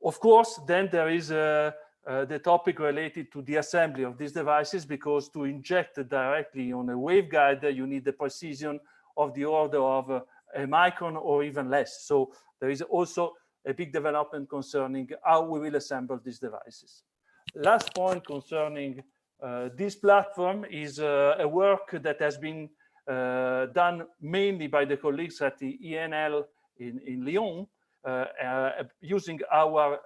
Of course, then there is the topic related to the assembly of these devices, because to inject directly on a waveguide, you need the precision of the order of a micron or even less. So there is also a big development concerning how we will assemble these devices. Last point concerning this platform is a work that has been done mainly by the colleagues at the ENL in Lyon, using our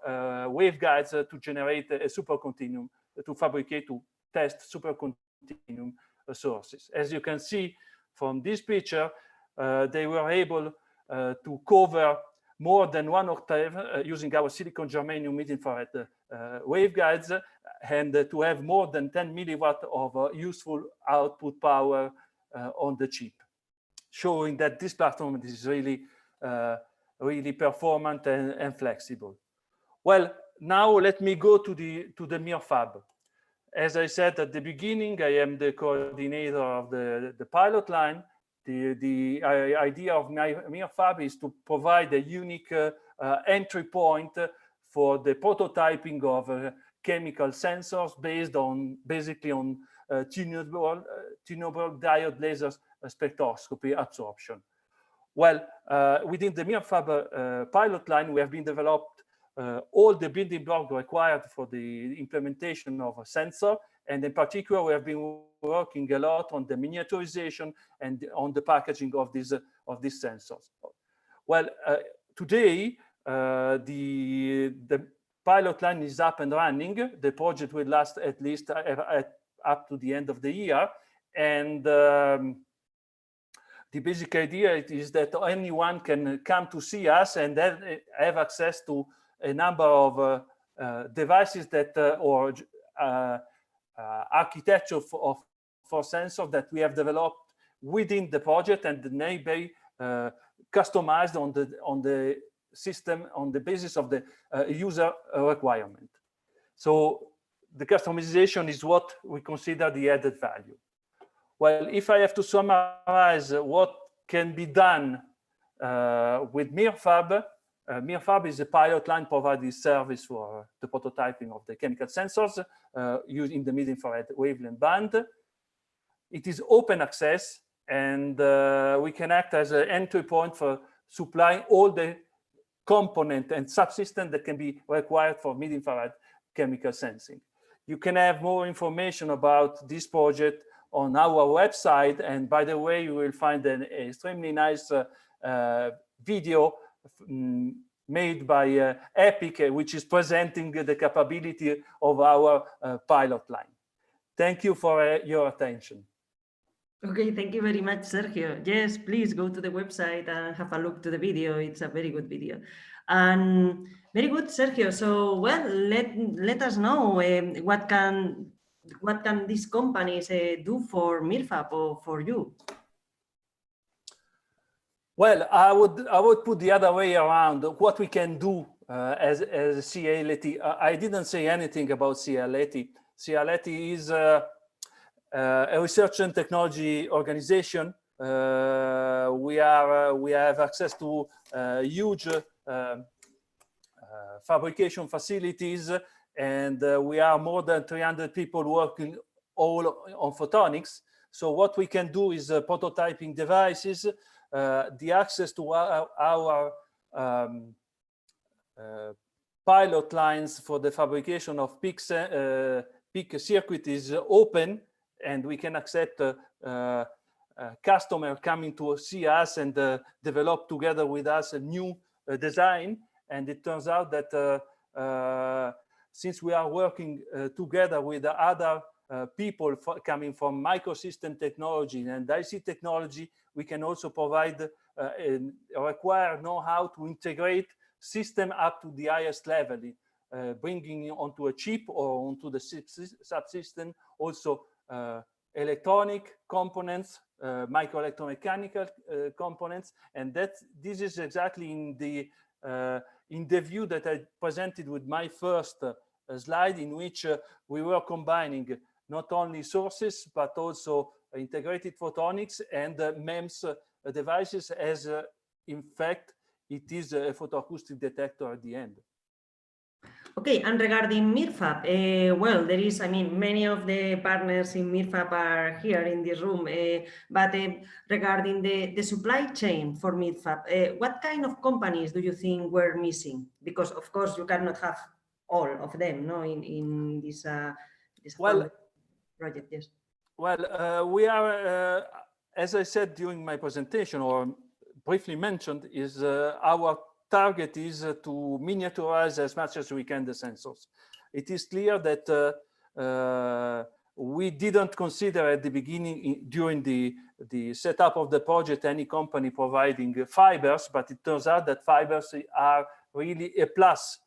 waveguides to generate a supercontinuum, to fabricate, to test supercontinuum sources. As you can see from this picture, they were able to cover more than 1 octave using our silicon germanium mid-infrared waveguides, and to have more than 10 milliwatt of useful output power on the chip, showing that this platform is really really performant and flexible. Well, now let me go to the MIRFab. As I said at the beginning, I am the coordinator of the pilot line. The idea of MIRFab is to provide a unique entry point for the prototyping of chemical sensors based on basically on tunable diode laser spectroscopy absorption. Well, within the MIRFab pilot line, we have been developed all the building blocks required for the implementation of a sensor. And in particular, we have been working a lot on the miniaturization and on the packaging of these sensors. Well, today, the pilot line is up and running. The project will last at least up to the end of the year. And the basic idea is that anyone can come to see us and then have access to a number of devices that or architecture for sensors that we have developed within the project, and may be customized on the system on the basis of the user requirement. So the customization is what we consider the added value. Well, if I have to summarize what can be done with MIRFab, MIRFab is a pilot line providing service for the prototyping of the chemical sensors using the mid-infrared wavelength band. It is open access, and we can act as an entry point for supplying all the component and subsystem that can be required for mid-infrared chemical sensing. You can have more information about this project on our website, and by the way, you will find an extremely nice video made by EPIC, which is presenting the capability of our pilot line. Thank you for your attention. Okay, thank you very much, Sergio. Yes, please go to the website and have a look to the video. It's a very good video. And very good, Sergio. So, well, let us know what can these companies do for MIRFab or for you? Well, I would put the other way around. What we can do as CEA-LETI. I didn't say anything about CEA-LETI. CEA-LETI is a research and technology organization. We have access to huge fabrication facilities, and we are more than 300 people working all on photonics. So what we can do is prototyping devices, the access to our pilot lines for the fabrication of PIC circuit is open, and we can accept customer coming to see us and develop together with us a new design. And it turns out that since we are working together with other people coming from microsystem technology and IC technology, we can also provide require know-how to integrate system up to the highest level, bringing onto a chip or onto the subsystem also electronic components, microelectromechanical components, and this is exactly in the view that I presented with my first slide, in which we were combining not only sources but also integrated photonics and MEMS devices, as in fact it is a photoacoustic detector at the end. Okay, and regarding MIRFAB, well, there is, I mean, many of the partners in MIRFAB are here in this room, but regarding the supply chain for MIRFAB, what kind of companies do you think were missing? Because of course you cannot have all of them, no, in this, project, yes. Well, we are, as I said during my presentation, or briefly mentioned, is our target is to miniaturize as much as we can the sensors. It is clear that we didn't consider at the beginning, during the setup of the project, any company providing fibers, but it turns out that fibers are really a plus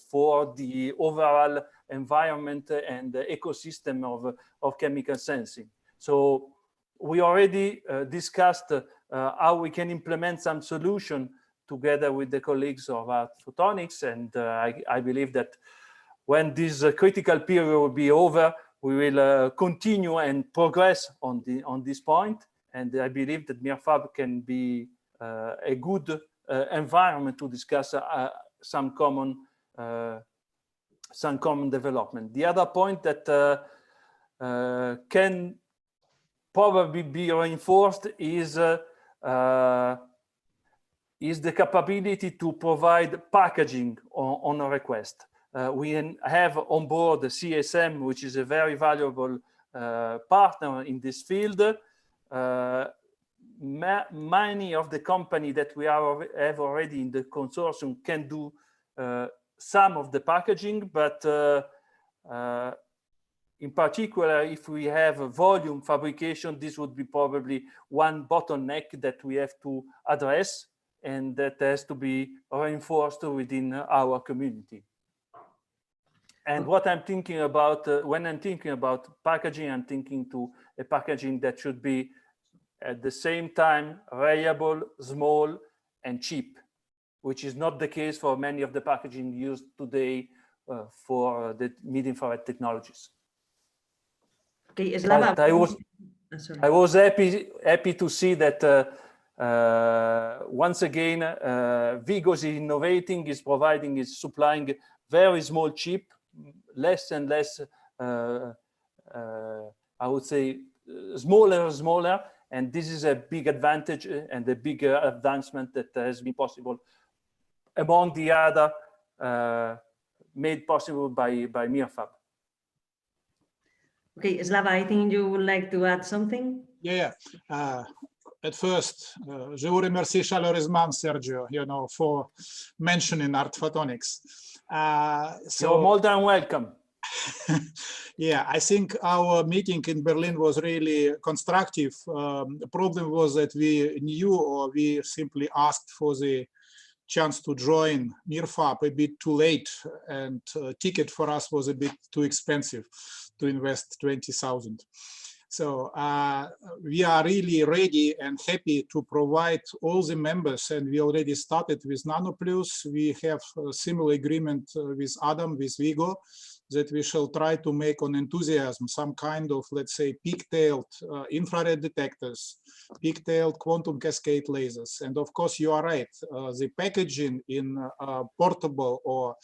for the overall environment and the ecosystem of chemical sensing. So we already discussed how we can implement some solution together with the colleagues of Photonics, and I believe that when this critical period will be over, we will continue and progress on this point. And I believe that MIRFAB can be a good environment to discuss some common development. The other point that can probably be reinforced is the capability to provide packaging on a request. We have on board the CSM, which is a very valuable partner in this field. Many of the companies that we have already in the consortium can do some of the packaging, but in particular, if we have a volume fabrication, this would be probably one bottleneck that we have to address, and that has to be reinforced within our community. And what I'm thinking about, when I'm thinking about packaging, I'm thinking to a packaging that should be at the same time reliable, small, and cheap, which is not the case for many of the packaging used today for the mid-infrared technologies. Okay, Slava, I was happy to see that once again, VIGO is innovating, is providing, is supplying very small chip, less and less, I would say, smaller and smaller. And this is a big advantage and a bigger advancement that has been possible among the other made possible by MIRFAB. Okay, Slava, I think you would like to add something? Yeah. At first, je vous remercie chaleureusement, Sergio, for mentioning Art Photonics. So you're more than welcome. Yeah, I think our meeting in Berlin was really constructive. The problem was that we knew, or we simply asked for the chance to join MIRFAB a bit too late, and ticket for us was a bit too expensive to invest 20,000. So we are really ready and happy to provide all the members, and we already started with nanoplus. We have a similar agreement with Adam, with VIGO, that we shall try to make on enthusiasm some kind of, let's say, pigtailed infrared detectors, pigtailed quantum cascade lasers. And of course, you are right, the packaging in portable or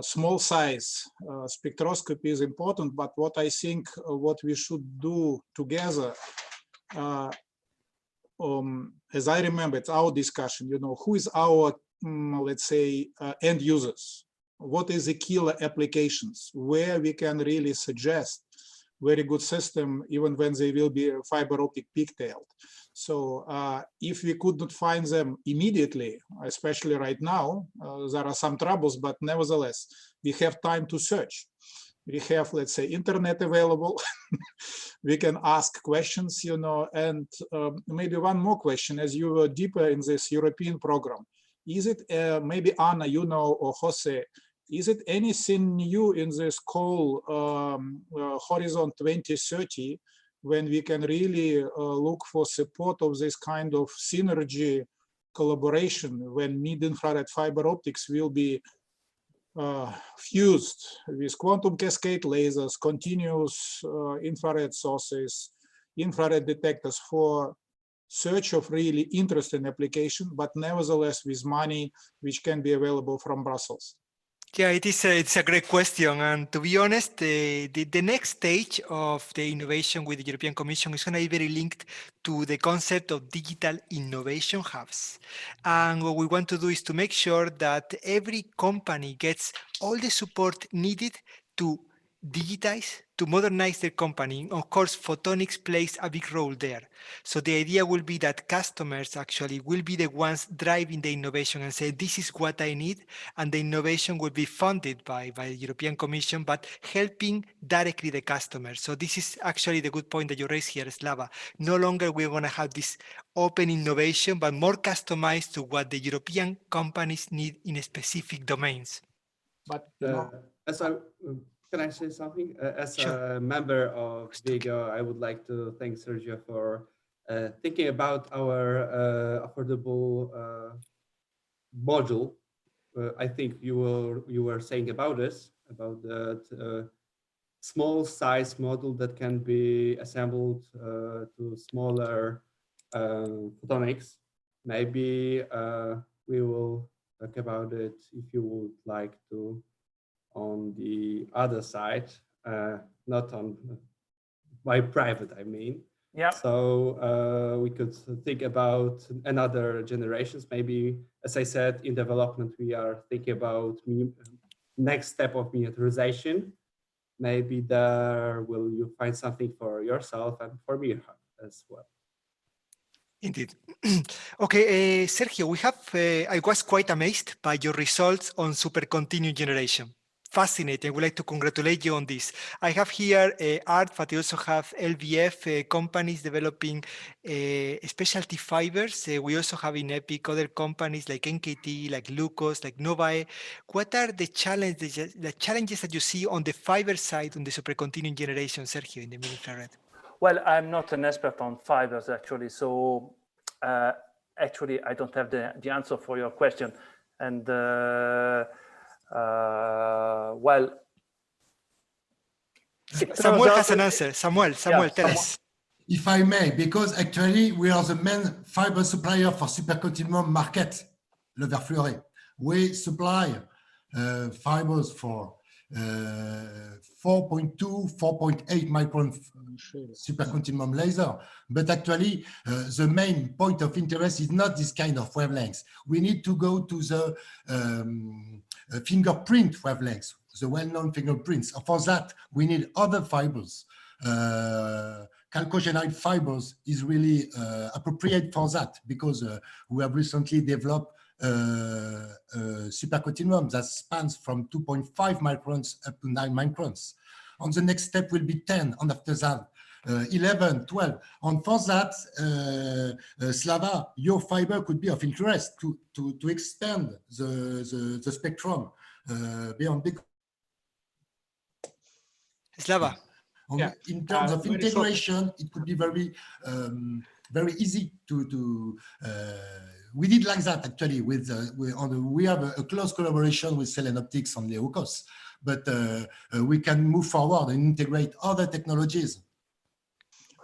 small size spectroscopy is important, but what I think what we should do together, as I remember, it's our discussion, who is our, let's say, end users? What is the killer applications where we can really suggest very good system, even when they will be fiber optic pigtailed. So if we could not find them immediately, especially right now, there are some troubles, but nevertheless, we have time to search. We have, let's say, internet available. We can ask questions, and maybe one more question, as you were deeper in this European program. Is it, maybe Anna, or Jose, is it anything new in this call Horizon 2030, when we can really look for support of this kind of synergy collaboration, when mid-infrared fiber optics will be fused with quantum cascade lasers, continuous infrared sources, infrared detectors for search of really interesting application, but nevertheless with money which can be available from Brussels? Yeah, it's a great question. And to be honest, the next stage of the innovation with the European Commission is going to be very linked to the concept of digital innovation hubs. And what we want to do is to make sure that every company gets all the support needed to digitize, to modernize their company. Of course, photonics plays a big role there. So the idea will be that customers actually will be the ones driving the innovation and say, this is what I need. And the innovation will be funded by the European Commission, but helping directly the customer. So this is actually the good point that you raised here, Slava. No longer we're going to have this open innovation, but more customized to what the European companies need in specific domains. But can I say something? As Sure. a member of VIGO, I would like to thank Sergio for thinking about our affordable module. I think you were saying about this, about the small size module that can be assembled to smaller photonics. Maybe we will talk about it if you would like to. On the other side, not on my private, I mean. Yeah. So we could think about another generations. Maybe, as I said, in development, we are thinking about next step of miniaturization. Maybe there will you find something for yourself and for me as well. Indeed. Okay, Sergio, we have, I was quite amazed by your results on supercontinuum generation. Fascinating. I would like to congratulate you on this. I have here art, but I also have LVF companies developing specialty fibers. We also have in EPIC other companies like NKT, like Lucas, like Novae. What are the challenges that you see on the fiber side on the supercontinuum generation, Sergio, in the mid-infrared? Well, I'm not an expert on fibers, actually. So actually, I don't have the answer for your question. And well, Samuel has an answer. Samuel, yeah, tell us. If I may, because actually we are the main fiber supplier for supercontinuum market, Le Verfleuret. We supply fibers for 4.2, 4.8 micron supercontinuum laser. But actually, the main point of interest is not this kind of wavelengths. We need to go to the fingerprint wavelengths, the well-known fingerprints. For that, we need other fibers. Chalcogenide fibers is really appropriate for that because we have recently developed supercontinuum that spans from 2.5 microns up to 9 microns. On the next step will be 10, and after that 11, 12. And for that, Slava, your fiber could be of interest to expand the spectrum beyond big. Slava. Yeah. In terms of integration, it could be very easy to we did like that actually with we have a close collaboration with Celen Optics on Leocos, but we can move forward and integrate other technologies.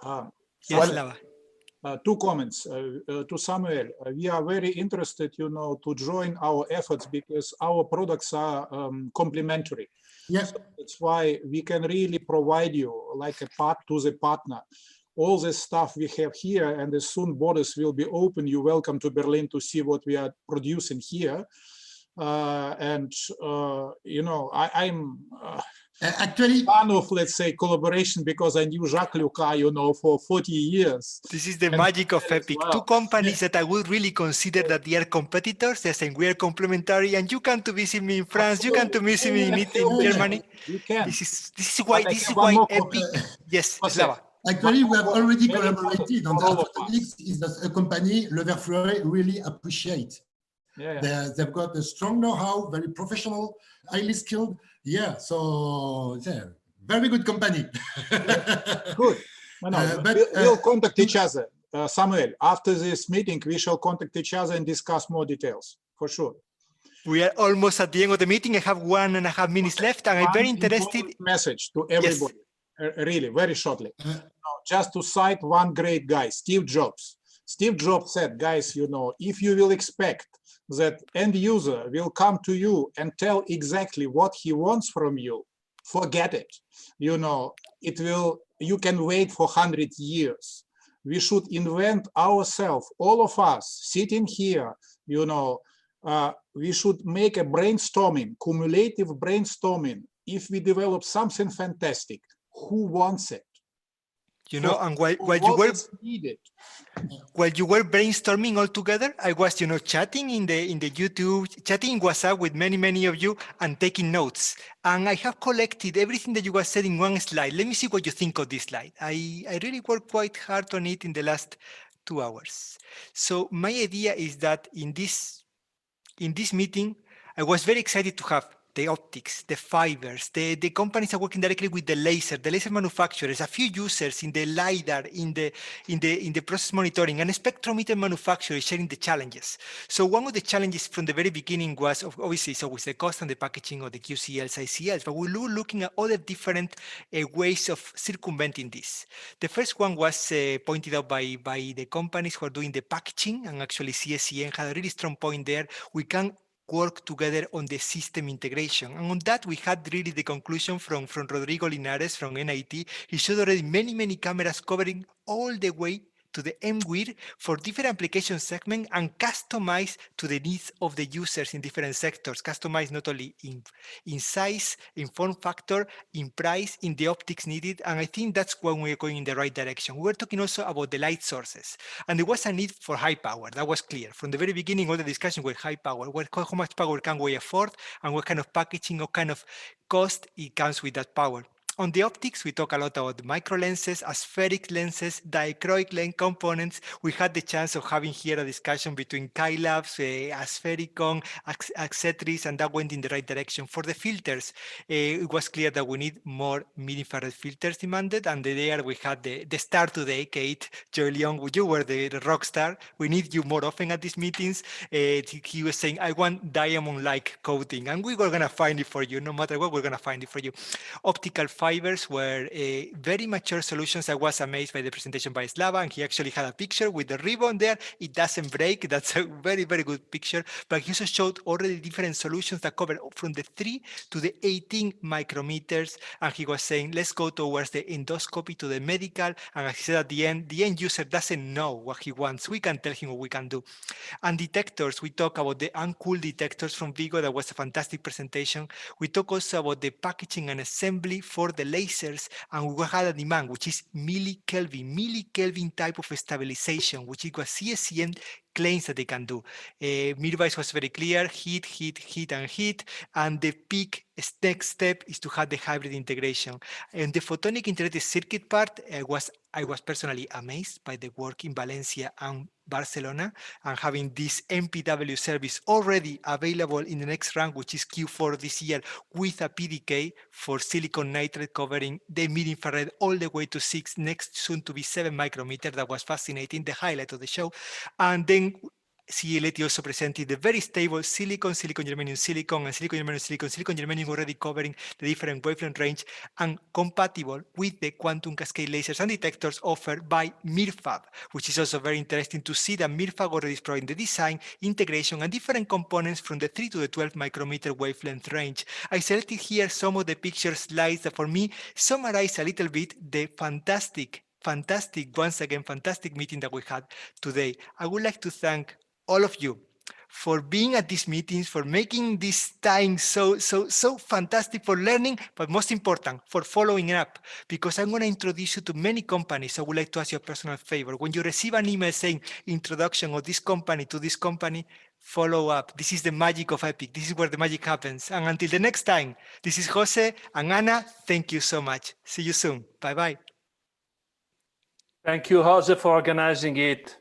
Yes, Slava. Two comments to Samuel. We are very interested, to join our efforts because our products are complementary. Yes, so that's why we can really provide you like a part to the partner. All the stuff we have here, and as soon borders will be open, you're welcome to Berlin to see what we are producing here. I'm actually fan of, let's say, collaboration because I knew Jacques Lucas, for 40 years. This is the magic of EPIC. Well. Two companies that I would really consider that they are competitors. They're saying we are complementary, and you come to visit me in France. Absolutely. You come to visit me in Germany. You can. This is why EPIC. Yes, Slava. Actually, we have already collaborated on that. Photonics is a company Le Verfleuret really appreciate. Yeah. They've got a strong know-how, very professional, highly skilled. Yeah, so yeah, very good company. Good. We'll contact each other, Samuel. After this meeting, we shall contact each other and discuss more details, for sure. We are almost at the end of the meeting. I have 1.5 minutes left, and I'm very interested. Message to everybody. Yes. Really, very shortly. just to cite one great guy, Steve Jobs. Steve Jobs said, guys, if you will expect that end user will come to you and tell exactly what he wants from you, forget it. You can wait for 100 years. We should invent ourselves, all of us sitting here, we should make a brainstorming, cumulative brainstorming. If we develop something fantastic, who wants it? And while you were brainstorming all together, I was, chatting in the YouTube, chatting in WhatsApp with many of you and taking notes. And I have collected everything that you guys said in one slide. Let me see what you think of this slide. I really worked quite hard on it in the last 2 hours. So my idea is that in this meeting, I was very excited to have the optics, the fibers, the companies are working directly with the laser manufacturers, a few users in the LiDAR, in the process monitoring, and a spectrometer manufacturer sharing the challenges. So one of the challenges from the very beginning was obviously with the cost and the packaging of the QCLs, ICLs, but we were looking at other different ways of circumventing this. The first one was pointed out by the companies who are doing the packaging, and actually CSCN had a really strong point there. We can work together on the system integration. And on that, we had really the conclusion from Rodrigo Linares from NIT. He showed already many cameras covering all the way to the MWIR for different application segments and customized to the needs of the users in different sectors, customized not only in size, in form factor, in price, in the optics needed. And I think that's when we're going in the right direction. We were talking also about the light sources, and there was a need for high power. That was clear. From the very beginning, all the discussion was high power. How much power can we afford, and what kind of packaging, what kind of cost it comes with that power. On the optics, we talk a lot about micro lenses, aspheric lenses, dichroic lens components. We had the chance of having here a discussion between Cailabs, asphericon, Axetris, and that went in the right direction. For the filters, it was clear that we need more mid-infrared filters demanded, and there we had the star today, Kate, Joy Leon, you were the rock star. We need you more often at these meetings. He was saying, I want diamond-like coating, and we were going to find it for you. No matter what, we're going to find it for you. Optical fibers were very mature solutions. I was amazed by the presentation by Slava, and he actually had a picture with the ribbon there. It doesn't break. That's a very good picture. But he also showed already different solutions that cover from the 3 to the 18 micrometers. And he was saying, let's go towards the endoscopy to the medical. And as he said at the end user doesn't know what he wants. We can tell him what we can do. And detectors, we talk about the uncooled detectors from VIGO. That was a fantastic presentation. We talk also about the packaging and assembly for the lasers, and we had a demand, which is millikelvin type of stabilization, which is what CSCN claims that they can do. Mirvais was very clear, heat, and the peak next step is to have the hybrid integration. And the photonic integrated circuit part, I was personally amazed by the work in Valencia and Barcelona, and having this MPW service already available in the next round, which is Q4 this year, with a PDK for silicon nitride covering the mid-infrared all the way to 6, next soon to be 7 micrometer. That was fascinating, the highlight of the show. And then CEA-LETI also presented the very stable silicon germanium silicon, and silicon germanium already covering the different wavelength range and compatible with the quantum cascade lasers and detectors offered by MIRFAB, which is also very interesting to see that MIRFAB already is providing the design, integration, and different components from the 3 to the 12 micrometer wavelength range. I selected here some of the picture slides that for me summarize a little bit the fantastic meeting that we had today. I would like to thank all of you for being at these meetings, for making this time so fantastic, for learning, but most important, for following up, because I'm going to introduce you to many companies. I would like to ask you a personal favor. When you receive an email saying introduction of this company to this company, follow up. This is the magic of EPIC. This is where the magic happens. And until the next time, this is Jose and Ana. Thank you so much. See you soon. Bye-bye. Thank you, Jose, for organizing it.